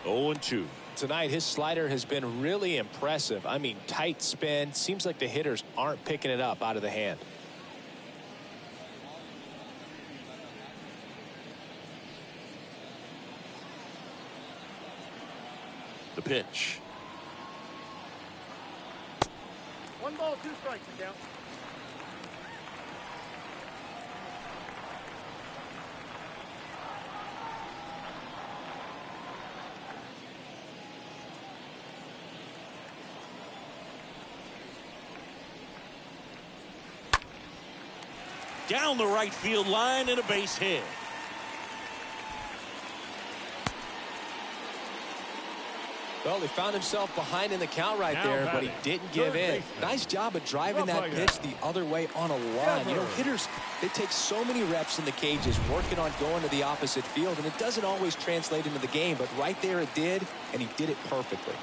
F: 0-2.
E: Tonight, his slider has been really impressive. I mean, tight spin. Seems like the hitters aren't picking it up out of the hand.
F: The pitch.
D: 1 ball, 2 strikes to count.
A: Down the right field line and a base hit.
E: Well, he found himself behind in the count right there, but he didn't give in. Nice job of driving that pitch the other way on a line. You know, hitters, they take so many reps in the cages working on going to the opposite field, and it doesn't always translate into the game, but right there it did, and he did it perfectly.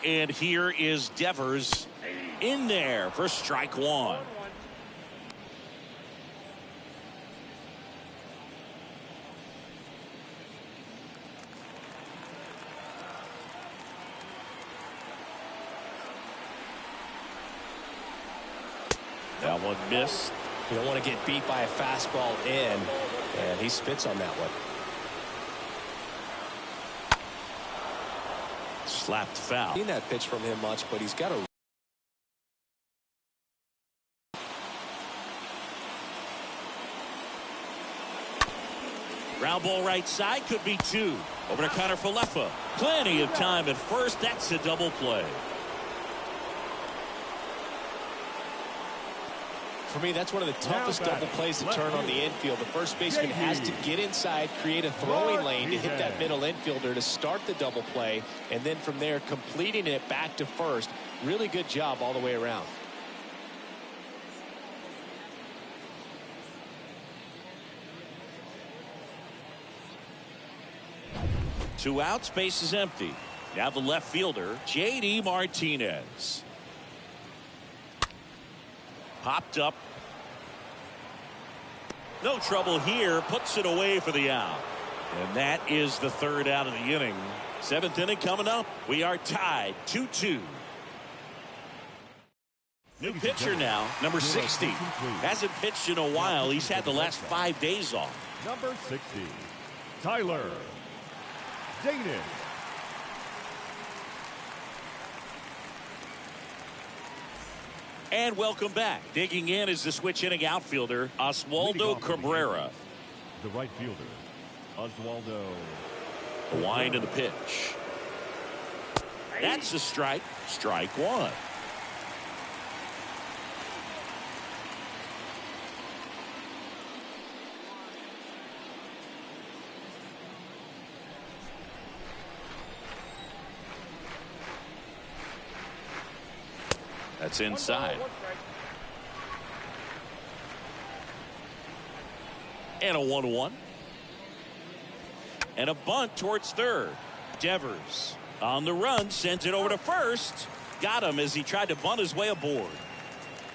A: And here is Devers in there for strike 1.
F: That one missed.
E: You don't want to get beat by a fastball in, and he spits on that one.
F: Slapped foul.
E: Seen that pitch from him much, but he's got a
A: ground ball right side, could be 2. Over to Connor Falefa. Plenty of time at first. That's a double play.
E: For me, that's one of the toughest double plays to turn on the infield. The first baseman has to get inside, create a throwing lane to hit that middle infielder to start the double play, and then from there completing it back to first. Really good job all the way around.
A: Two outs, base is empty. Now the left fielder, J.D. Martinez. Popped up. No trouble here. Puts it away for the out. And that is the 3rd out of the inning. 7th inning coming up. We are tied 2-2. New pitcher now, number 60. Hasn't pitched in a while. He's had the last 5 days off.
C: Number 60, Tyler Danish.
A: And welcome back. Digging in is the switch inning outfielder, Oswaldo Cabrera.
C: The right fielder, Oswaldo.
A: The wind of the pitch. That's a strike. Strike 1.
F: That's inside.
A: And a 1-1. And a bunt towards third. Devers on the run, sends it over to first. Got him as he tried to bunt his way aboard.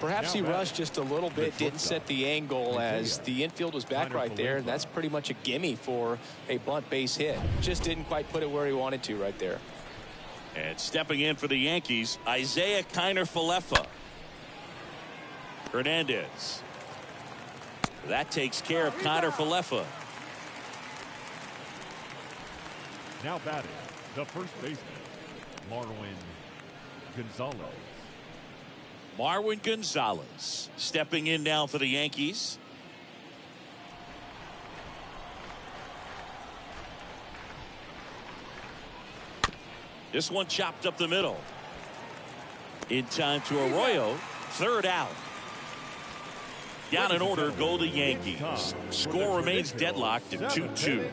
E: Perhaps he rushed just a little bit, didn't set the angle as the infield was back right there, and that's pretty much a gimme for a bunt base hit. Just didn't quite put it where he wanted to right there.
A: And stepping in for the Yankees, Isaiah Kiner Falefa. Hernandez. That takes care of Kiner Falefa.
C: Now batting, the first baseman, Marwin Gonzalez.
A: Marwin Gonzalez stepping in now for the Yankees. This one chopped up the middle. In time to Arroyo. 3rd out. Down in order go the Yankees. Score remains deadlocked at 2-2.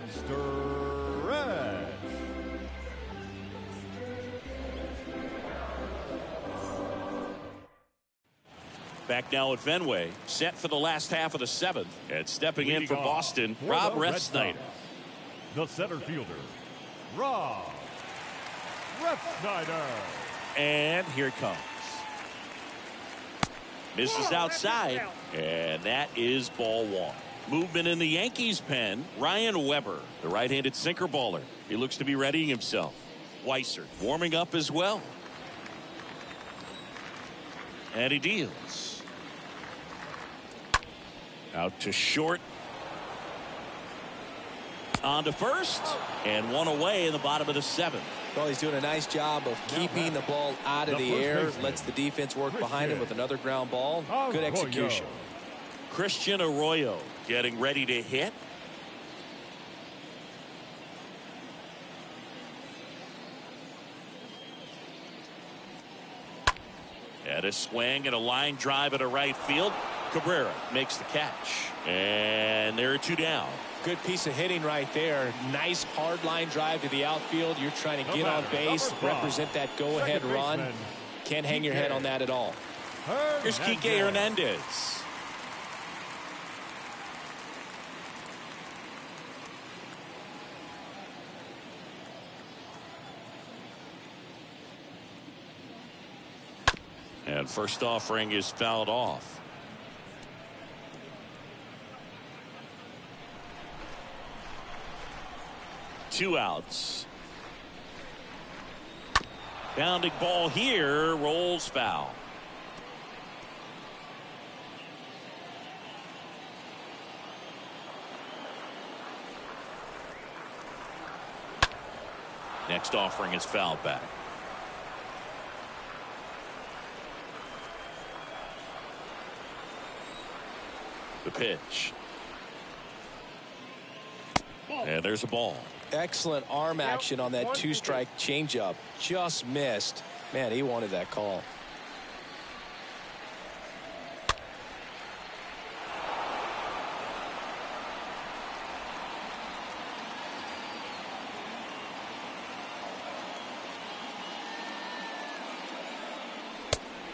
A: Back now at Fenway, set for the last half of the 7th. And stepping in for Boston, Rob Refsnyder.
C: The center fielder, Rob Refsnyder.
A: And here it comes. Misses outside, and that is ball 1. Movement in the Yankees pen. Ryan Weber, the right-handed sinker baller. He looks to be readying himself. Weiser warming up as well. And he deals. Out to short. On to first. And one away in the bottom of the 7th.
B: Well, he's doing a nice job of keeping the ball out of the air. Lets the defense work behind him with another ground ball. Good execution.
A: Christian Arroyo getting ready to hit. And a swing and a line drive at a right field. Cabrera makes the catch. And there are 2 down.
E: Good piece of hitting right there. Nice hard line drive to the outfield. You're trying to get on base, represent that go-ahead run. Can't hang your head on that at all.
A: Here's Kike Hernandez. And first offering is fouled off. Two outs. Bounding ball here, rolls foul. Next offering is fouled back. The pitch. And there's a ball.
B: Excellent arm action on that 2-strike changeup. Just missed. Man, he wanted that call.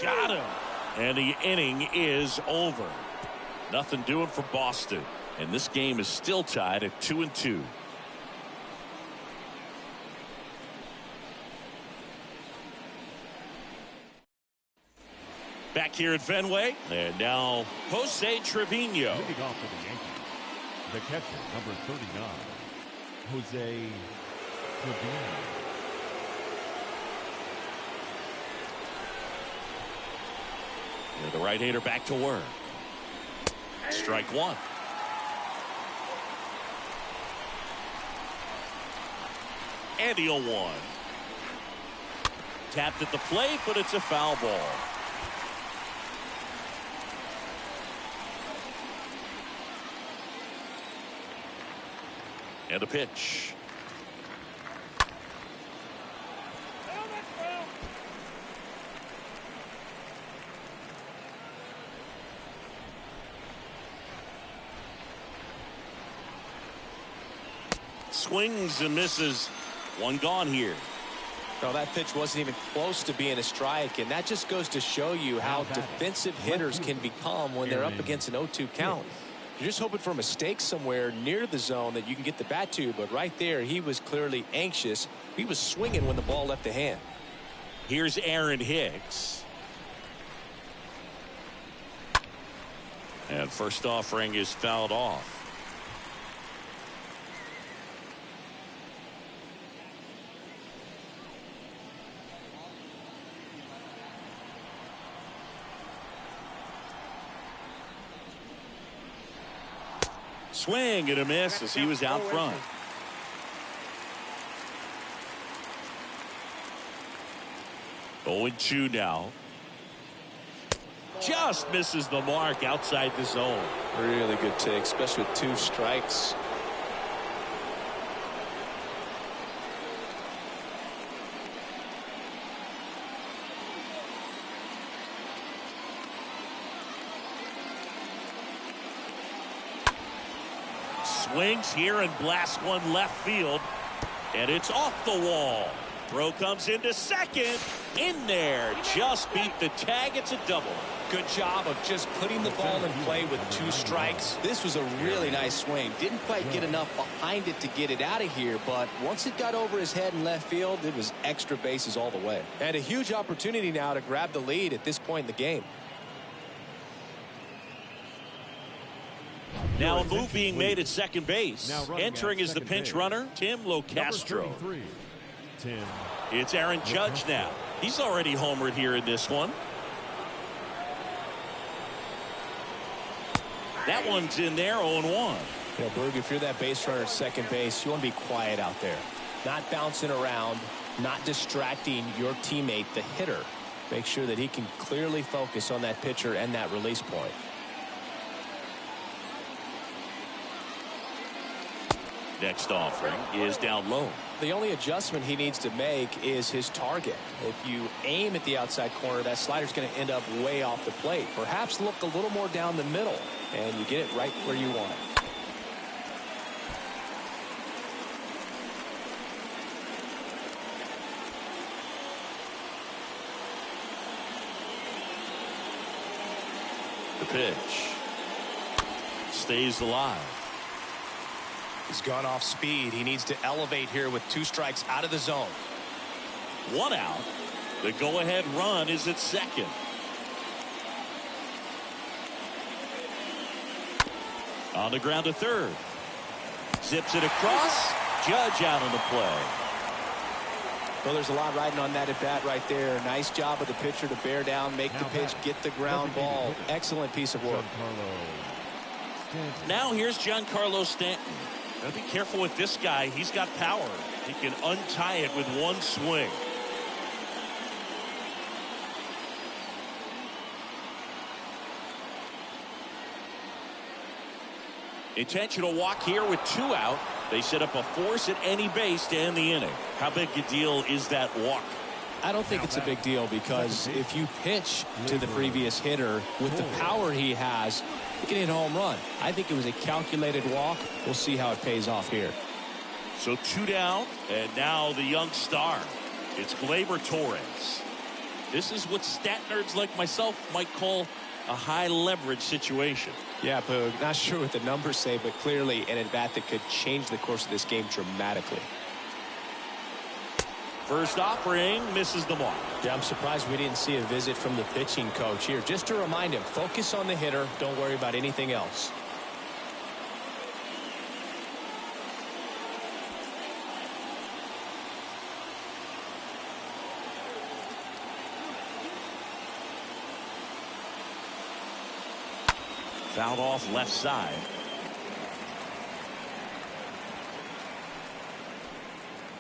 A: Got him. And the inning is over. Nothing doing for Boston. And this game is still tied at 2-2. Back here at Fenway. And now Jose Trevino.
C: Leading off for the Yankees, the catcher, number 39, Jose Trevino.
A: And the right-hander back to work. Strike 1. And the 0-1. Tapped at the plate, but it's a foul ball. And a pitch. Swings and misses. One gone here.
B: No, that pitch wasn't even close to being a strike, and that just goes to show you how defensive hitters can become when they're up against an 0-2 count. You're just hoping for a mistake somewhere near the zone that you can get the bat to, but right there he was clearly anxious. He was swinging when the ball left the hand.
A: Here's Aaron Hicks. And first offering is fouled off. Swing and a miss as he was out front. Oh, 0-2 now. Just misses the mark outside the zone.
B: Really good take, especially with 2 strikes.
A: Swings here and blasts one left field. And it's off the wall. Throw comes into second. In there. Just beat the tag. It's a double.
E: Good job of just putting the ball in play with 2 strikes.
B: This was a really nice swing. Didn't quite get enough behind it to get it out of here, but once it got over his head in left field, it was extra bases all the way. And a huge opportunity now to grab the lead at this point in the game.
A: Now a move being made at second base. Entering is the pinch runner, Tim Locastro. It's Aaron Judge now. He's already homered here in this one. That one's in there, 0-1.
E: You know, Berg, if you're that base runner at second base, you want to be quiet out there. Not bouncing around, not distracting your teammate, the hitter. Make sure that he can clearly focus on that pitcher and that release point.
A: Next offering is down low.
E: The only adjustment he needs to make is his target. If you aim at the outside corner, that slider's going to end up way off the plate. Perhaps look a little more down the middle, and you get it right where you want it.
A: The pitch stays alive.
E: He's gone off speed. He needs to elevate here with 2 strikes out of the zone.
A: 1 out. The go-ahead run is at second. On the ground to third. Zips it across. Judge out on the play.
B: Well, there's a lot riding on that at bat right there. Nice job of the pitcher to bear down, make the pitch, get the ground ball. Excellent piece of work.
A: Now here's Giancarlo Stanton. Gotta be careful with this guy. He's got power. He can untie it with 1 swing. Intentional walk here with 2 out. They set up a force at any base to end the inning. How big a deal is that walk?
E: I don't think it's a big deal, because if you pitch to the previous hitter with the power he has, you can hit a home run. I think it was a calculated walk. We'll see how it pays off here.
A: So 2 down, and now the young star. It's Gleyber Torres. This is what stat nerds like myself might call a high leverage situation.
E: Yeah, Boog, not sure what the numbers say, but clearly an at-bat that could change the course of this game dramatically.
A: First offering misses the mark.
E: Yeah, I'm surprised we didn't see a visit from the pitching coach here, just to remind him, focus on the hitter, don't worry about anything else.
A: Fouled off left side.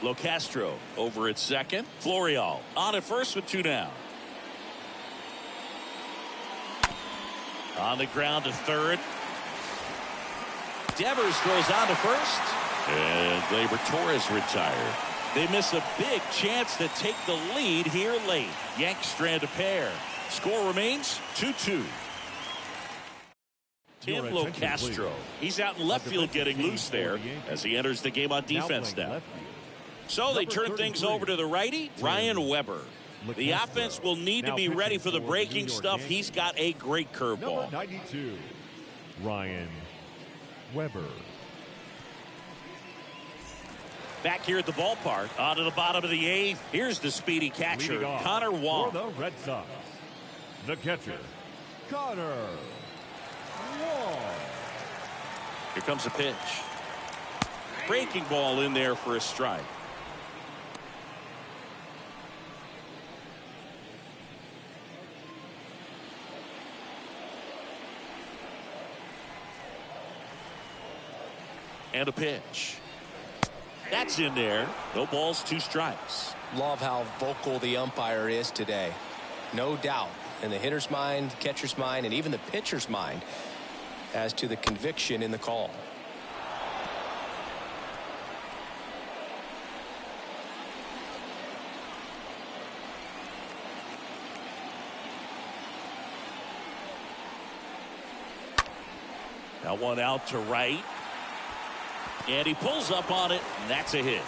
A: Locastro over at second. Florial on at first with 2 down. On the ground to third. Devers throws on to first. And Gleyber Torres retired. They miss a big chance to take the lead here late. Yanks strand a pair. Score remains 2-2. Tim Locastro. He's out in left field getting loose there as he enters the game on defense now. So they turn things over to the righty, Ryan Weber. The offense will need to be ready for the breaking stuff. He's got a great curveball.
C: 92, Ryan Weber.
A: Back here at the ballpark, on to the bottom of the 8th. Here's the speedy catcher, Connor Wong.
C: For the Red Sox, the catcher, Connor Wong.
A: Here comes a pitch. Breaking ball in there for a strike. And a pitch. That's in there. No balls, 2 strikes.
E: Love how vocal the umpire is today. No doubt in the hitter's mind, catcher's mind, and even the pitcher's mind as to the conviction in the call.
A: Now 1 out to right. And he pulls up on it, and that's a hit.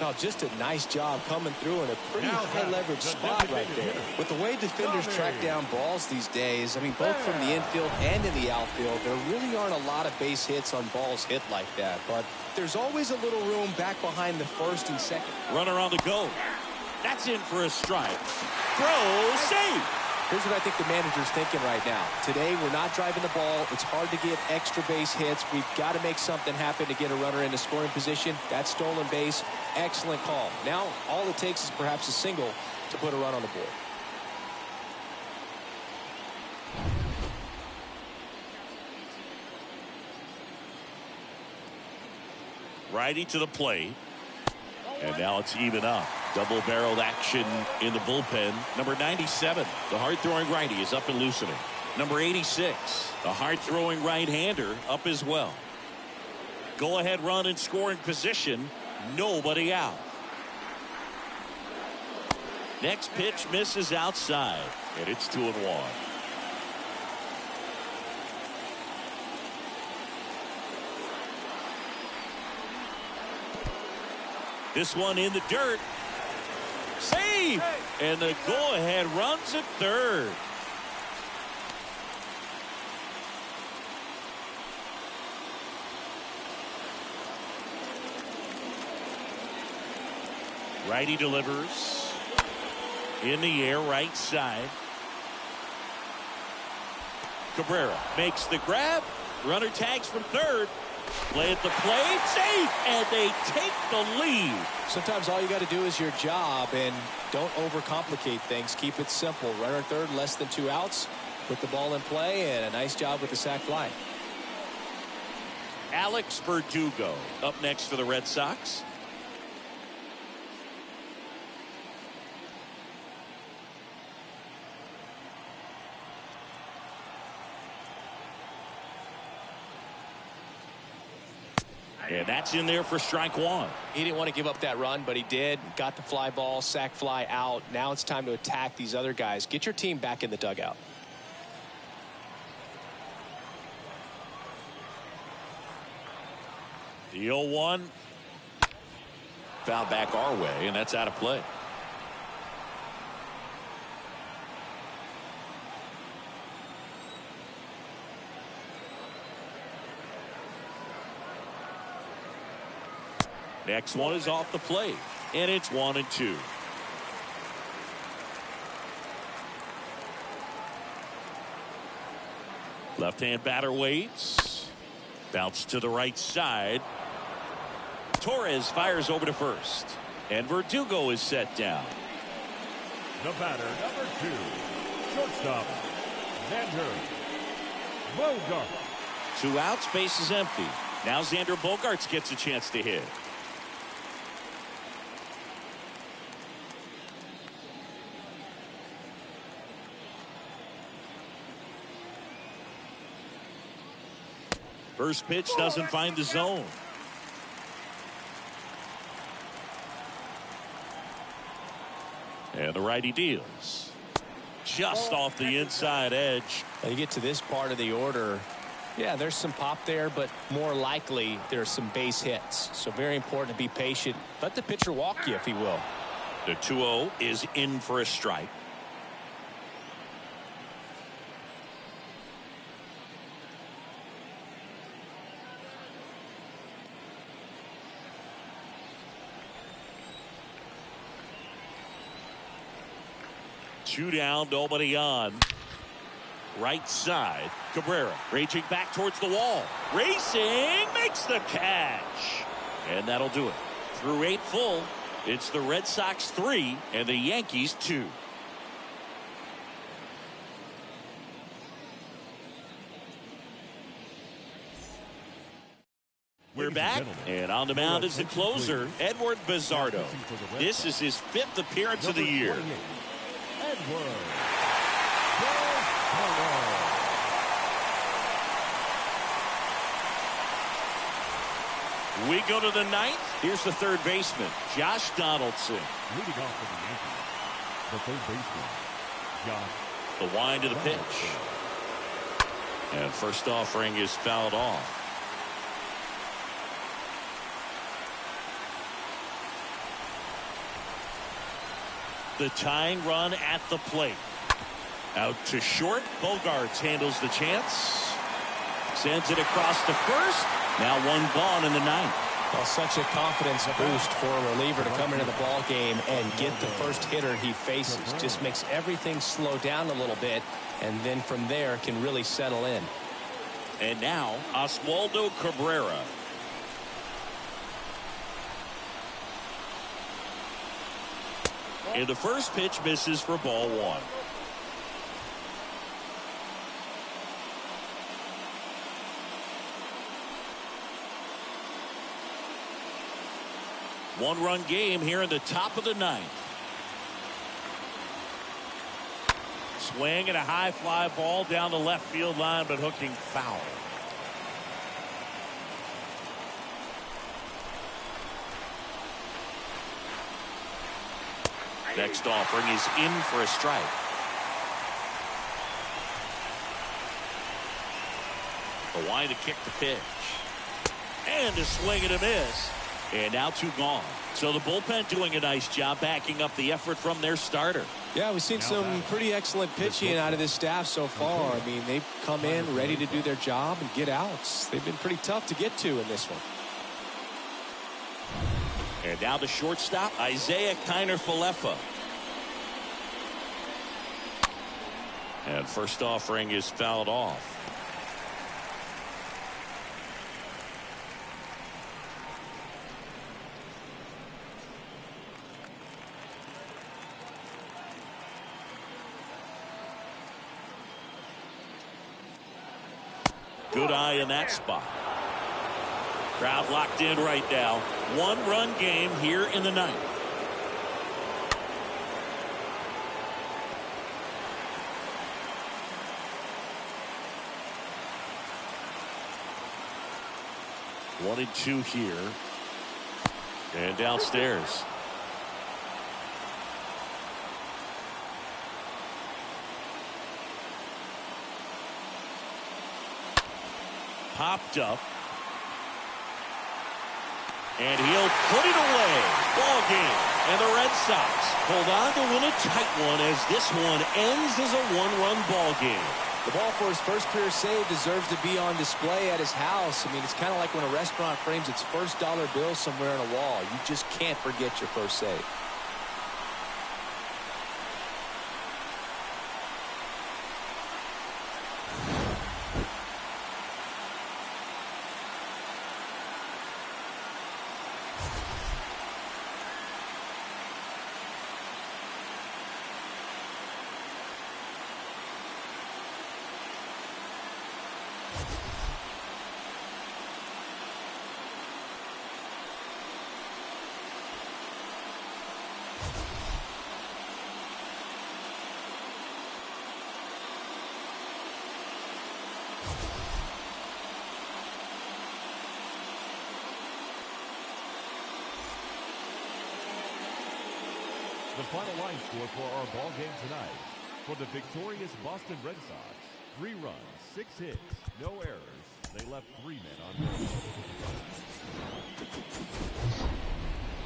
B: No, just a nice job coming through in a pretty high-leverage spot right there. With the way defenders track down balls these days, I mean, both from the infield and in the outfield, there really aren't a lot of base hits on balls hit like that. But there's always a little room back behind the first and second.
A: Runner on the go. That's in for a strike. Throw, safe.
B: Here's what I think the manager's thinking right now. Today, we're not driving the ball. It's hard to get extra base hits. We've got to make something happen to get a runner into scoring position. That stolen base, excellent call. Now, all it takes is perhaps a single to put a run on the board.
F: Righty to the plate. And now it's even up. Double-barreled action in the bullpen. Number 97, the hard-throwing righty, is up and loosening.
A: Number 86, the hard-throwing right-hander, up as well. Go-ahead run in scoring position. Nobody out. Next pitch misses outside.
F: And it's 2-1.
A: This one in the dirt. Save! And the go-ahead runs at third. Righty delivers. In the air, right side. Cabrera makes the grab. Runner tags from third. Play at the plate, safe, and they take the lead.
B: Sometimes all you got to do is your job, and don't overcomplicate things. Keep it simple. Runner third, less than 2 outs. Put the ball in play, and a nice job with the sac fly.
A: Alex Verdugo up next for the Red Sox. And that's in there for strike one.
B: He didn't want to give up that run, but he did. Got the fly ball, sac fly out. Now it's time to attack these other guys. Get your team back in the dugout.
A: The 0-1. Foul back our way, and that's out of play. Next one is off the plate, and it's 1-2. Left-hand batter waits. Bounce to the right side. Torres fires over to first, and Verdugo is set down.
C: The batter, number 2, shortstop, Xander Bogaerts.
A: 2 outs, base is empty. Now Xander Bogaerts gets a chance to hit. First pitch doesn't find the zone. And the righty deals. Just off the inside edge.
B: You get to this part of the order. Yeah, there's some pop there, but more likely there's some base hits. So very important to be patient. Let the pitcher walk you if he will.
A: The 2-0 is in for a strike. Two down, nobody on. Right side, Cabrera raging back towards the wall. Racing, makes the catch. And that'll do it. Through 8 full, it's the Red Sox 3 and the Yankees 2. We're back, and on the mound is the closer, Edward Bizardo. This is his 5th appearance of the year. We go to the 9th. Here's the third baseman, Josh Donaldson.
C: Leading off for the Yankees, the third baseman, Josh.
A: The wind of the pitch. And first offering is fouled off.
F: The tying run at the plate. Out to short. Bogarts handles the chance. Sends it across to first. Now one gone in the ninth.
E: Well, such a confidence boost for a reliever to come into the ball game and get the first hitter he faces. Just makes everything slow down a little bit, and then from there can really settle in.
F: And now Oswaldo Cabrera. And the first pitch misses for ball one. One-run game here in the top of the ninth. Swing and a high fly ball down the left field line, but hooking foul. Next offering is in for a strike. The line to kick the pitch. And a swing and a miss. And now two gone. So the bullpen doing a nice job backing up the effort from their starter.
B: Yeah, we've seen some pretty excellent pitching out of this staff so far. I mean, they've come in ready to do their job and get outs. They've been pretty tough to get to in this one.
F: And now the shortstop, Isaiah Kiner-Falefa. And first offering is fouled off. Good eye in that spot. Crowd locked in right now. One-run game here in the ninth. One and two here. And downstairs. Popped up. And he'll put it away. Ball game. And the Red Sox hold on to win a tight one as this one ends as a one-run ball game.
B: The ball for his first career save deserves to be on display at his house. I mean, it's kind of like when a restaurant frames its first dollar bill somewhere on a wall. You just can't forget your first save.
C: The final line score for our ball game tonight. For the victorious Boston Red Sox, 3 runs, 6 hits, no errors. They left 3 men on base.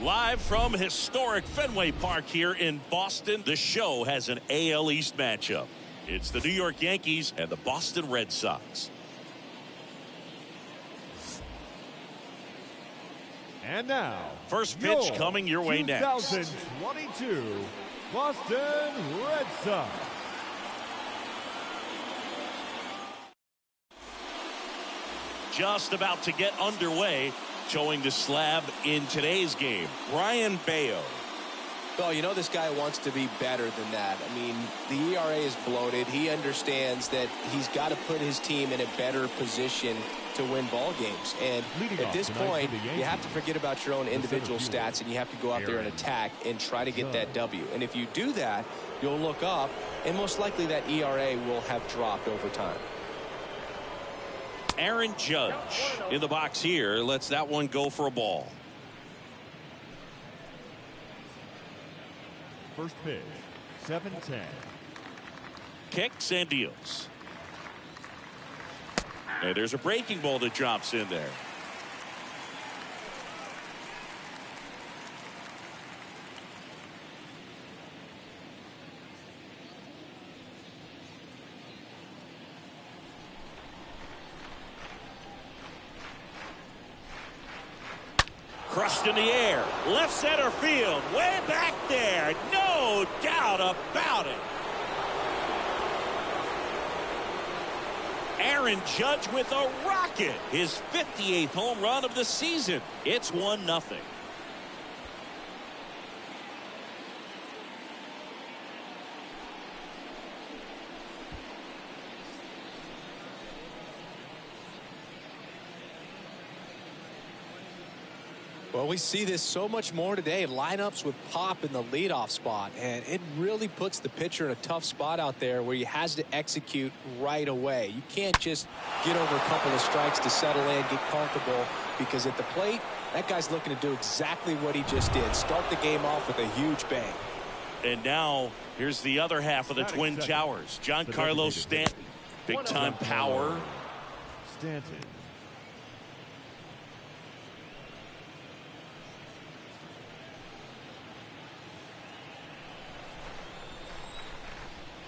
F: Live from historic Fenway Park here in Boston, the show has an AL East matchup. It's the New York Yankees and the Boston Red Sox.
C: And now,
F: first pitch coming your way next.
C: 2022 Boston Red Sox.
F: Just about to get underway, showing the slab in today's game. Brian Bayo.
B: Well, you know this guy wants to be better than that. I mean, the ERA is bloated. He understands that he's got to put his team in a better position to win ball games. And at this point, you have to forget about your own individual stats, and you have to go out there and attack and try to get that W. And if you do that, you'll look up, and most likely that ERA will have dropped over time.
F: Aaron Judge in the box here lets that one go for a ball.
C: First pitch, 7-10.
F: Kicks and deals. And there's a breaking ball that drops in there.
A: Thrust in the air. Left center field. Way back there. No doubt about it. Aaron Judge with a rocket. His 58th home run of the season. It's 1-0.
B: Well, we see this so much more today. Lineups with pop in the leadoff spot, and it really puts the pitcher in a tough spot out there where he has to execute right away. You can't just get over a couple of strikes to settle in, get comfortable, because at the plate, that guy's looking to do exactly what he just did. Start the game off with a huge bang.
A: And now, here's the other half of the Twin Towers. Giancarlo Stanton. Big-time power.
C: Stanton.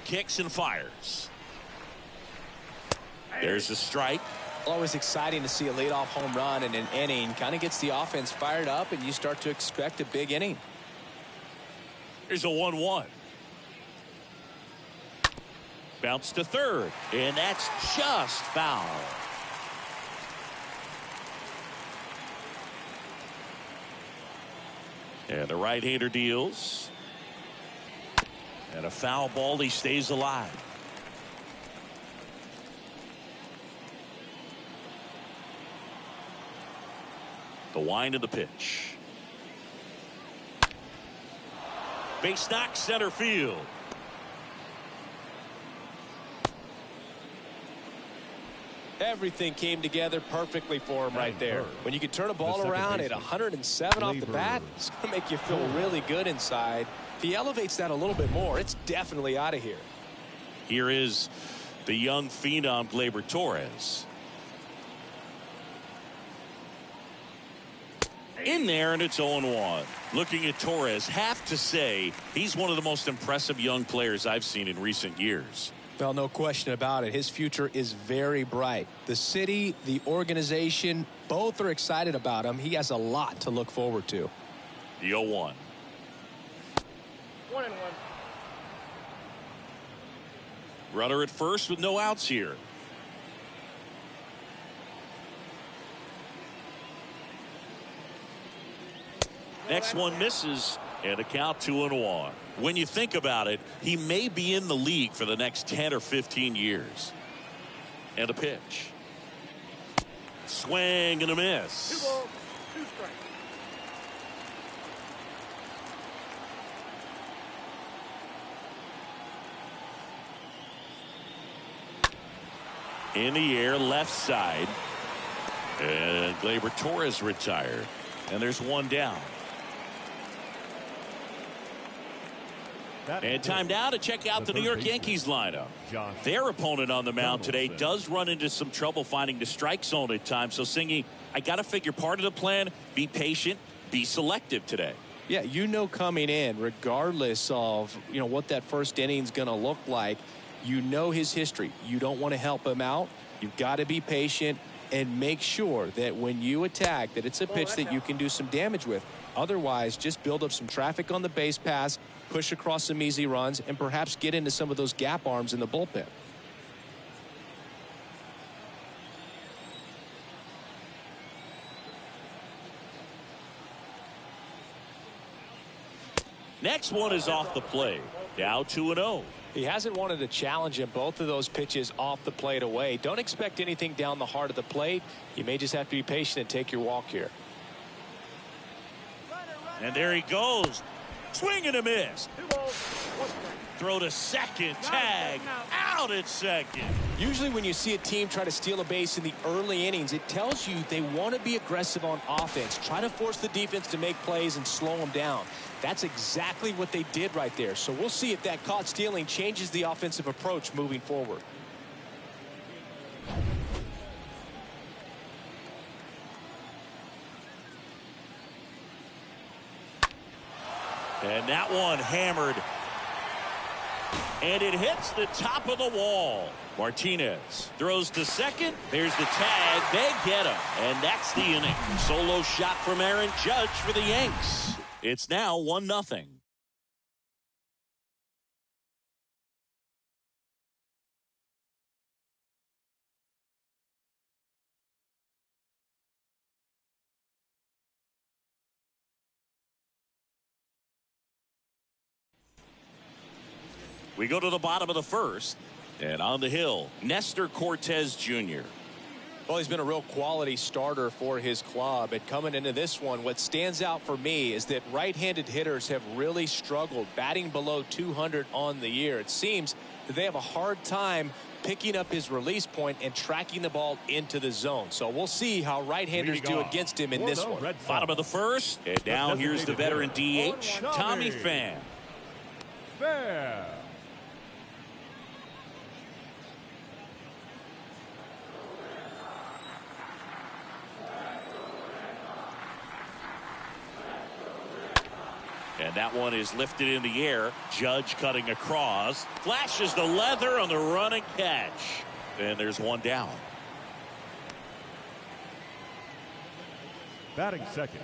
A: Kicks and fires. There's a strike.
B: Always exciting to see a leadoff home run in an inning. Kind of gets the offense fired up, and you start to expect a big inning.
A: Here's a 1-1. Bounce to third, and that's just foul. And the right-hander deals. And a foul ball, he stays alive. The wind of the pitch. Base knock, center field.
B: Everything came together perfectly for him right there. When you can turn a ball around at 107 off the bat, it's going to make you feel really good inside. If he elevates that a little bit more, it's definitely out of here.
A: Here is the young phenom, Gleyber Torres. In there, and it's 0-1. Looking at Torres, have to say he's one of the most impressive young players I've seen in recent years.
B: Well, no question about it. His future is very bright. The city, the organization, both are excited about him. He has a lot to look forward to.
A: The 0-1.
D: 1-1.
A: Runner at first with no outs here. Next one misses, and a count 2-1. When you think about it, he may be in the league for the next 10 or 15 years. And a pitch. Swing and a miss.
D: 2 balls, 2 strikes.
A: In the air, left side. And Gleyber Torres retired. And there's one down. And time now to check out the New York Yankees lineup. Their opponent on the mound today does run into some trouble finding the strike zone at times. So, Singy, I got to figure part of the plan, be patient, be selective today.
B: Yeah, you know coming in, regardless of, what that first inning is going to look like, you know his history. You don't want to help him out. You've got to be patient and make sure that when you attack that it's a pitch that you can do some damage with. Otherwise, just build up some traffic on the base pass, push across some easy runs, and perhaps get into some of those gap arms in the bullpen.
A: Next one is off the plate. Now 2-0.
B: He hasn't wanted to challenge him. Both of those pitches off the plate away. Don't expect anything down the heart of the plate. You may just have to be patient and take your walk here.
A: And there he goes. Swing and a miss.
D: 2 balls, 1 strike.
A: Throw to second. Tag. Out at second.
B: Usually when you see a team try to steal a base in the early innings, it tells you they want to be aggressive on offense. Try to force the defense to make plays and slow them down. That's exactly what they did right there. So we'll see if that caught stealing changes the offensive approach moving forward. And
A: that one hammered. And it hits the top of the wall. Martinez throws to second. There's the tag. They get him. And that's the inning. Solo shot from Aaron Judge for the Yanks. It's now 1-0. We go to the bottom of the first. And on the hill, Nestor Cortez Jr.
E: Well, he's been a real quality starter for his club. And coming into this one, what stands out for me is that right-handed hitters have really struggled, batting below 200 on the year. It seems that they have a hard time picking up his release point and tracking the ball into the zone. So we'll see how right-handers do against him in this one.
A: Bottom of the first. And now here's the veteran DH, Tommy Pham. And that one is lifted in the air. Judge cutting across. Flashes the leather on the running catch. And there's one down.
C: Batting second.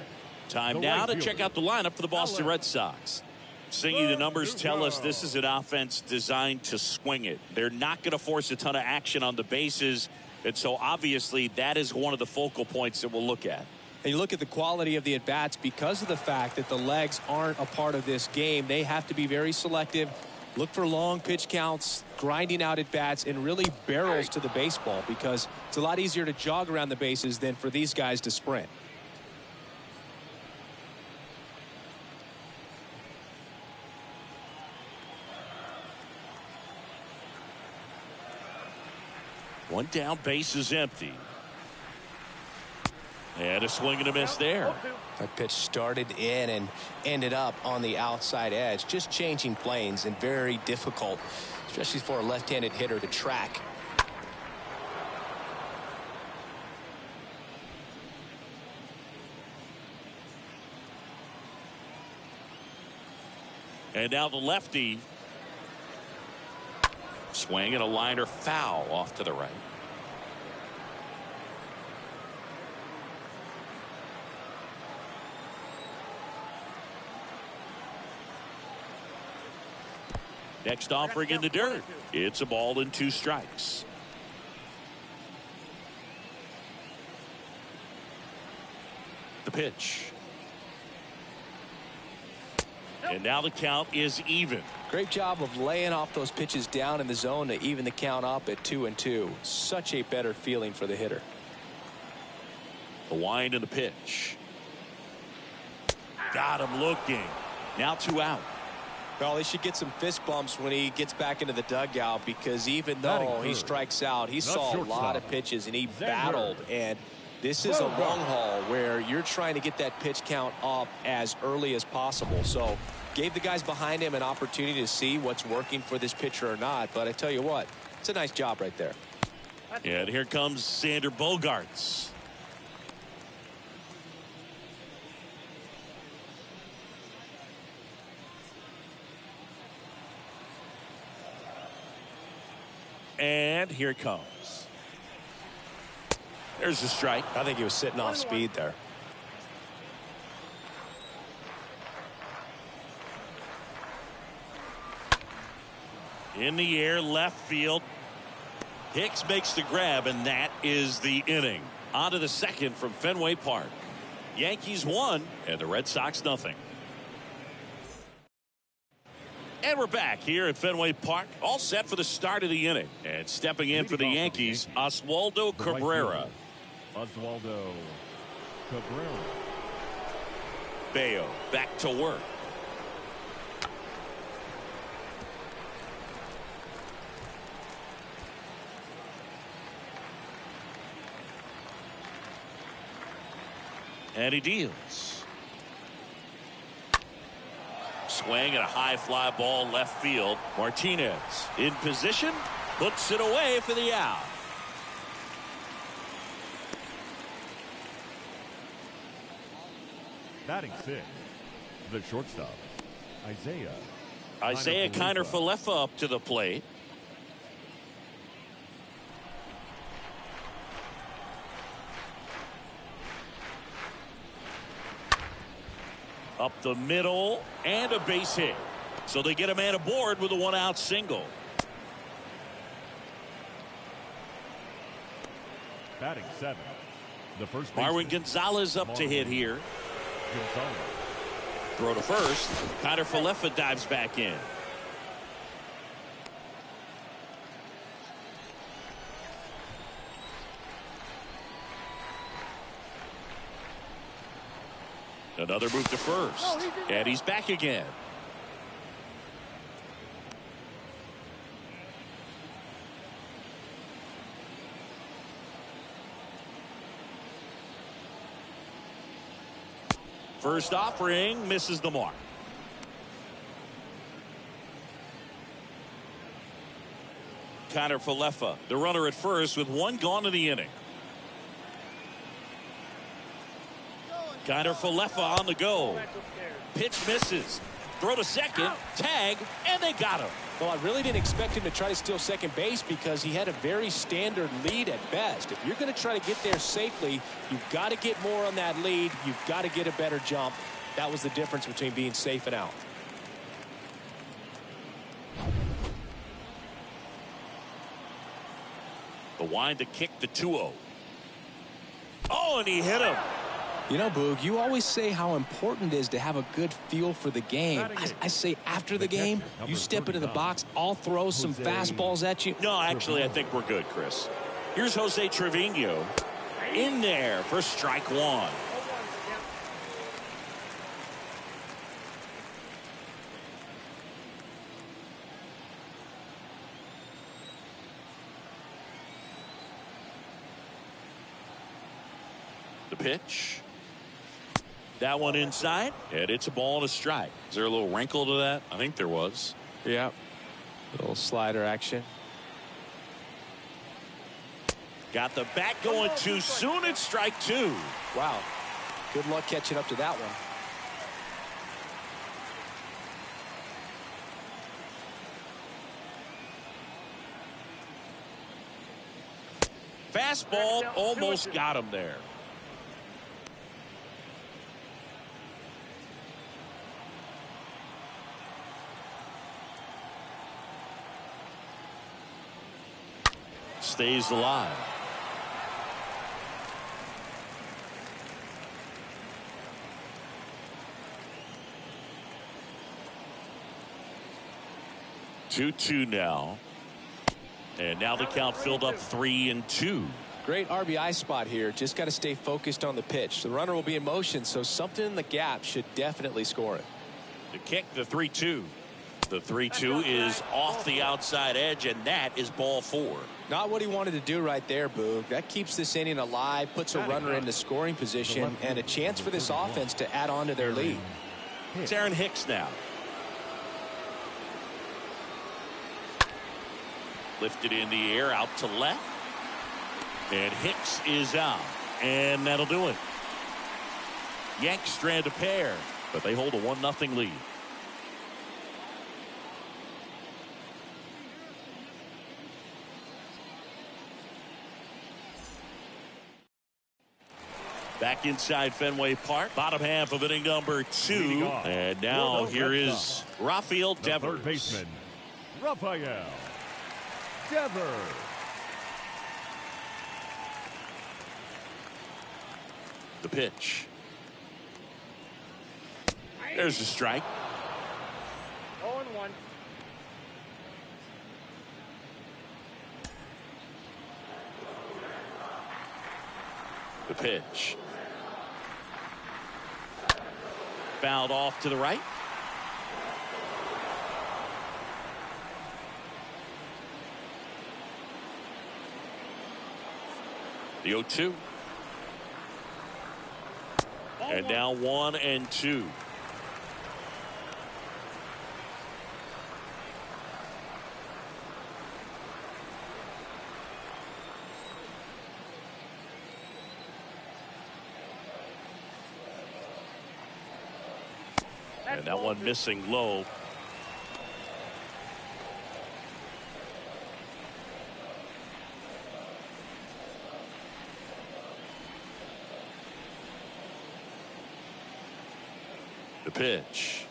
A: Time now to check out the lineup for the Boston Red Sox. Singy, the numbers tell us this is an offense designed to swing it. They're not going to force a ton of action on the bases. And so obviously that is one of the focal points that we'll look at.
E: And you look at the quality of the at-bats because of the fact that the legs aren't a part of this game. They have to be very selective, look for long pitch counts, grinding out at-bats, and really barrels to the baseball because it's a lot easier to jog around the bases than for these guys to sprint.
A: One down, base is empty. And a swing and a miss there.
E: That pitch started in and ended up on the outside edge. Just changing planes and very difficult, especially for a left-handed hitter to track.
A: And now the lefty. Swing and a liner foul off to the right. Next offering in the dirt. It's a ball and 2 strikes. The pitch. And now the count is even.
E: Great job of laying off those pitches down in the zone to even the count up at 2-2. Such a better feeling for the hitter.
A: The wind and the pitch. Got him looking. Now 2 out.
E: Well, he should get some fist bumps when he gets back into the dugout because even though he strikes out, he saw a lot of pitches and he battled. And this is a long haul where you're trying to get that pitch count up as early as possible. So gave the guys behind him an opportunity to see what's working for this pitcher or not. But I tell you what, it's a nice job right there.
A: And here comes Sander Bogaerts. And here it comes. There's the strike.
E: I think he was sitting off speed there.
A: In the air, left field. Hicks makes the grab, and that is the inning. On to the second from Fenway Park. Yankees 1 and the Red Sox nothing. And we're back here at Fenway Park, all set for the start of the inning. And stepping in for the Yankees, Oswaldo Cabrera.
C: Oswaldo Cabrera.
A: Bayo back to work. And he deals. Swing and a high fly ball left field. Martinez in position, puts it away for the out.
C: Batting 6, the shortstop, Isaiah
A: Isaiah Kiner-Falefa up to the plate. Up the middle and a base hit. So they get a man aboard with a 1-out single.
C: Batting 7. The first
A: Marwin Gonzalez up to hit here.
C: Gonzalez.
A: Throw to first. Kiner-Falefa dives back in. Another move to first. And he's back again. First offering misses the mark. Kiner-Falefa, the runner at first with 1 gone in the inning. Kiner-Falefa on the go. Pitch misses. Throw to second. Tag. And they got him.
E: Well, I really didn't expect him to try to steal second base because he had a very standard lead at best. If you're going to try to get there safely, you've got to get more on that lead. You've got to get a better jump. That was the difference between being safe and out.
A: The wind to kick the 2-0. Oh, and he hit him.
B: You know, Boog, you always say how important it is to have a good feel for the game. I say after the game, you step into the box, I'll throw some fastballs at you.
A: No, actually, I think we're good, Chris. Here's Jose Trevino in there for strike 1. The pitch. That one inside, and it's a ball and a strike. Is there a little wrinkle to that? I think there was.
E: Yeah. A little slider action.
A: Got the bat going too soon. It's strike 2.
E: Wow. Good luck catching up to that one.
A: Fastball almost got him there. Stays alive. Two now. And now the count filled up 3-2.
E: Great RBI spot here. Just got to stay focused on the pitch. The runner will be in motion, so something in the gap should definitely score it.
A: The kick, the 3-2. The 3-2 is off the outside edge, and that is ball 4.
E: Not what he wanted to do right there, Boog. That keeps this inning alive, puts a runner into scoring position, and a chance for this offense to add on to their lead.
A: It's Aaron Hicks now. Lifted in the air, out to left. And Hicks is out. And that'll do it. Yanks strand a pair, but they hold a 1-0 lead. Back inside Fenway Park, bottom half of inning number 2. And now here is Rafael Devers.
C: Third baseman, Rafael Devers.
A: The pitch. There's a strike.
D: 0-1.
A: The pitch. Fouled off to the right. The 0-2. And now 1-2. And that one missing low.
F: pitch.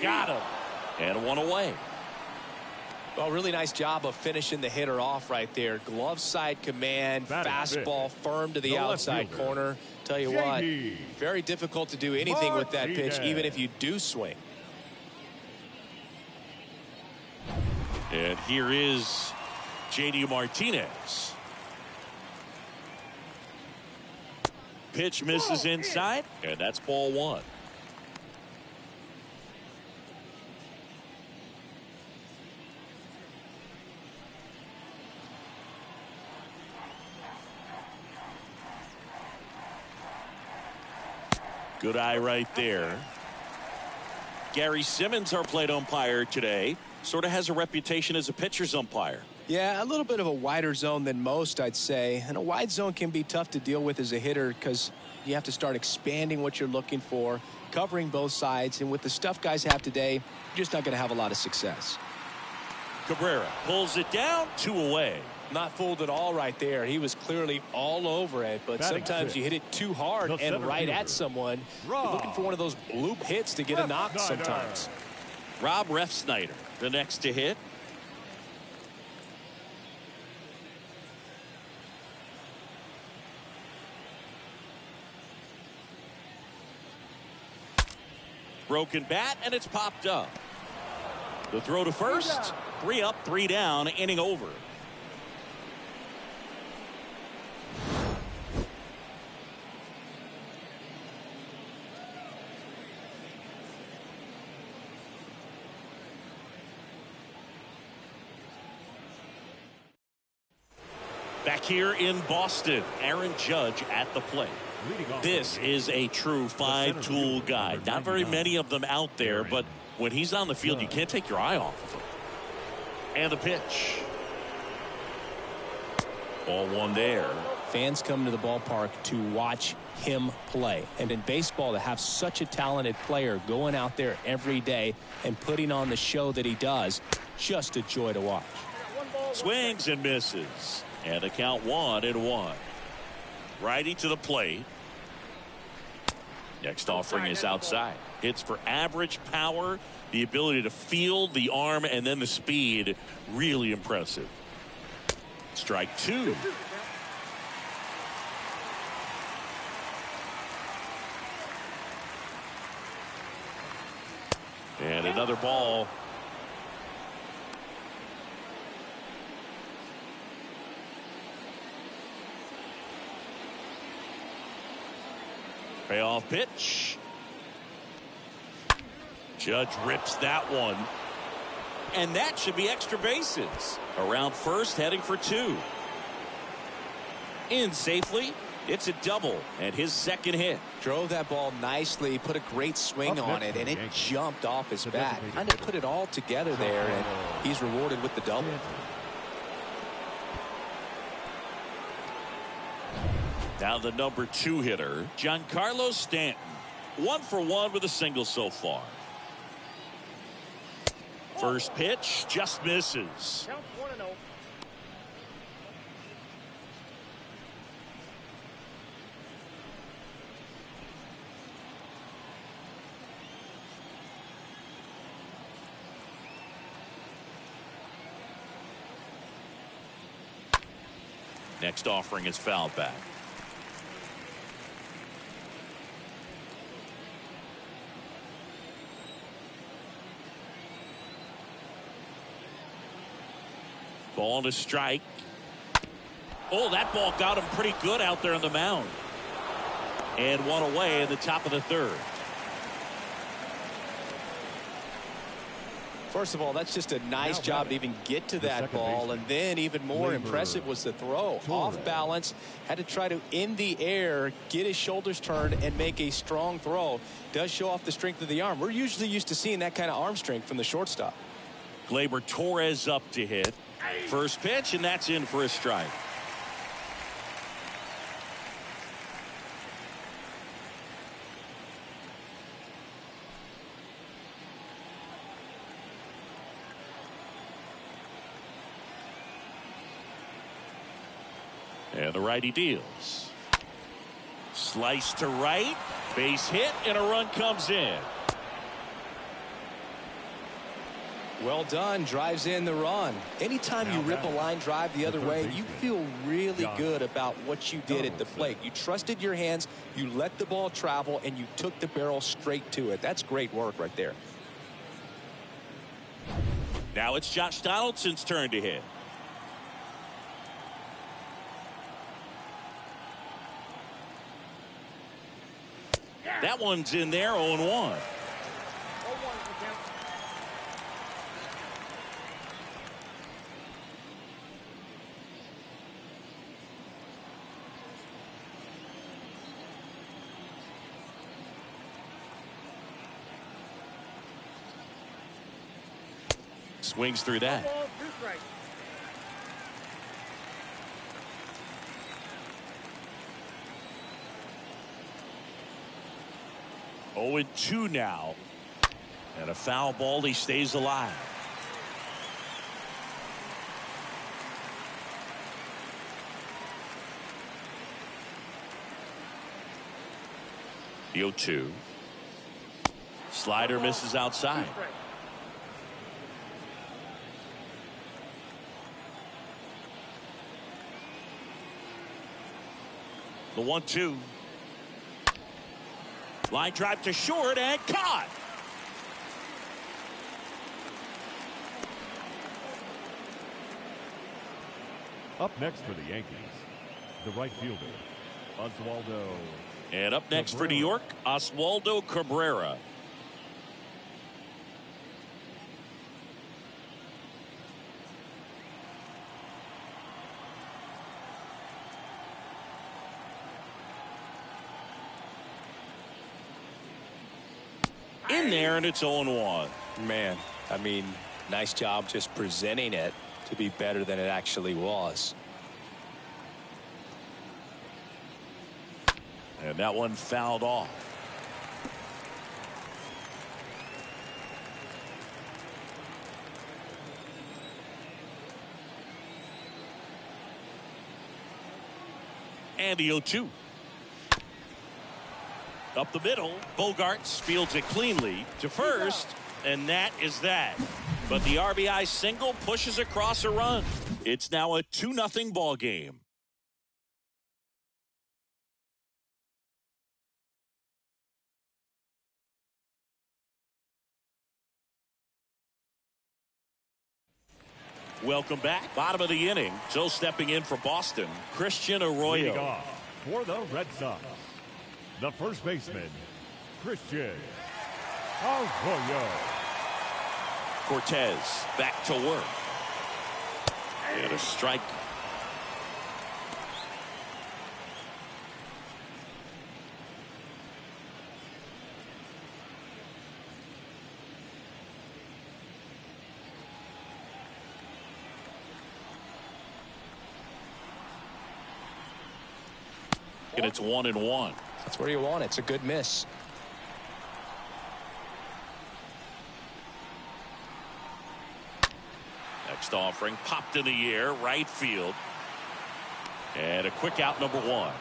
F: Got him. And one away.
E: Well, really nice job of finishing the hitter off right there. Glove side command, fastball firm to the outside corner. Tell you what, very difficult to do anything with that pitch, even if you do swing.
F: And here is J.D. Martinez. Pitch misses inside, and that's ball one. Good eye right there. Gary Simmons, our plate umpire today, sort of has a reputation as a pitcher's umpire.
E: Yeah, a little bit of a wider zone than most, I'd say. And a wide zone can be tough to deal with as a hitter because you have to start expanding what you're looking for, covering both sides. And with the stuff guys have today, you're just not going to have a lot of success.
F: Cabrera pulls it down, 2 away.
E: Not fooled at all right there. He was clearly all over it, but sometimes you hit it too hard and right at someone. You're looking for one of those bloop hits to get a knock sometimes.
F: Rob Refsnyder, the next to hit. Broken bat, and it's popped up. The throw to first. 3 up, 3 down, inning over. Back here in Boston, Aaron Judge at the plate. This is a true five-tool guy. Not very many of them out there, but when he's on the field, you can't take your eye off of him. And the pitch. Ball one there.
E: Fans come to the ballpark to watch him play. And in baseball, to have such a talented player going out there every day and putting on the show that he does, just a joy to watch.
F: Swings and misses. And a count 1-1. Righty to the plate. Next offering is outside. Hits for average power, the ability to field, the arm, and then the speed. Really impressive. Strike 2. And another ball. Payoff pitch. Judge rips that one. And that should be extra bases. Around first, heading for 2. In safely. It's a double and his second hit.
E: Drove that ball nicely, put a great swing on it, and it jumped off his bat. Kind of put it all together there, and he's rewarded with the double.
F: Now the number 2 hitter, Giancarlo Stanton. 1 for 1 with a single so far. First pitch just misses.
D: Count 1-0.
F: Next offering is fouled back. Ball to strike. Oh, that ball got him pretty good out there on the mound. And 1 away in the top of the 3rd.
E: First of all, that's just a nice job to even get to that ball. And then even more impressive was the throw. Off balance, had to try to, in the air, get his shoulders turned and make a strong throw. Does show off the strength of the arm. We're usually used to seeing that kind of arm strength from the shortstop.
F: Gleyber Torres up to hit. First pitch, and that's in for a strike.
A: And the righty deals. Slice to right. Base hit, and a run comes in.
B: Well done. Drives in the run. Anytime you rip a line drive the other way, you feel really good about what you did at the plate. You trusted your hands, you let the ball travel, and you took the barrel straight to it. That's great work right there.
A: Now it's Josh Donaldson's turn to hit. That one's in there, 0-1. Swings through that. 0-2 now. And a foul ball. He stays alive. The 0-2. Slider misses outside. The 1-2. Line drive to short and caught.
C: Up next for the Yankees, the right fielder, Oswaldo.
A: And up next for New York, Oswaldo Cabrera. In there, and it's 0-1.
B: Man, I mean, nice job just presenting it to be better than it actually was.
A: And that one fouled off. And the 0-2. Up the middle, Bogarts fields it cleanly to first, and that is that. But the RBI single pushes across a run. It's now a 2-0 ball game. Welcome back. Bottom of the inning. So stepping in for Boston, Christian
C: Leading
A: Arroyo.
C: off for the Red Sox, the first baseman, Christian Arroyo.
A: Cortez back to work. And a strike. And it's 1-1.
B: That's where you want it. It's a good miss.
A: Next offering popped in the air, right field. And a quick out, number 1.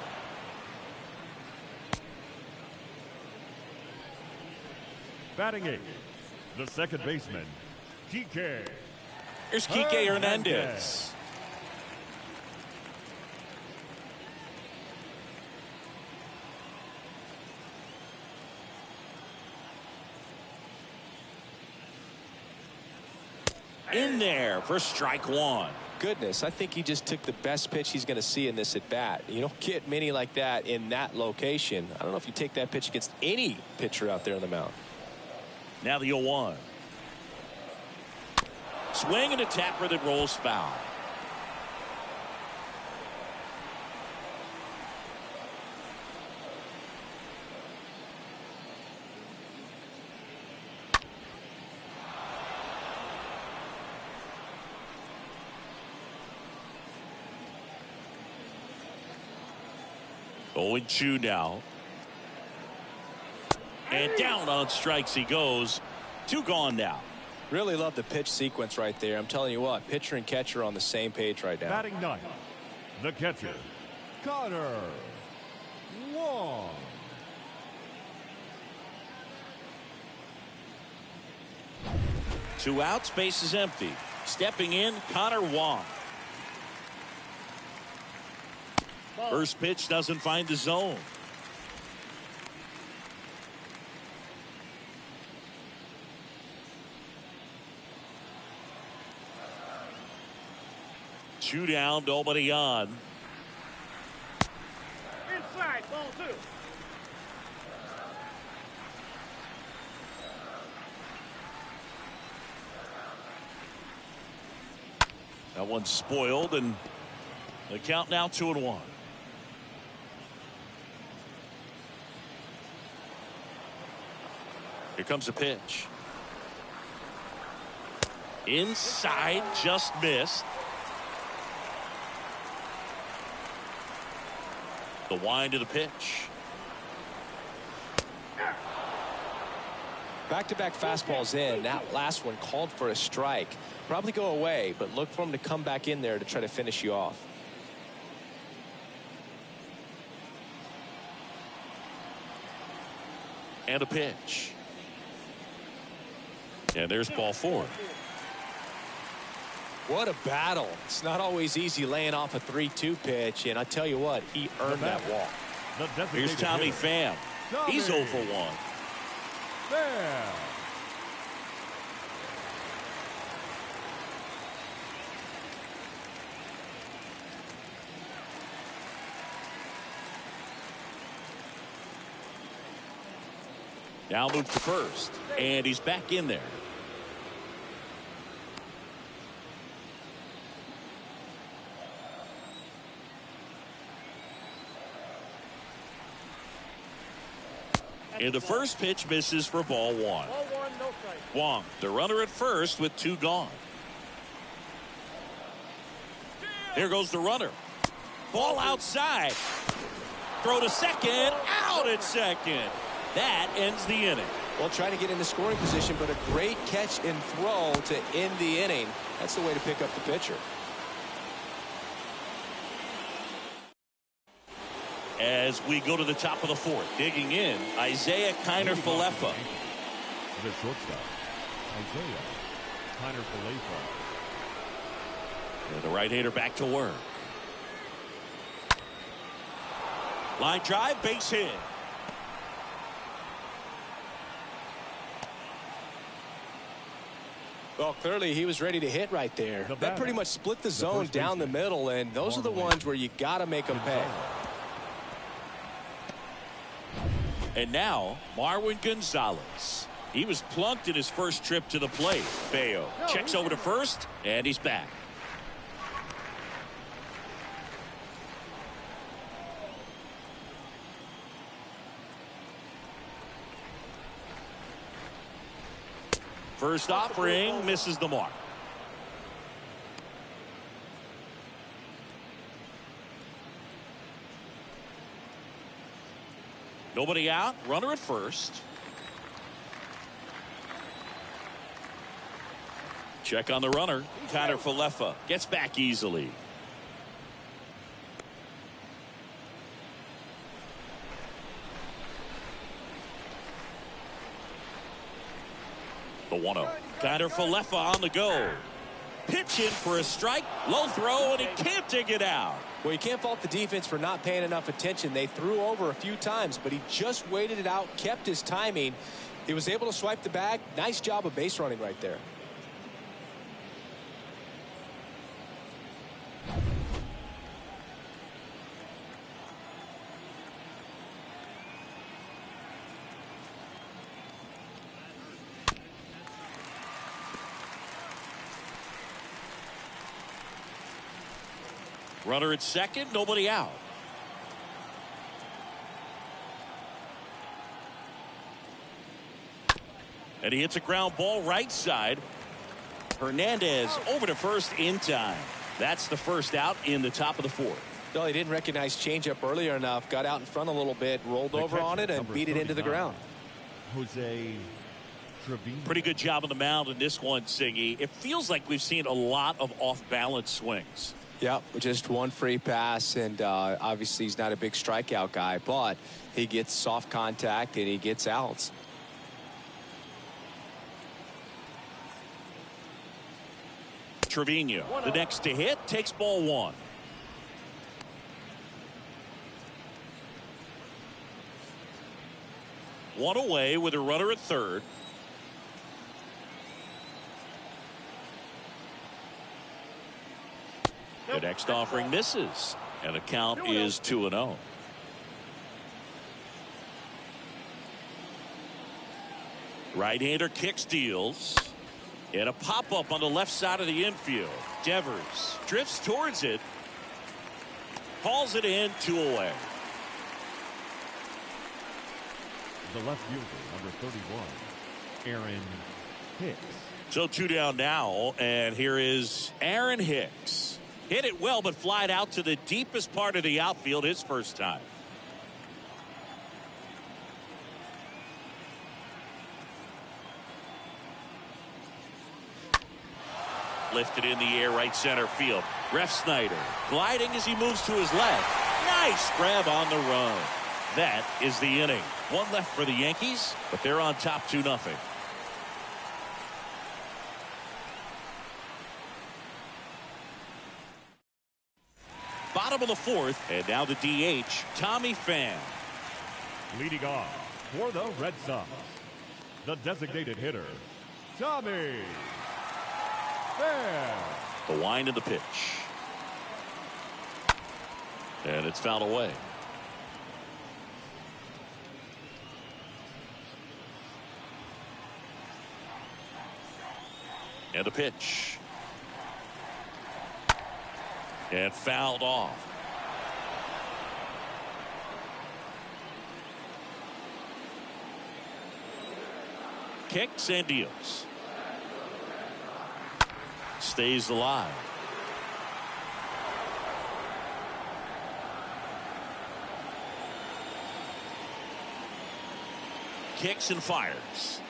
C: Batting 8, the second baseman, Kike.
A: Here's Kike Hernandez. In there for strike 1.
B: Goodness, I think he just took the best pitch he's going to see in this at bat. You don't get many like that in that location. I don't know if you take that pitch against any pitcher out there on the mound.
A: Now the 0-1. Swing and a tapper that rolls foul. Oh, and 2 now. And down on strikes he goes. 2 gone now.
B: Really love the pitch sequence right there. I'm telling you what, pitcher and catcher on the same page right now.
C: Batting 9, the catcher, Connor Wong.
A: Two outs, base is empty. Stepping in, Connor Wong. First pitch doesn't find the zone. Two down, nobody on.
D: Inside, ball 2.
A: That one's spoiled, and the count now 2-1. Here comes a pitch. Inside, just missed. The wind to the pitch.
B: Back-to-back fastballs in. That last one called for a strike. Probably go away, but look for him to come back in there to try to finish you off.
A: And a pitch. And there's ball 4.
B: What a battle. It's not always easy laying off a 3-2 pitch, and I tell you what, he earned that walk.
A: Here's Tommy Pham. He's 0 for 1.
C: There.
A: Now moves to first, and he's back in there. And the first pitch misses for ball 1.
D: Ball 1, no strike.
A: Wong, the runner at first with 2 gone. Here goes the runner. Ball outside. Throw to second. Out at second. That ends the inning.
B: Well, trying to get into scoring position, but a great catch and throw to end the inning. That's the way to pick up the pitcher.
A: As we go to the top of the 4th, digging in, Isaiah Kiner-Falefa.
C: The shortstop, Isaiah Kiner-Falefa.
A: And the right-hander back to work. Line drive, base hit.
B: Well, clearly he was ready to hit right there. That pretty much split the zone down the middle, and those are the ones where you got to make them pay.
A: And now, Marwin Gonzalez. He was plunked in his first trip to the plate. Bayo checks over to first, and he's back. First offering misses the mark. Nobody out, runner at first. Check on the runner. Kiner-Falefa gets back easily. The 1-0. Kiner-Falefa on the go. Pitch in for a strike. Low throw, and he can't dig it out.
B: Well, you can't fault the defense for not paying enough attention. They threw over a few times, but he just waited it out, kept his timing. He was able to swipe the bag. Nice job of base running right there.
A: Runner at second, nobody out. And he hits a ground ball right side. Hernandez over to first in time. That's the first out in the top of the 4th.
B: Well, he didn't recognize changeup earlier enough. Got out in front a little bit, rolled over on it, and beat it into the ground.
C: Jose Trevino.
A: Pretty good job on the mound in this one, Singy. It feels like we've seen a lot of off-balance swings.
B: Yep, just one free pass, and obviously he's not a big strikeout guy, but he gets soft contact and he gets outs.
A: Trevino, the next to hit, takes ball one. One away with a runner at third. The next offering misses, and the count is 2-0. Right-hander kick steals. And a pop-up on the left side of the infield. Devers drifts towards it. Hauls it in, 2 away.
C: The left fielder, number 31, Aaron Hicks.
A: So 2 down now, and here is Aaron Hicks. Hit it well, but flied out to the deepest part of the outfield his first time. Lifted in the air, right center field. Ref Snyder gliding as he moves to his left. Nice grab on the run. That is the inning. One left for the Yankees, but they're on top 2-0. Bottom of the fourth, and now the DH, Tommy Pham.
C: Leading off for the Red Sox, the designated hitter, Tommy Pham.
A: The wind of the pitch. And it's fouled away. And the pitch. And fouled off. Kicks and deals. Stays alive. Kicks and fires.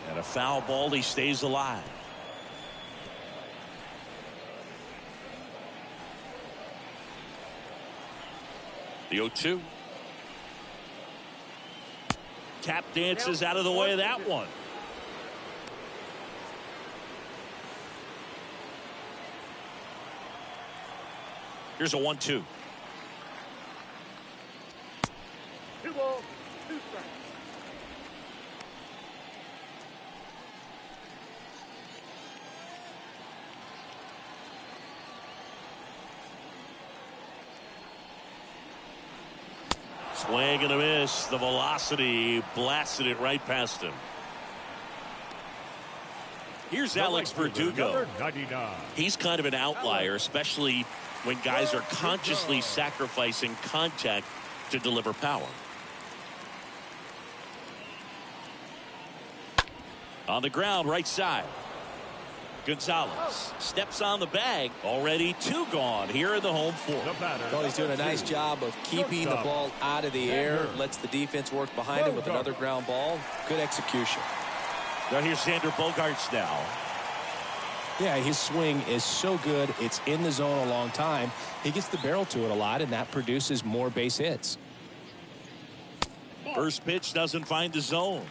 A: And a foul ball. He stays alive. The 0-2. Tap dances out of the way of that one. Here's a 1-2.
D: 2 balls, 2 strikes.
A: Swing and a miss. The velocity blasted it right past him. Here's Alex Verdugo. He's kind of an outlier, especially when guys are consciously sacrificing contact to deliver power. On the ground, right side. Gonzalez steps on the bag. Already 2 gone here in the home fourth.
B: Well, he's doing a nice job of keeping the ball out of the air. Lets the defense work behind him with another ground ball. Good execution.
A: Now here's Xander Bogaerts now.
E: Yeah, his swing is so good. It's in the zone a long time. He gets the barrel to it a lot, and that produces more base hits.
A: First pitch doesn't find the zone.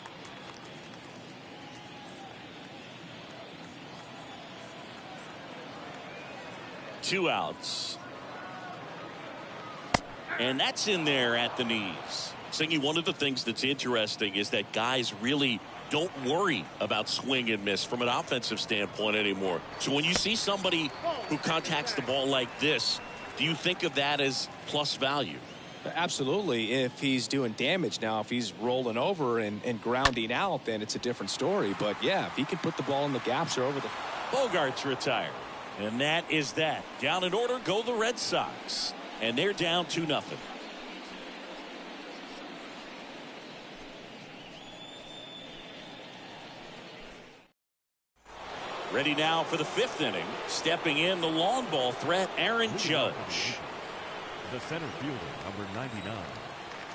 A: Two outs. And that's in there at the knees. Singy, one of the things that's interesting is that guys really don't worry about swing and miss from an offensive standpoint anymore. So when you see somebody who contacts the ball like this, do you think of that as plus value?
B: Absolutely. If he's doing damage now, if he's rolling over and grounding out, then it's a different story. But yeah, if he can put the ball in the gaps or over the...
A: Bogaerts retired. And that is that. Down in order go the Red Sox. And they're down 2-0. Ready now for the 5th inning. Stepping in the long ball threat, Aaron Judge.
C: The center fielder, number 99.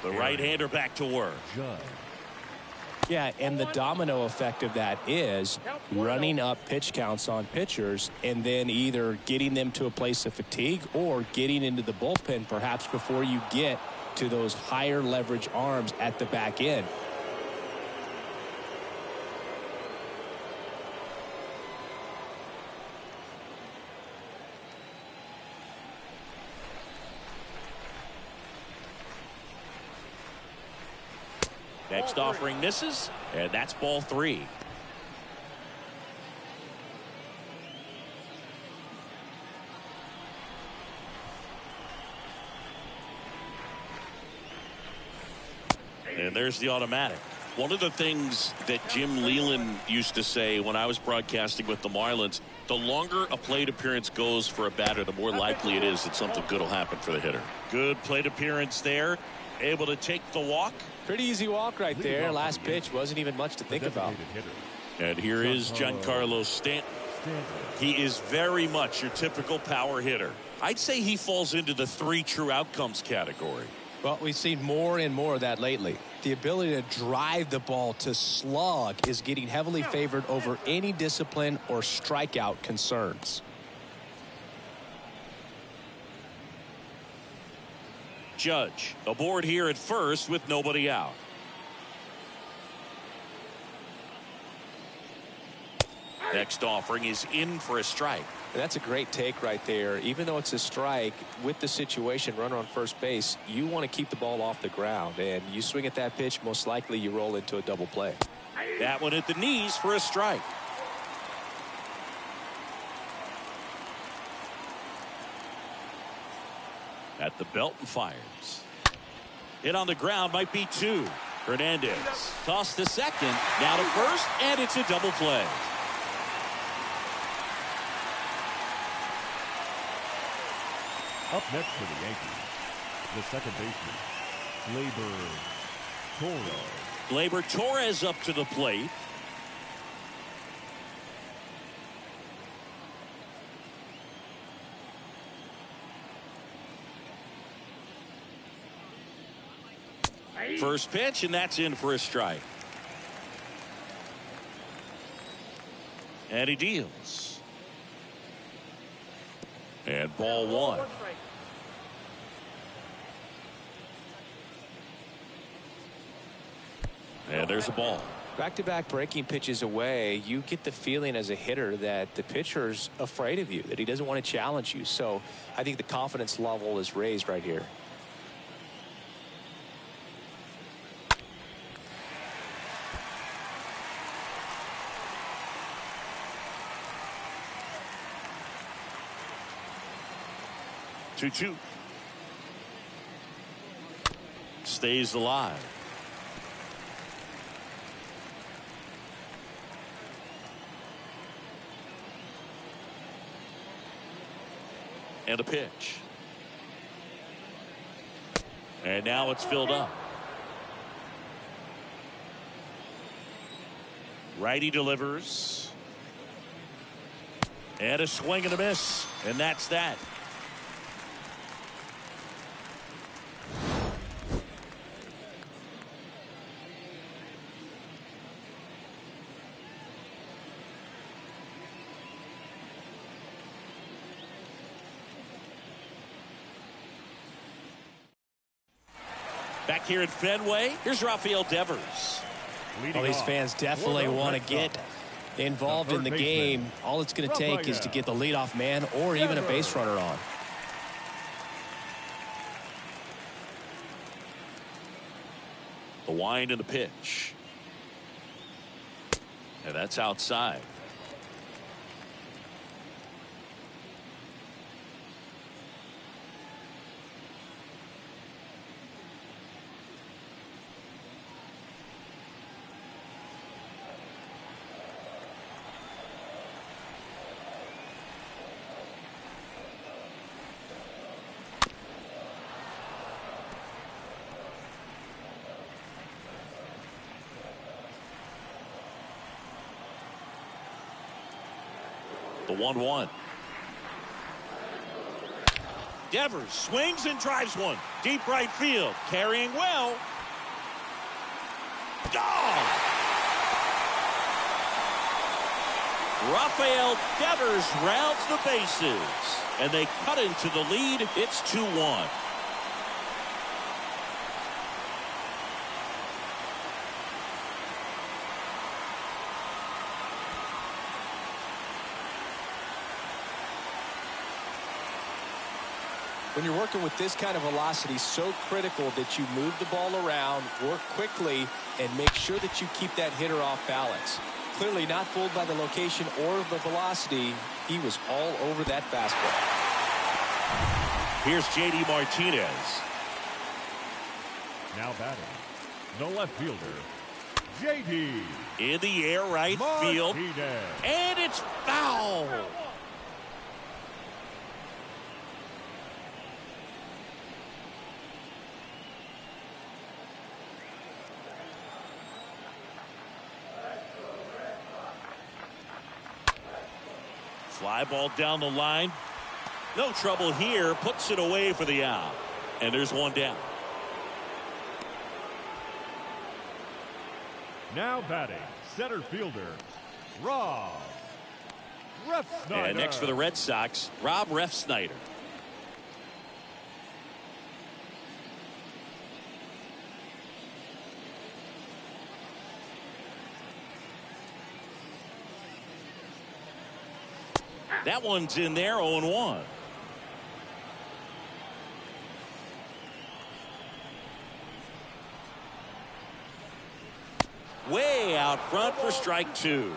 A: The right-hander back to work.
C: Judge.
E: Yeah, and the domino effect of that is running up pitch counts on pitchers and then either getting them to a place of fatigue or getting into the bullpen perhaps before you get to those higher leverage arms at the back end.
A: Next offering misses, and that's ball 3. And there's the automatic. One of the things that Jim Leyland used to say when I was broadcasting with the Marlins, the longer a plate appearance goes for a batter, the more likely it is that something good will happen for the hitter. Good plate appearance there. Able to take the walk.
E: Pretty easy walk right there. Last pitch wasn't even much to think about.
A: And here is Giancarlo Stanton. He is very much your typical power hitter. I'd say he falls into the 3 true outcomes category.
E: Well, we've seen more and more of that lately. The ability to drive the ball to slug is getting heavily favored over any discipline or strikeout concerns.
A: Judge aboard here at first with nobody out. Next offering is in for a strike.
E: And that's a great take right there. Even though it's a strike, with the situation, runner on first base, you want to keep the ball off the ground. And you swing at that pitch, most likely you roll into a double play.
A: That one at the knees for a strike. At the belt and fires. Hit on the ground, might be 2. Hernandez tossed to second, now to first, and it's a double play.
C: Up next for the Yankees, the second baseman, Gleyber Torres.
A: Gleyber Torres up to the plate. First pitch, and that's in for a strike. And he deals. And ball 1. And there's a ball.
E: Back-to-back breaking pitches away, you get the feeling as a hitter that the pitcher's afraid of you, that he doesn't want to challenge you. So I think the confidence level is raised right here.
A: Two. Stays alive. And a pitch. And now it's filled up. Righty delivers. And a swing and a miss. And that's that. Back here at Fenway, here's Rafael Devers.
E: Well, these fans definitely want to get involved in the game. All it's going to take is to get the leadoff man or even a base runner on.
A: The wind and the pitch. And that's outside. The 1-1. Devers swings and drives one. Deep right field. Carrying well. Gone! Rafael Devers rounds the bases, and they cut into the lead. It's 2-1.
B: When you're working with this kind of velocity, so critical that you move the ball around, work quickly, and make sure that you keep that hitter off balance. Clearly not fooled by the location or the velocity. He was all over that fastball.
A: Here's J.D. Martinez.
C: Now batting, the left fielder, J.D.
A: In the air, right field. And it's foul. Fly ball down the line. No trouble here. Puts it away for the out. And there's one down.
C: Now batting, center fielder, Rob Refsnyder.
A: And next for the Red Sox, Rob Refsnyder. That one's in there, 0-1. Way out front for strike 2.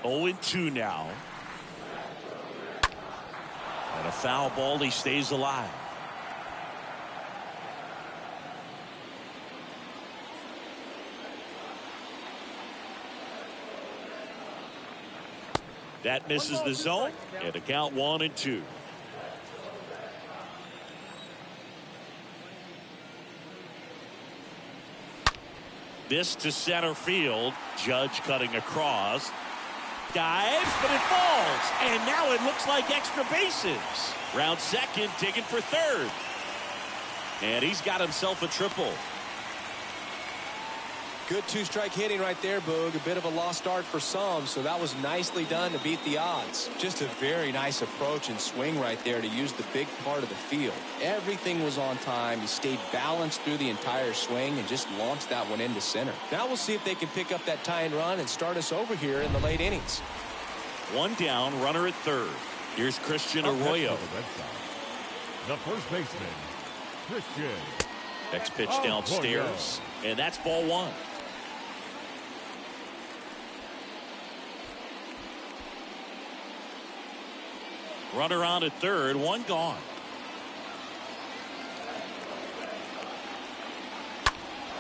A: Oh, 2 now. And a foul ball. He stays alive. That misses the zone, and a count 1-2. This to center field. Judge cutting across. Dives, but it falls. And now it looks like extra bases. Round second, digging for third. And he's got himself a triple.
B: Good two-strike hitting right there, Boog. A bit of a lost start for some, so that was nicely done to beat the odds. Just a very nice approach and swing right there to use the big part of the field. Everything was on time. He stayed balanced through the entire swing and just launched that one into center. Now we'll see if they can pick up that tying run and start us over here in the late innings.
A: One down, runner at third. Here's Christian Arroyo.
C: The first baseman, Christian.
A: Next pitch downstairs, and that's ball 1. Runner on at third, one gone.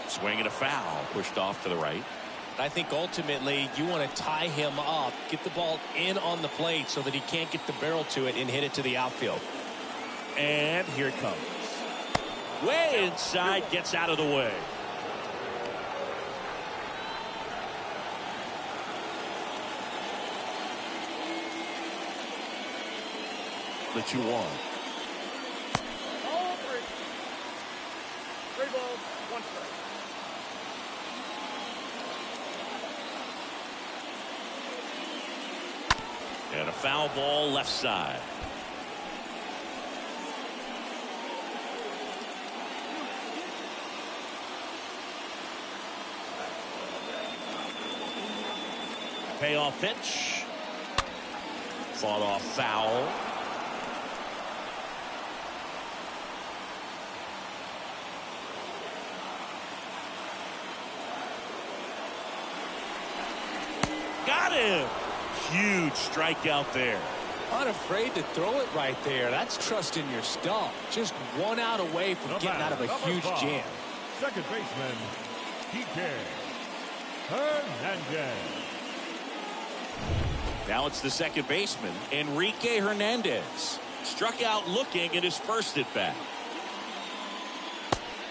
A: Swing and a foul, pushed off to the right.
E: I think ultimately you want to tie him up, get the ball in on the plate so that he can't get the barrel to it and hit it to the outfield.
A: And here it comes. Way inside, gets out of the way. The 2-1.
D: All 3. 3 balls, 1 strike.
A: And a foul ball left side. Payoff pitch. Fought off foul. Got him. Huge strikeout there.
B: Unafraid to throw it right there. That's trusting your stuff. Just one out away from getting out of a huge jam.
C: Second baseman, Kike Hernandez.
A: Now it's the second baseman, Enrique Hernandez. Struck out looking at his first at bat.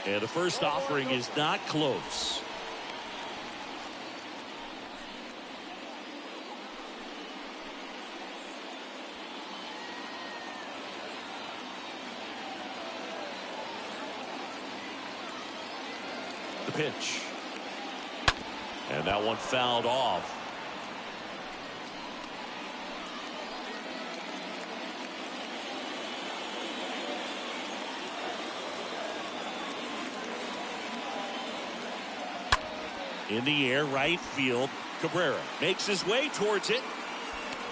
A: And the first offering is not close. The pitch. And that one fouled off. In the air, right field. Cabrera makes his way towards it.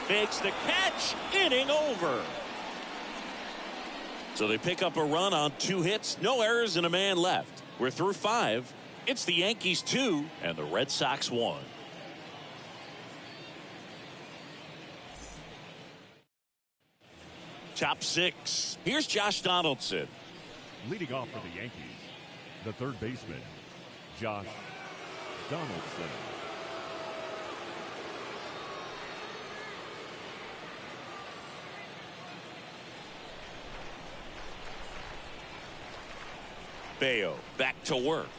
A: Makes the catch. Inning over. So they pick up a run on 2 hits, no errors, and a man left. We're through 5. It's the Yankees 2 and the Red Sox 1. Top 6. Here's Josh Donaldson.
C: Leading off for the Yankees, the third baseman, Josh Donaldson.
A: Bayo back to work.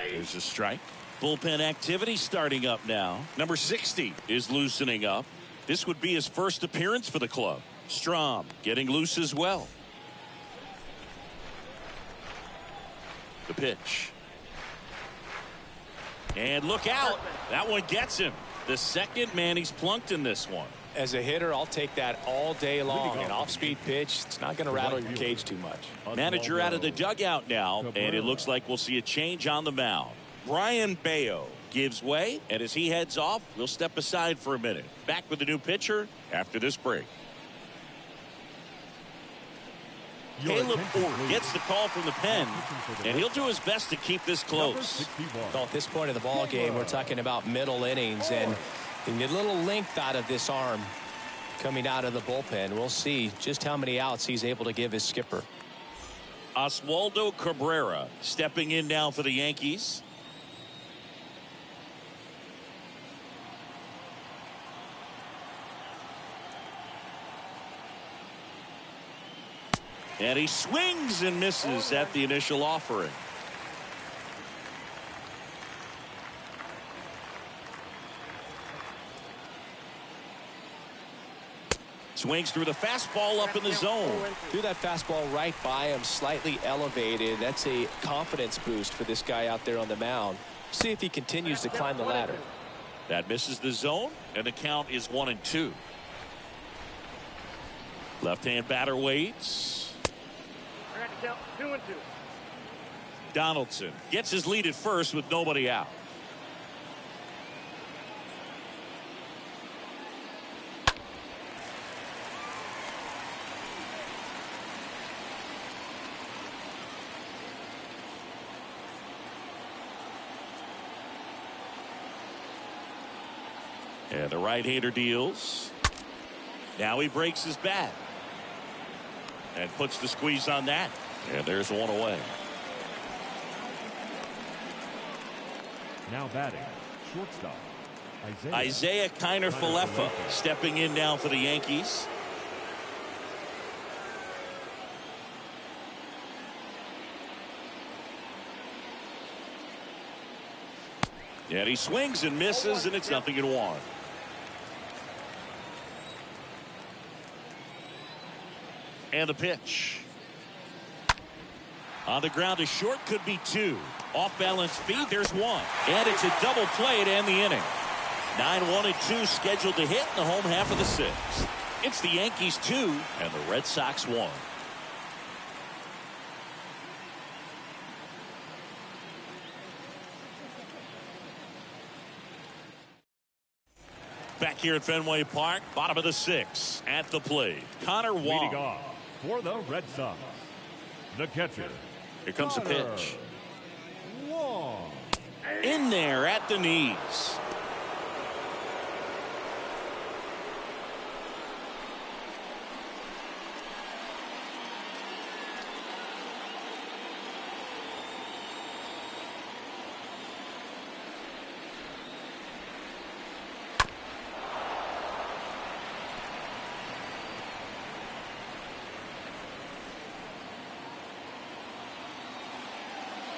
A: There's a strike. Bullpen activity starting up now. Number 60 is loosening up. This would be his first appearance for the club. Strom getting loose as well. The pitch. And look out. That one gets him. The second man he's plunked in this one.
E: As a hitter, I'll take that all day long. An off-speed pitch, it's not going to rattle your cage too much.
A: Manager out of the dugout now, and it looks like we'll see a change on the mound. Brian Bayo gives way, and as he heads off, we'll step aside for a minute. Back with the new pitcher after this break. Caleb Orr gets the call from the pen, and he'll do his best to keep this close.
E: Well, at this point of the ball game, we're talking about middle innings, and you get a little length out of this arm coming out of the bullpen. We'll see just how many outs he's able to give his skipper.
A: Oswaldo Cabrera stepping in now for the Yankees. And he swings and misses at the initial offering. Swings through the fastball up in the zone.
E: Threw that fastball right by him, slightly elevated. That's a confidence boost for this guy out there on the mound. See if he continues to climb the ladder.
A: That misses the zone, and the count is 1-2. Left-hand batter waits.
D: 2-2.
A: Donaldson gets his lead at first with nobody out. And the right-hander deals. Now he breaks his bat. And puts the squeeze on that. And there's one away.
C: Now batting, shortstop,
A: Isaiah Kiner-Falefa stepping in now for the Yankees. And he swings and misses, and it's 0-1. And the pitch. On the ground to short, could be 2. Off balance feed, there's 1. And it's a double play to end the inning. 9-1-2 scheduled to hit in the home half of the 6th. It's the Yankees 2 and the Red Sox 1. Back here at Fenway Park, bottom of the 6th. At the plate, Connor Wong.
C: Leading off for the Red Sox, the catcher.
A: Here comes the pitch.
C: Wong.
A: In there at the knees.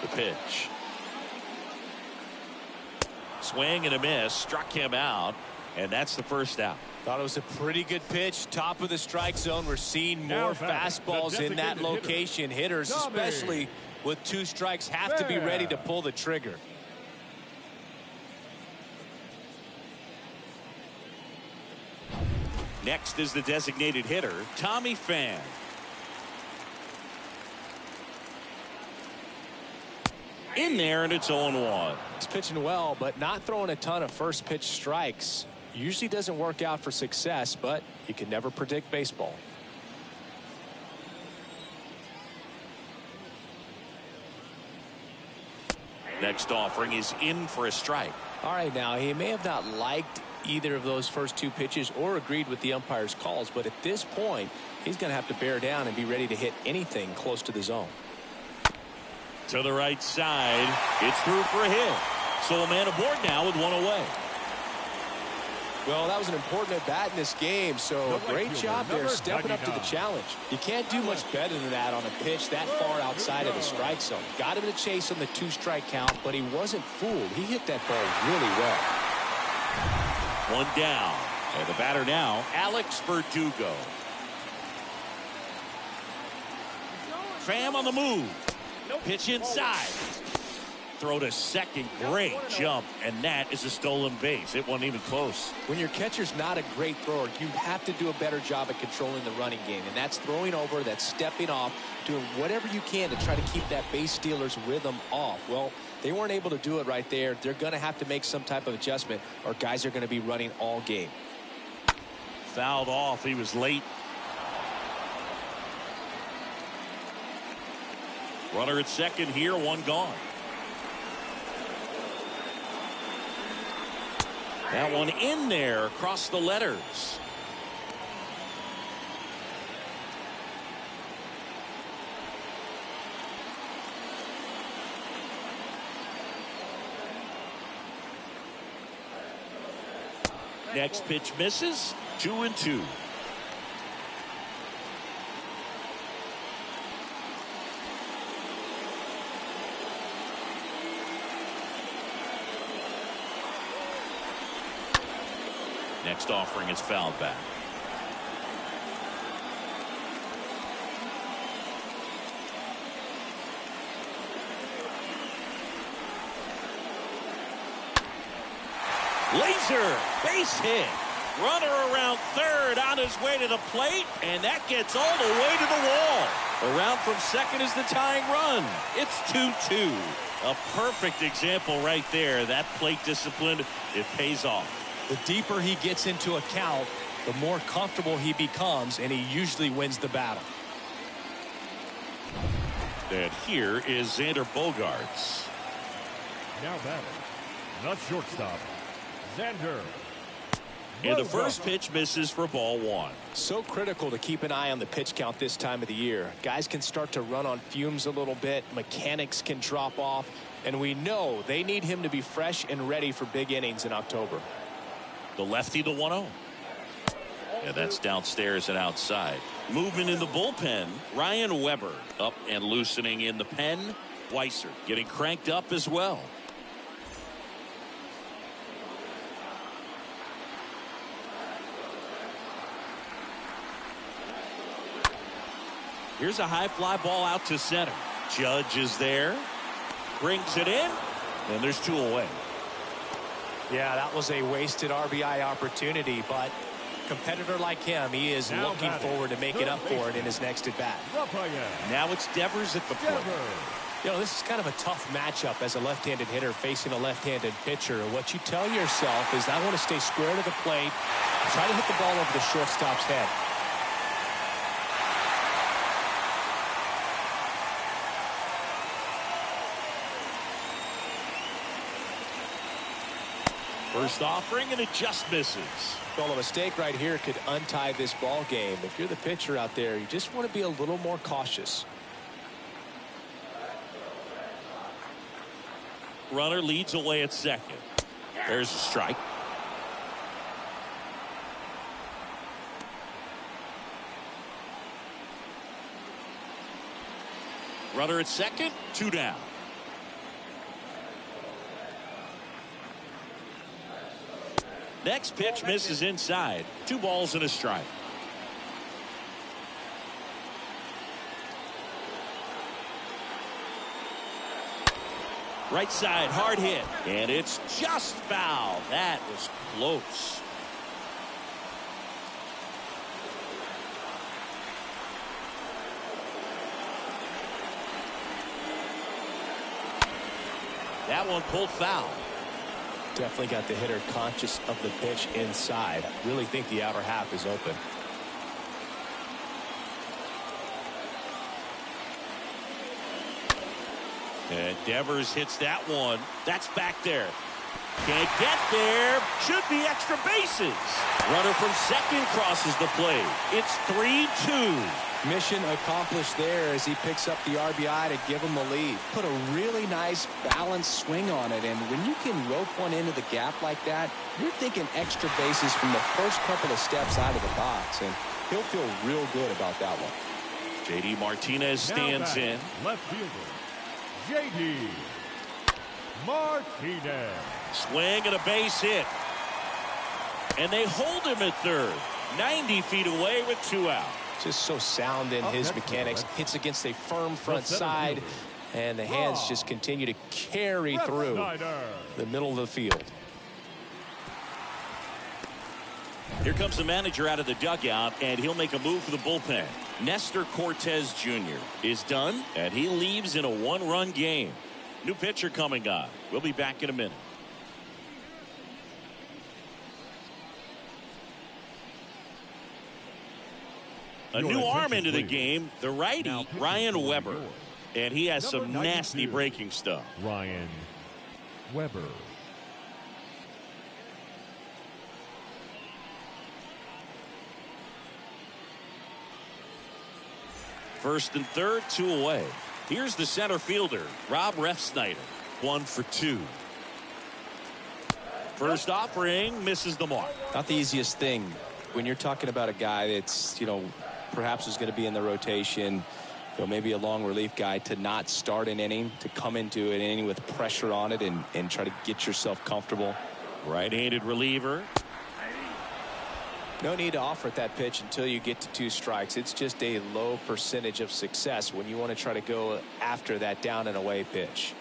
A: The pitch. Swing and a miss. Struck him out. And that's the first out.
E: Thought it was a pretty good pitch. Top of the strike zone. We're seeing more fastballs in that location. Hitters, especially with 2 strikes, have to be ready to pull the trigger.
A: Next is the designated hitter, Tommy Pham. In there, and it's 0-1.
E: He's pitching well, but not throwing a ton of first pitch strikes. Usually doesn't work out for success, but you can never predict baseball.
A: Next offering is in for a strike.
E: All right, now he may have not liked either of those first 2 pitches or agreed with the umpire's calls, but at this point he's going to have to bear down and be ready to hit anything close to the zone.
A: To the right side, it's through for a hit. So a man aboard now with 1 away.
E: Well, that was an important at bat in this game, so great job there stepping up to the challenge. You can't do much better than that on a pitch that far outside of the strike zone. Got him to chase on the 2-strike count, but he wasn't fooled. He hit that ball really well.
A: 1 down. And the batter now, Alex Verdugo. Pham on the move. Pitch inside. Throw to second. Great jump. And that is a stolen base. It wasn't even close.
E: When your catcher's not a great thrower, you have to do a better job at controlling the running game. And that's throwing over, that's stepping off, doing whatever you can to try to keep that base stealer's rhythm off. Well, they weren't able to do it right there. They're going to have to make some type of adjustment, or guys are going to be running all game.
A: Fouled off. He was late. Runner at second here, 1 gone. That one in there across the letters. Next pitch misses. 2-2. Next offering is fouled back. Laser base hit. Runner around third on his way to the plate, and that gets all the way to the wall. Around from second is the tying run. It's 2-2. A perfect example right there. That plate discipline, it pays off.
E: The deeper he gets into a count, the more comfortable he becomes, and he usually wins the battle.
A: And here is Xander Bogaerts.
C: Now batting, the shortstop, Xander.
A: And the first pitch misses for ball 1.
E: So critical to keep an eye on the pitch count this time of the year. Guys can start to run on fumes a little bit. Mechanics can drop off. And we know they need him to be fresh and ready for big innings in October.
A: The lefty, the 1-0. And that's downstairs and outside. Movement in the bullpen. Ryan Weber up and loosening in the pen. Weiser getting cranked up as well. Here's a high fly ball out to center. Judge is there. Brings it in. And there's 2 away.
E: Yeah, that was a wasted RBI opportunity, but a competitor like him, he is looking forward to making up for it in his next at bat.
A: Now it's Devers at the plate.
E: You know, this is kind of a tough matchup as a left-handed hitter facing a left-handed pitcher. What you tell yourself is, I want to stay square to the plate, try to hit the ball over the shortstop's head.
A: First offering, and it just misses.
E: Well, a mistake right here could untie this ball game. If you're the pitcher out there, you just want to be a little more cautious.
A: Runner leads away at second. There's a strike. Runner at second, 2 down. Next pitch misses inside. 2 balls and a strike. Right side, hard hit. And it's just foul. That was close. That one pulled foul.
E: Definitely got the hitter conscious of the pitch inside. Really think the outer half is open.
A: And Devers hits that one. That's back there. Can't get there. Should be extra bases. Runner from second crosses the plate. It's 3-2.
B: Mission accomplished there as he picks up the RBI to give him the lead. Put a really nice balanced swing on it, and when you can rope one into the gap like that, you're thinking extra bases from the first couple of steps out of the box, and he'll feel real good about that one.
A: JD Martinez stands in.
C: Left fielder, JD Martinez.
A: Swing and a base hit. And they hold him at third. 90 feet away with 2 out.
E: Just so sound in his mechanics. Hits against a firm front side, and the hands just continue to carry through the middle of the field.
A: Here comes the manager out of the dugout, and he'll make a move for the bullpen. Nestor Cortez Jr. is done, and he leaves in a 1-run game. New pitcher coming on. We'll be back in a minute. A new arm into the game, the righty, Ryan Weber. And he has some nasty breaking stuff.
C: Ryan Weber.
A: First and third, 2 away. Here's the center fielder, Rob Refsnyder. 1 for 2. First offering misses the mark.
B: Not the easiest thing when you're talking about a guy that's, perhaps is going to be in the rotation, maybe a long relief guy, to not start an inning, to come into an inning with pressure on it and try to get yourself comfortable.
A: Right-handed reliever.
B: No need to offer at that pitch until you get to 2 strikes. It's just a low percentage of success when you want to try to go after that down and away pitch.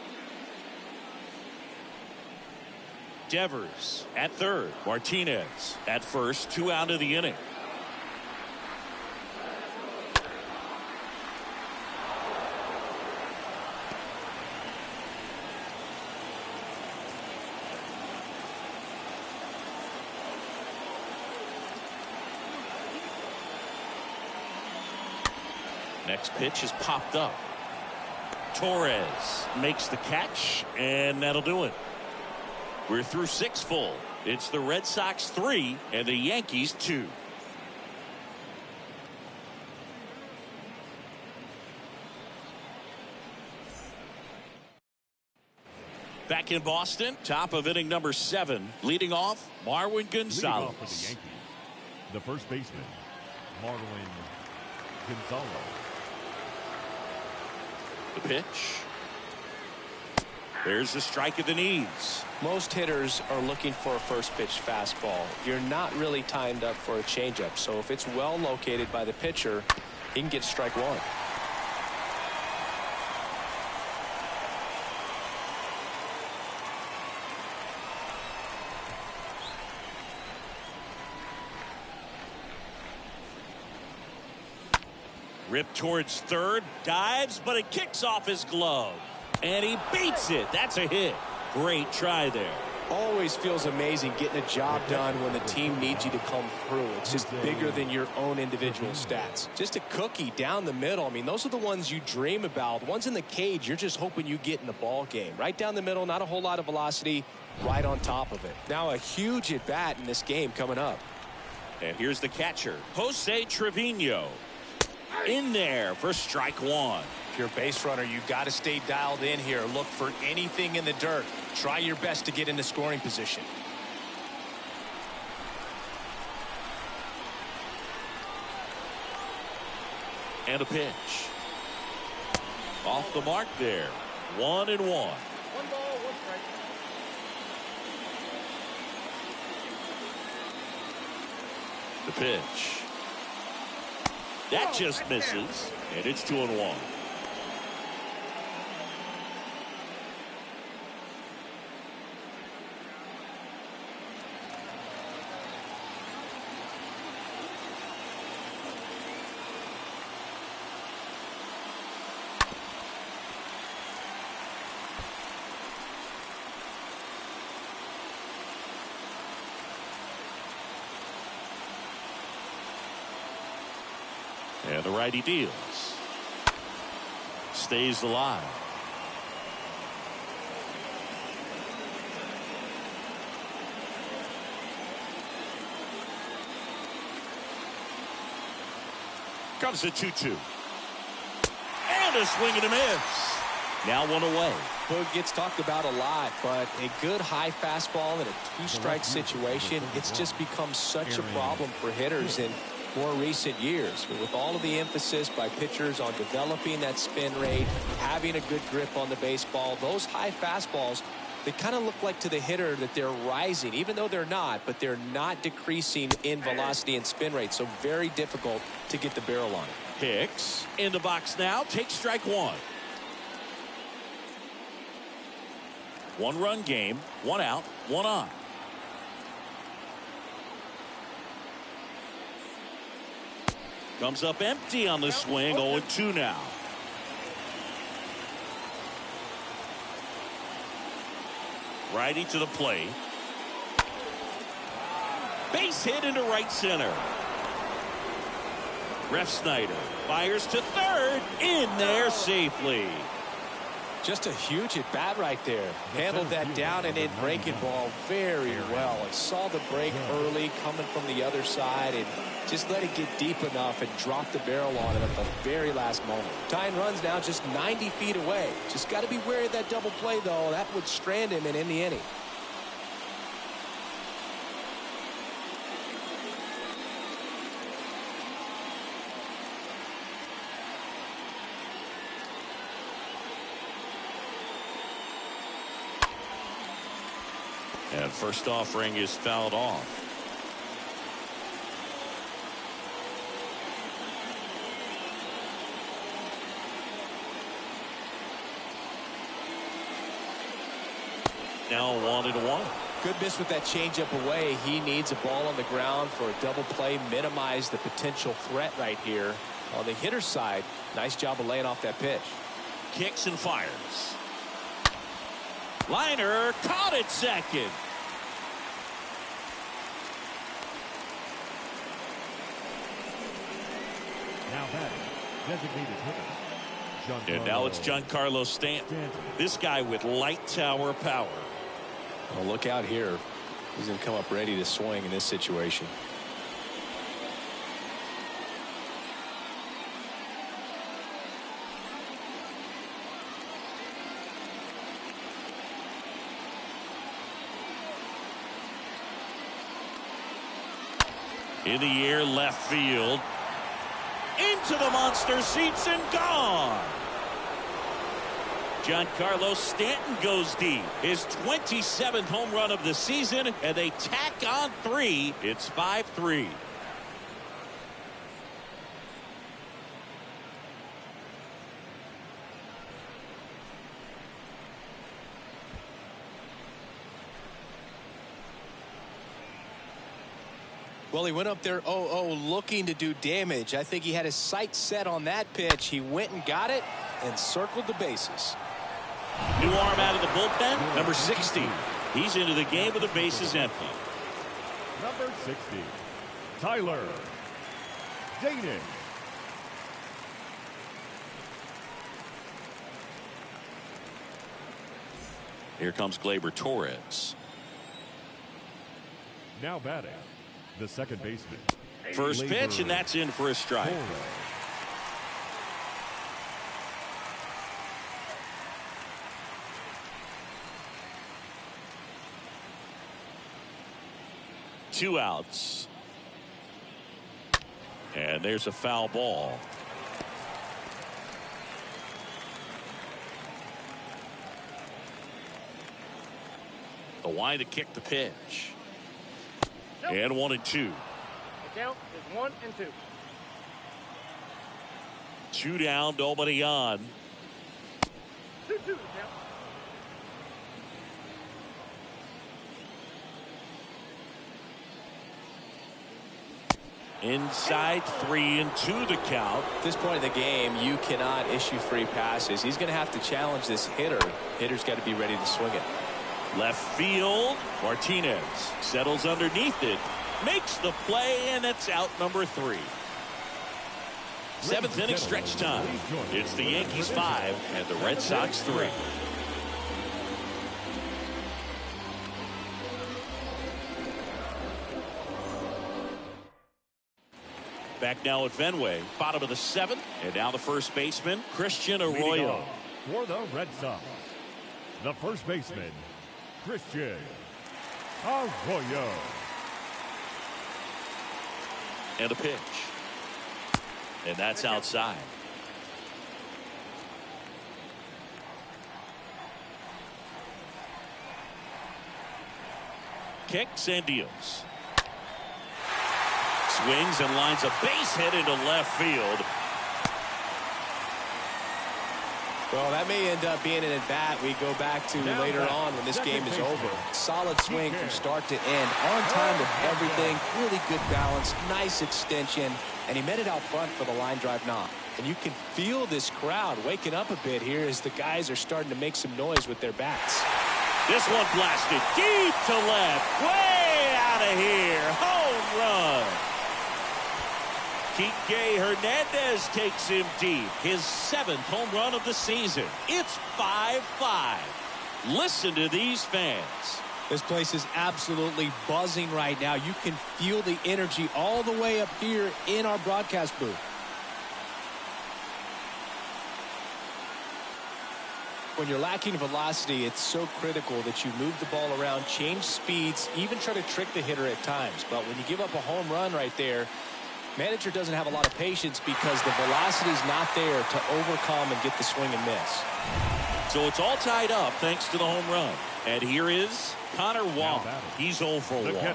A: Devers at third. Martinez at first. 2 out of the inning. Next pitch is popped up. Torres makes the catch, and that'll do it. We're through 6 full. It's the Red Sox 3 and the Yankees 2. Back in Boston, top of inning number 7. Leading off, Marwin Gonzalez.
C: Leading off for the Yankees, the first baseman, Marwin Gonzalez.
A: The pitch. There's the strike at the knees.
E: Most hitters are looking for a first pitch fastball. You're not really timed up for a changeup, so if it's well located by the pitcher, he can get strike 1.
A: Ripped towards third, dives, but it kicks off his glove. And he beats it. That's a hit. Great try there.
E: Always feels amazing getting a job done when the team needs you to come through. It's just bigger than your own individual stats. Just a cookie down the middle. I mean, those are the ones you dream about. The ones in the cage, you're just hoping you get in the ball game. Right down the middle, not a whole lot of velocity, right on top of it. Now a huge at bat in this game coming up.
A: And here's the catcher, Jose Trevino. In there for strike 1.
E: If you're a base runner, you've got to stay dialed in here. Look for anything in the dirt. Try your best to get into scoring position.
A: And a pitch. Off the mark there. 1-1.
D: 1 ball, 1 strike.
A: The pitch. That just misses, and it's 2-1. And the righty deals. Stays alive. Comes a 2-2. And a swing and a miss. Now one away.
B: Well, it gets talked about a lot, but a good high fastball in a two-strike situation, it's just become such a problem for hitters in more recent years. But with all of the emphasis by pitchers on developing that spin rate, having a good grip on the baseball, those high fastballs, they kind of look like to the hitter that they're rising, even though they're not, but they're not decreasing in velocity and spin rate. So very difficult to get the barrel on it.
A: Hicks in the box now, takes strike one. 1-run game, 1 out, 1 on. Comes up empty on the swing, 0-2 now. Righty to the plate. Base hit into right center. Ref Snyder fires to third, in there safely.
B: Just a huge at bat right there. Handled that down and in breaking ball very well. And saw the break early coming from the other side and just let it get deep enough and drop the barrel on it at the very last moment. Tying runs now just 90 feet away. Just got to be wary of that double play, though. That would strand him and end the inning.
A: And first offering is fouled off. Now 1-1.
B: Good miss with that changeup away. He needs a ball on the ground for a double play. Minimize the potential threat right here. On the hitter's side, nice job of laying off that pitch.
A: Kicks and fires. Liner caught at second.
C: Now batting, designated hitter.
A: And now it's Giancarlo Stanton. This guy with light tower power.
B: Well, look out here. He's going to come up ready to swing in this situation.
A: In the air, left field. Into the monster seats and gone. Giancarlo Stanton goes deep. His 27th home run of the season, and they tack on 3. It's 5-3.
B: Well, he went up there 0-0 looking to do damage. I think he had his sights set on that pitch. He went and got it and circled the bases.
A: New arm out of the bullpen, number 60. He's into the game with the bases empty.
C: Number 60, Tyler Danis.
A: Here comes Gleyber Torres.
C: Now batting, the second baseman.
A: First pitch, and that's in for a strike.
C: Torres.
A: 2 outs. And there's a foul ball. The wind to kick the pitch. And 1-2.
D: count is 1 and 2.
A: 2 down, nobody on.
D: 2-2 count.
A: Inside 3-2 the count.
E: At this point in the game, you cannot issue free passes. He's going to have to challenge this hitter. Hitter's got to be ready to swing it.
A: Left field, Martinez settles underneath it, makes the play, and it's out number 3. 7th inning stretch time. It's the Yankees 5 and the Red Sox 3. Back now at Fenway, bottom of the 7th, and now the first baseman, Christian Arroyo.
C: For the Red Sox, the first baseman, Christian Arroyo.
A: And a pitch. And that's outside. Kicks and deals. Swings and lines a base hit into left field.
E: Well, that may end up being an at-bat we go back to later on when this game is over. Solid swing from start to end. On time with everything. Really good balance. Nice extension. And he met it out front for the line drive knock. And you can feel this crowd waking up a bit here as the guys are starting to make some noise with their bats.
A: This one blasted deep to left. Way out of here. Home run. Kike Hernandez takes him deep. His 7th home run of the season. It's 5-5. Listen to these fans.
B: This place is absolutely buzzing right now. You can feel the energy all the way up here in our broadcast booth. When you're lacking velocity, it's so critical that you move the ball around, change speeds, even try to trick the hitter at times. But when you give up a home run right there, manager doesn't have a lot of patience because the velocity is not there to overcome and get the swing and miss.
A: So it's all tied up thanks to the home run. And here is Connor Wong. He's 0 for 1.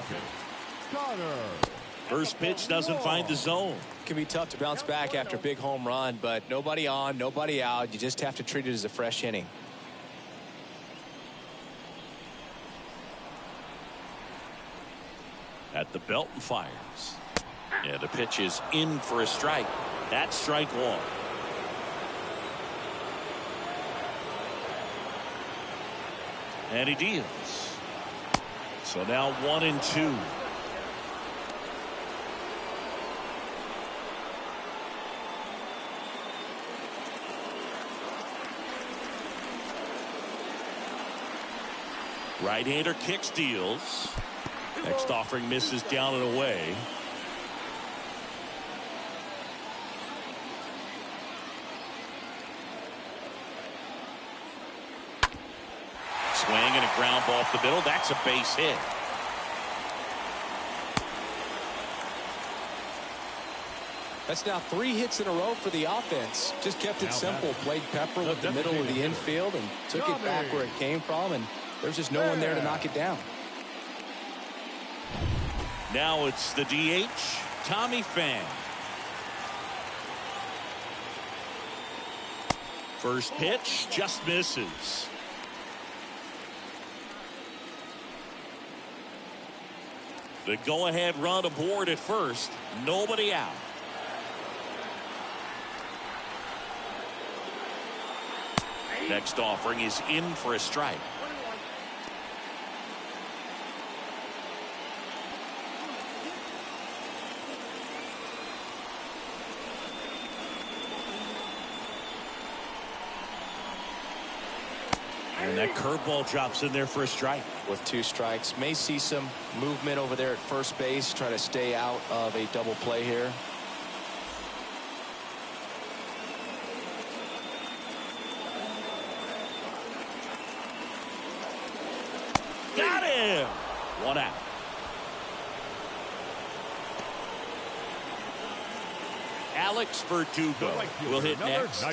A: First pitch doesn't find the zone.
E: It can be tough to bounce back after a big home run, but nobody on, nobody out. You just have to treat it as a fresh inning.
A: At the belt and fires. And the pitch is in for a strike. That's strike 1. And he deals. So now 1-2. Right-hander kicks, deals. Next offering misses down and away. Swing and a ground ball off the middle. That's a base hit.
B: That's now 3 hits in a row for the offense. Just kept it simple. Played pepper with the middle of the infield and took it back where it came from. And there's just no one there to knock it down.
A: Now it's the DH, Tommy Pham. First pitch just misses. The go-ahead run aboard at first. Nobody out. Next offering is in for a strike. And that curveball drops in there for a strike.
E: With 2 strikes, may see some movement over there at first base, try to stay out of a double play here.
A: Got him! 1 out. Alex Verdugo will hit next.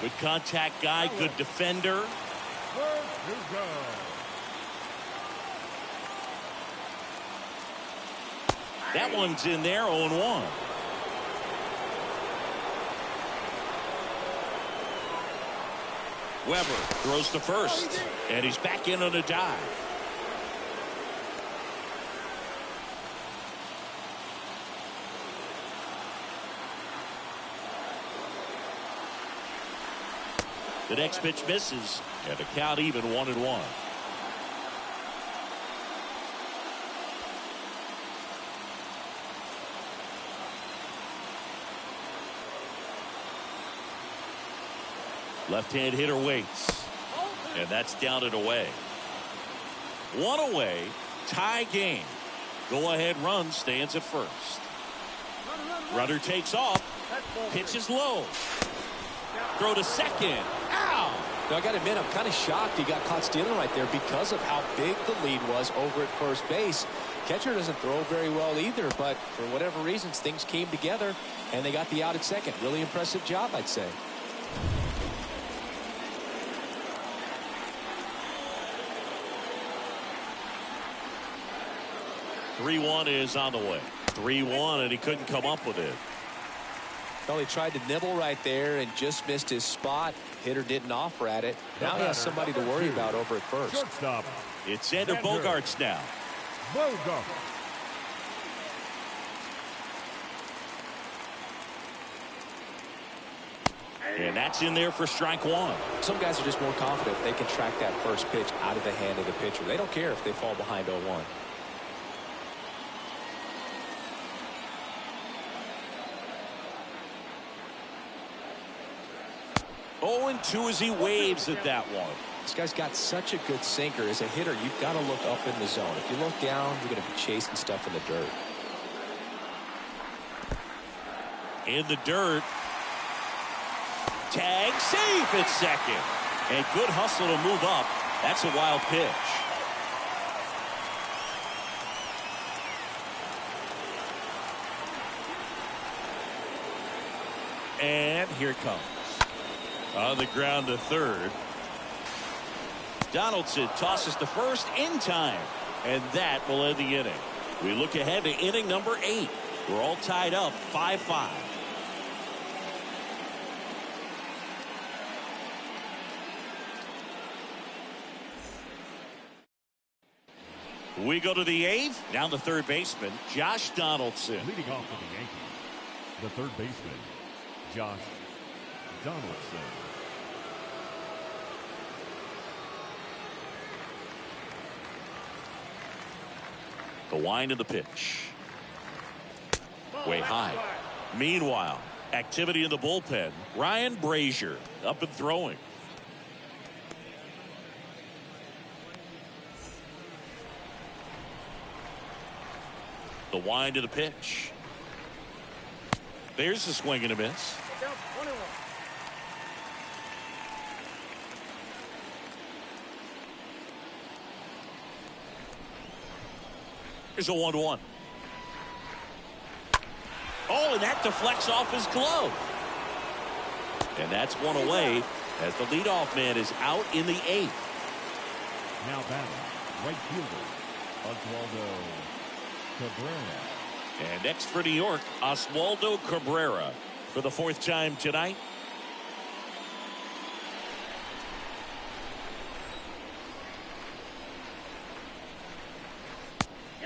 A: Good contact guy, good defender. That one's in there, 0-1. Weber throws to first, and he's back in on a dive. The next pitch misses, and the count even 1-1. Left-hand hitter waits, and that's down and away. One away, tie game. Go-ahead run stands at first. Runner takes off, pitch is low. Throw to second. Ow!
B: Now, I got to admit, I'm kind of shocked he got caught stealing right there because of how big the lead was over at first base. Catcher doesn't throw very well either, but for whatever reasons, things came together, and they got the out at second. Really impressive job, I'd say.
A: (3-1) is on the way. 3-1, and he couldn't come up with it.
B: Well, he tried to nibble right there and just missed his spot. Hitter didn't offer at it. Now he has somebody to worry about over at first.
C: Shortstop.
A: It's Xander Bogaerts now.
C: Bogaerts.
A: And that's in there for strike one.
B: Some guys are just more confident if they can track that first pitch out of the hand of the pitcher. They don't care if they fall behind 0-1.
A: And 2 as he waves at that one.
B: This guy's got such a good sinker. As a hitter, you've got to look up in the zone. If you look down, you're going to be chasing stuff in the dirt.
A: In the dirt. Tag safe at second. And good hustle to move up. That's a wild pitch. And here it comes. On the ground to third. Donaldson tosses to first in time. And that will end the inning. We look ahead to inning number 8. We're all tied up 5-5. We go to the 8th. Down the third baseman, Josh Donaldson.
C: Leading off for the Yankees, the third baseman, Josh Donaldson.
A: The wind of the pitch. Way high. Meanwhile, activity in the bullpen. Ryan Brazier up and throwing. The wind of the pitch. There's the swing and a miss. Here's a 1-1. Oh, and that deflects off his glove. And that's one away as the leadoff man is out in the 8th.
C: Now batting, right fielder, Oswaldo Cabrera.
A: And next for New York, Oswaldo Cabrera for the 4th time tonight.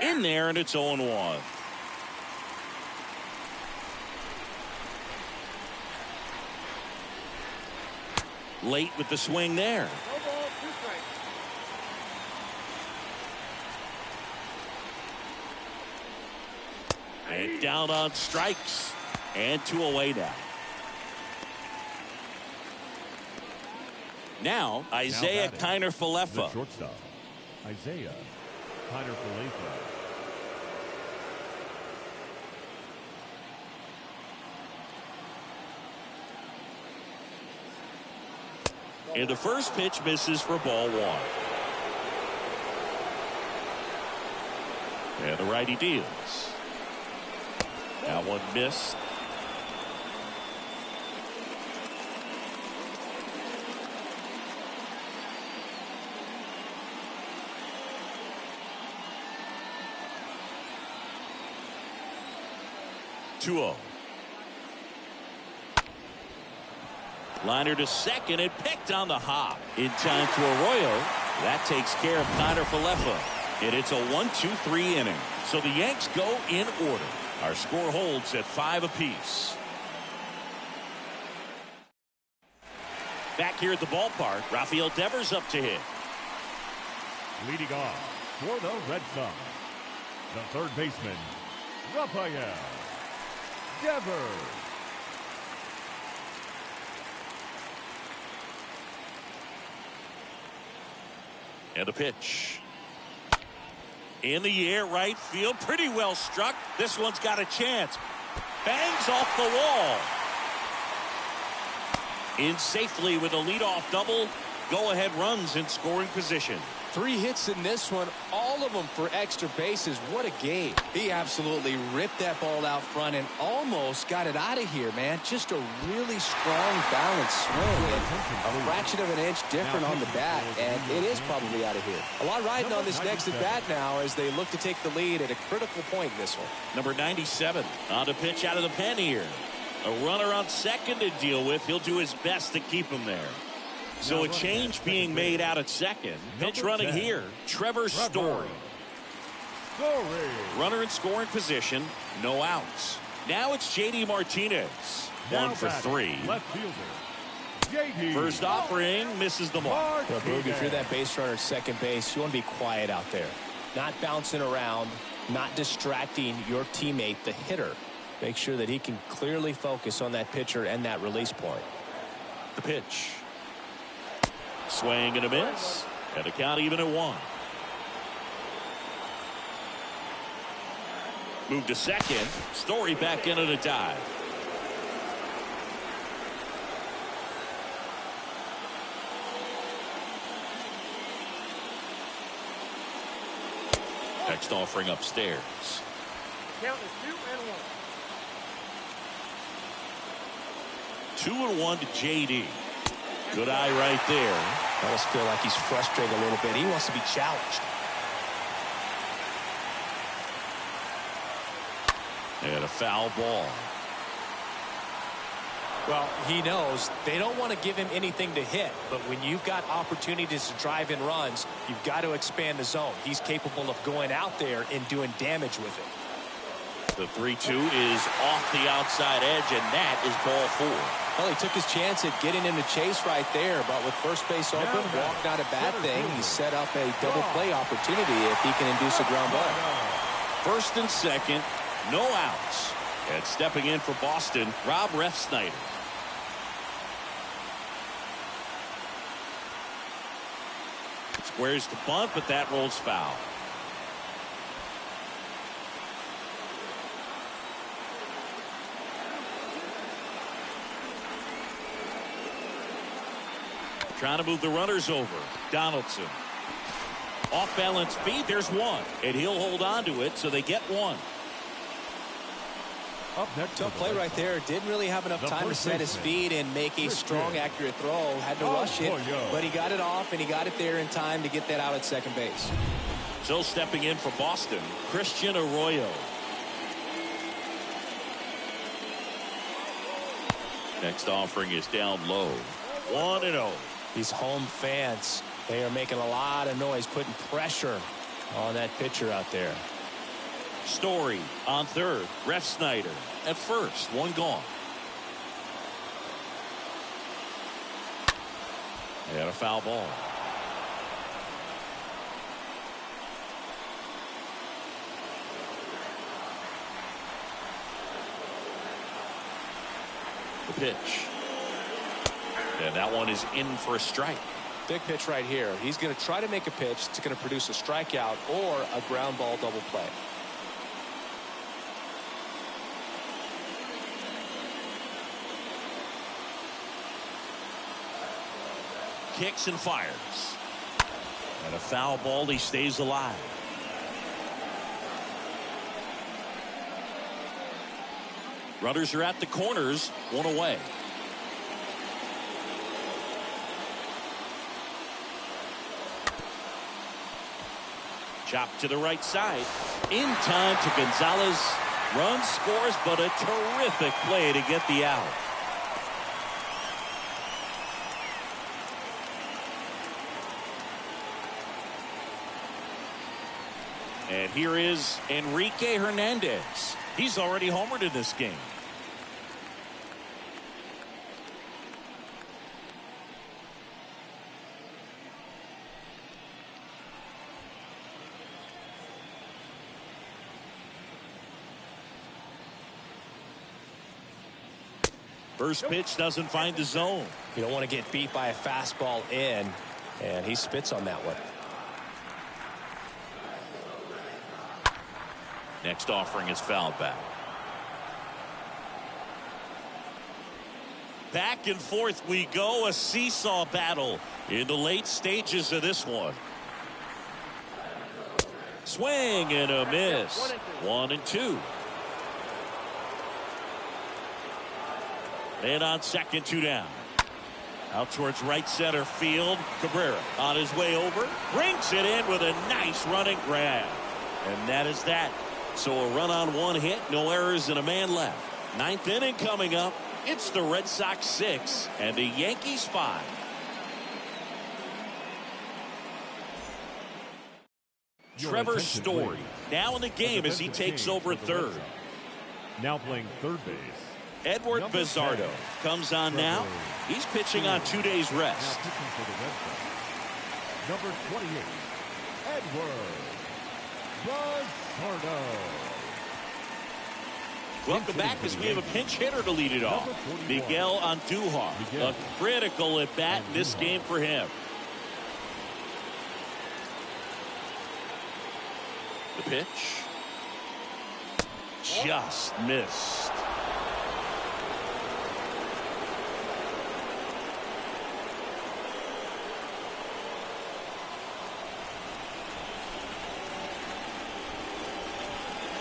A: In there, and it's 0-1. Late with the swing there. And down on strikes. And 2 away now. Now, Isaiah Kiner-Falefa.
C: The shortstop, Isaiah Kiner-Falefa.
A: And the first pitch misses for ball 1. And the righty deals. That one missed. 2-0. Liner to second and picked on the hop. In time to Arroyo. That takes care of Connor Falefa. And it's a 1-2-3 inning. So the Yanks go in order. Our score holds at 5 apiece. Back here at the ballpark, Rafael Devers up to hit.
C: Leading off for the Red Sox, the third baseman, Rafael Devers.
A: And a pitch. In the air, right field. Pretty well struck. This one's got a chance. Bangs off the wall. In safely with a leadoff double. Go-ahead runs in scoring position.
B: 3 hits in this one, all of them for extra bases. What a game. He absolutely ripped that ball out front and almost got it out of here, man. Just a really strong, balanced swing. And a fraction of an inch different on the bat, and it is probably out of here. A lot riding on this next at bat now as they look to take the lead at a critical point in this one.
A: Number 97 on the pitch out of the pen here. A runner on second to deal with. He'll do his best to keep him there. So a change being made out at second. Pitch running here, Trevor Story. Runner in scoring position, no outs. Now it's J.D. Martinez. 1 for 3.
C: Left fielder,
A: First offering, misses the mark.
E: Well, Boogie, if you're that base runner at second base, you want to be quiet out there. Not bouncing around, not distracting your teammate, the hitter. Make sure that he can clearly focus on that pitcher and that release point.
A: The pitch. Swing and a miss. And the count even at 1. Move to second. Story back in at a dive. Next offering upstairs.
D: Count is 2 and 1.
A: 2-1 to J.D. Good eye right there.
E: I almost feel like he's frustrated a little bit. He wants to be challenged.
A: And a foul ball.
E: Well, he knows they don't want to give him anything to hit, but when you've got opportunities to drive in runs, you've got to expand the zone. He's capable of going out there and doing damage with it.
A: The 3-2 is off the outside edge, and that is ball 4.
B: Well, he took his chance at getting him to chase right there, but with first base open, walk not a bad thing. He set up a double play opportunity if he can induce a ground ball.
A: First and second, no outs. And stepping in for Boston, Rob Refsnyder. Squares the bunt, but that rolls foul. Trying to move the runners over. Donaldson. Off balance feet. There's one. And he'll hold on to it, so they get one.
C: Up next,
B: Tough play right there. Didn't really have enough time to set his feet and make a strong, accurate throw. Had to rush it, but he got it off, and he got it there in time to get that out at second base.
A: So stepping in for Boston, Christian Arroyo. Next offering is down low. 1-0.
E: These home fans, they are making a lot of noise, putting pressure on that pitcher out there.
A: Story on third. Refsnyder at first. One gone. And a foul ball. The pitch. And that one is in for a strike.
B: Big pitch right here. He's going to try to make a pitch that's going to produce a strikeout or a ground ball double play.
A: Kicks and fires. And a foul ball. He stays alive. Runners are at the corners. One away. Chop to the right side. In time to Gonzalez. Run scores, but a terrific play to get the out. And here is Enrique Hernandez. He's already homered in this game. First pitch doesn't find the zone.
E: You don't want to get beat by a fastball in, and he spits on that one.
A: Next offering is fouled back. Back and forth we go, a seesaw battle in the late stages of this one. Swing and a miss. 1-2. And on second, 2 down. Out towards right center field. Cabrera on his way over. Brings it in with a nice running grab. And that is that. So a run on 1 hit, no errors, and a man left. 9th inning coming up. It's the Red Sox 6 and the Yankees 5. Trevor Story now in the game as he takes over third.
C: Now playing third base.
A: Edward Bizardo comes on now. He's pitching on 2 days rest.
C: Now pitching for the Red Sox. Number 28, Edward Bizardo.
A: Welcome back as we have a pinch hitter to lead it off. Miguel Andujar. A critical at bat in this game for him. The pitch. Just missed.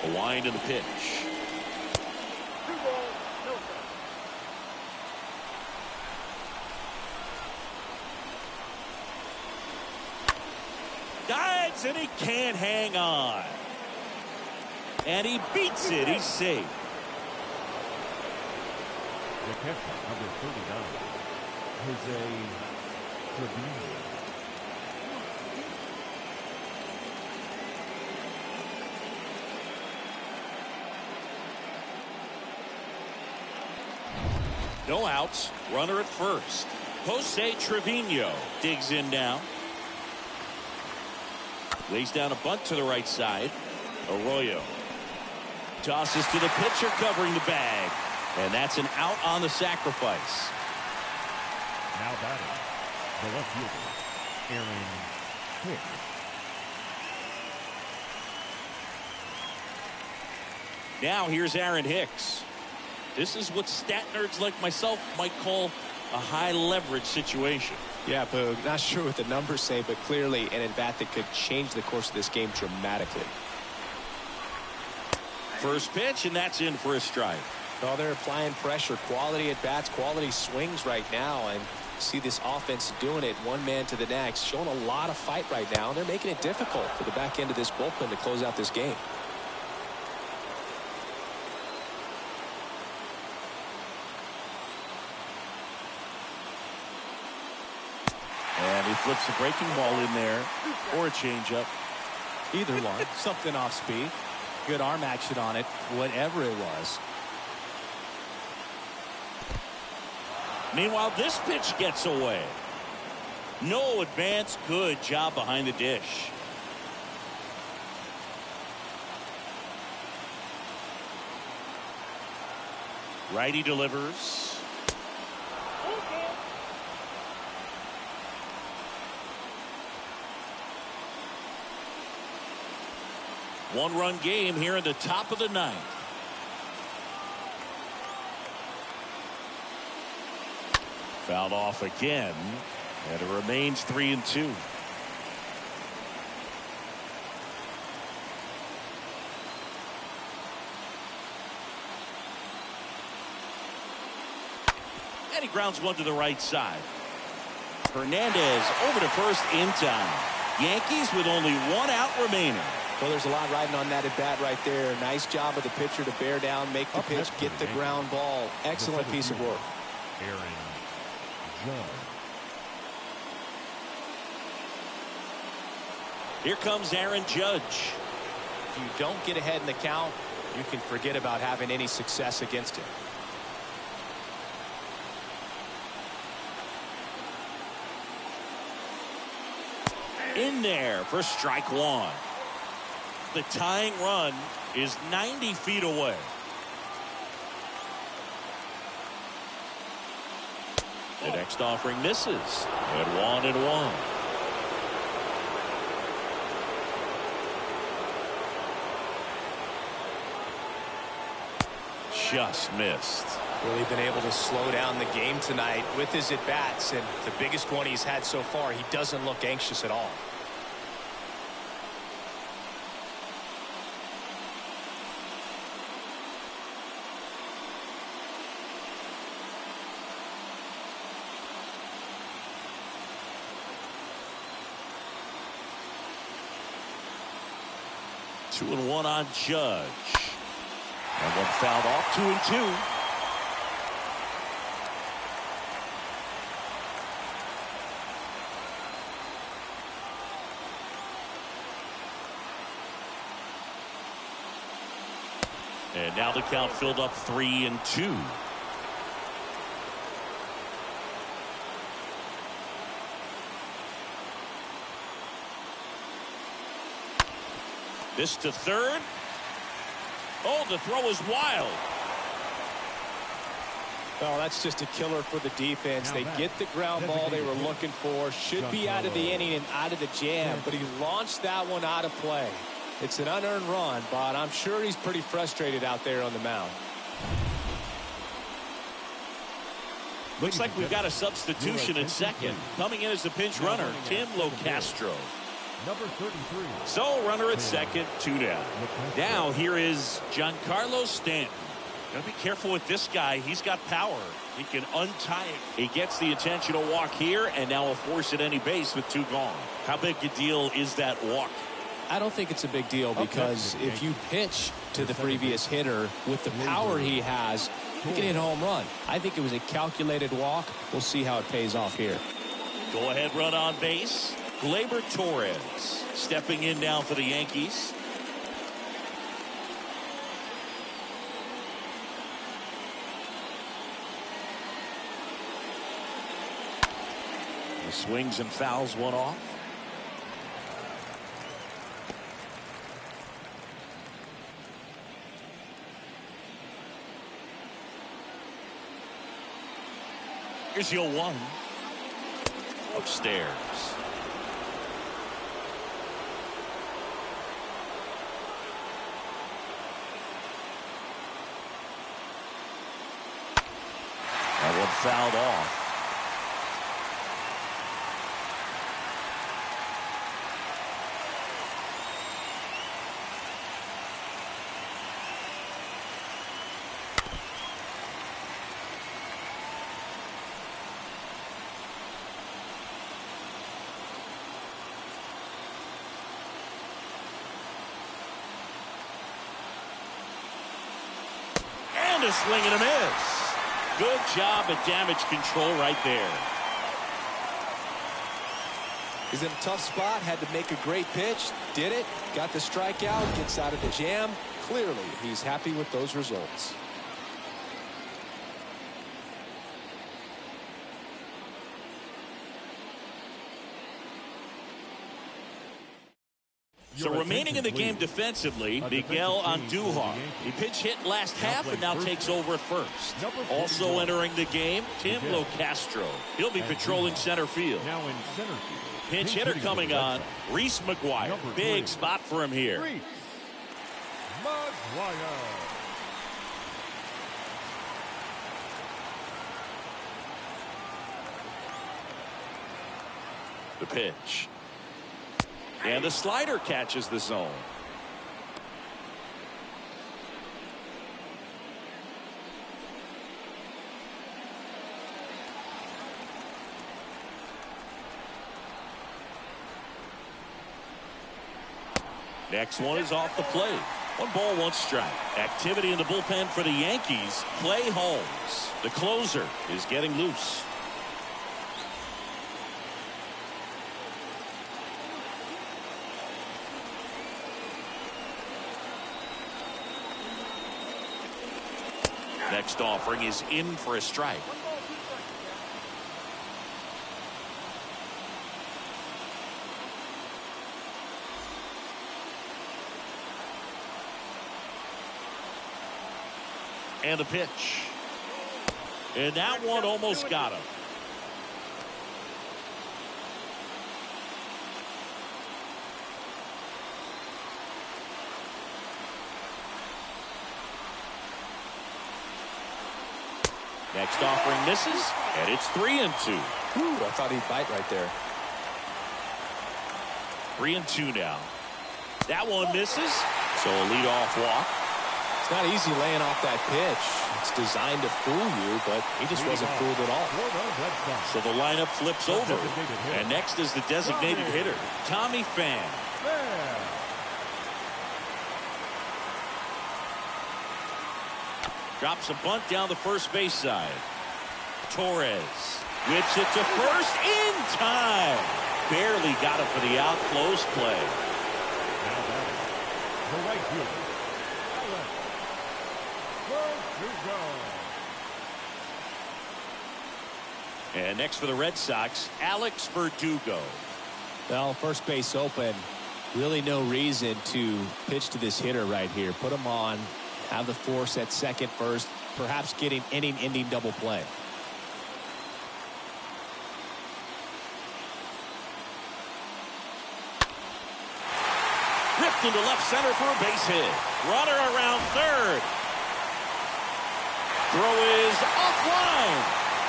A: A wind in the pitch.
D: 2 balls, no strikes.
A: Dives and he can't hang on. And he beats it. He's safe.
C: The catcher, number 39, Jose Trevino.
A: No outs. Runner at first. Jose Trevino digs in now. Lays down a bunt to the right side. Arroyo tosses to the pitcher covering the bag. And that's an out on the sacrifice.
C: Now batting, the left fielder, Aaron Hicks.
A: Now here's Aaron Hicks. This is what stat nerds like myself might call a high leverage situation.
E: Yeah, Boog, not sure what the numbers say, but clearly an at-bat that could change the course of this game dramatically.
A: First pitch, and that's in for a strike.
E: Well, they're applying pressure, quality at-bats, quality swings right now, and see this offense doing it one man to the next, showing a lot of fight right now, and they're making it difficult for the back end of this bullpen to close out this game.
A: And he flips a breaking ball in there, or a changeup.
G: Either one. Something off speed. Good arm action on it, whatever it was.
A: Meanwhile, this pitch gets away. No advance. Good job behind the dish. Righty delivers. One-run game here in the top of the 9th. Fouled off again, and it remains 3-2. And he grounds one to the right side. Hernandez over to first in time. Yankees with only 1 out remaining.
B: Well, there's a lot riding on that at bat right there. Nice job of the pitcher to bear down, make the pitch, get the ground ball. Excellent piece of work.
C: Aaron Judge.
A: Here comes Aaron Judge.
E: If you don't get ahead in the count, you can forget about having any success against him.
A: In there for strike one. The tying run is 90 feet away. The next offering misses at 1-1. Just missed.
E: Really been able to slow down the game tonight with his at-bats, and the biggest one he's had so far. He doesn't look anxious at all.
A: Two and one on Judge. And one fouled off. 2-2. And now the count filled up 3-2. This to third. Oh, the throw is wild.
B: Well, that's just a killer for the defense. They get the ground ball they were looking for. Should be out of the inning and out of the jam, but he launched that one out of play. It's an unearned run, but I'm sure he's pretty frustrated out there on the mound.
A: Looks like we've got a substitution at second. Coming in as the pinch runner, Tim Locastro.
C: Number 33.
A: So runner at second, 2 down. Now here is Giancarlo Stanton. Gotta be careful with this guy. He's got power. He can untie it. He gets the intentional walk here, and now a force at any base with 2 gone. How big a deal is that walk?
B: I don't think it's a big deal because if you pitch to the previous hitter with the power he has, you can hit a home run. I think it was a calculated walk. We'll see how it pays off here.
A: Go ahead run on base. Gleyber Torres stepping in now for the Yankees. He swings and fouls one off. Here's your 1. Upstairs. That one fouled off. And a swing and a miss. Good job at damage control right there.
B: He's in a tough spot, had to make a great pitch, did it, got the strikeout, gets out of the jam. Clearly, he's happy with those results.
A: So remaining in the game defensively, Miguel Andujar. He pinch hit last half and now takes over at first. Also entering the game, Tim Locastro. He'll be patrolling center field.
C: Now in center field.
A: Pinch hitter coming on, Reese McGuire. Big spot for him here.
C: Reese McGuire.
A: The pitch. And the slider catches the zone. Next one is off the plate. 1 ball, 1 strike. Activity in the bullpen for the Yankees. Clay Holmes, the closer, is getting loose. Next offering is in for a strike. And a pitch. And that one almost got him. Next offering misses, and it's 3-2.
B: Ooh, I thought he'd bite right there.
A: 3-2 now. That one misses, so a leadoff walk.
B: It's not easy laying off that pitch. It's designed to fool you, but he just wasn't fooled at all.
A: So the lineup flips over, and next is the designated hitter, Tommy Pham. Drops a bunt down the first base side. Torres whips it to first in time. Barely got it for the out. Close play.
C: Now batting, the right fielder, Alex Verdugo.
A: And next for the Red Sox, Alex Verdugo.
B: Well, first base open. Really no reason to pitch to this hitter right here. Put him on. Have the force at second first, perhaps getting inning-ending double play.
A: Ripped into left center for a base hit. Runner around third. Throw is offline.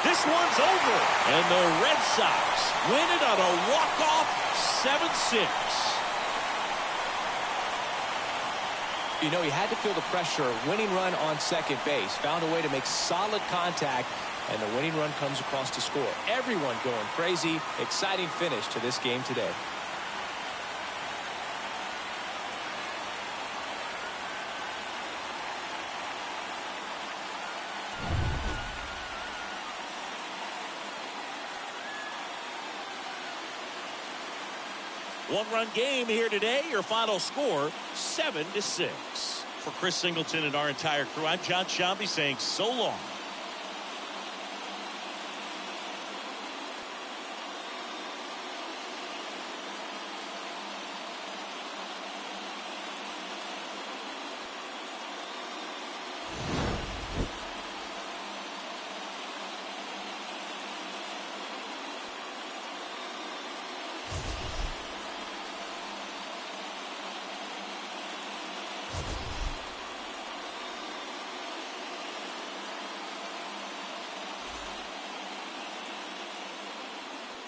A: This one's over. And the Red Sox win it on a walk-off 7-6.
B: You know, he had to feel the pressure. Winning run on second base. Found a way to make solid contact, and the winning run comes across to score. Everyone going crazy. Exciting finish to this game today.
A: One-run game here today. Your final score, 7-6. For Chris Singleton and our entire crew, I'm John Shambi saying so long.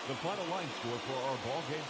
C: The final line score for our ball game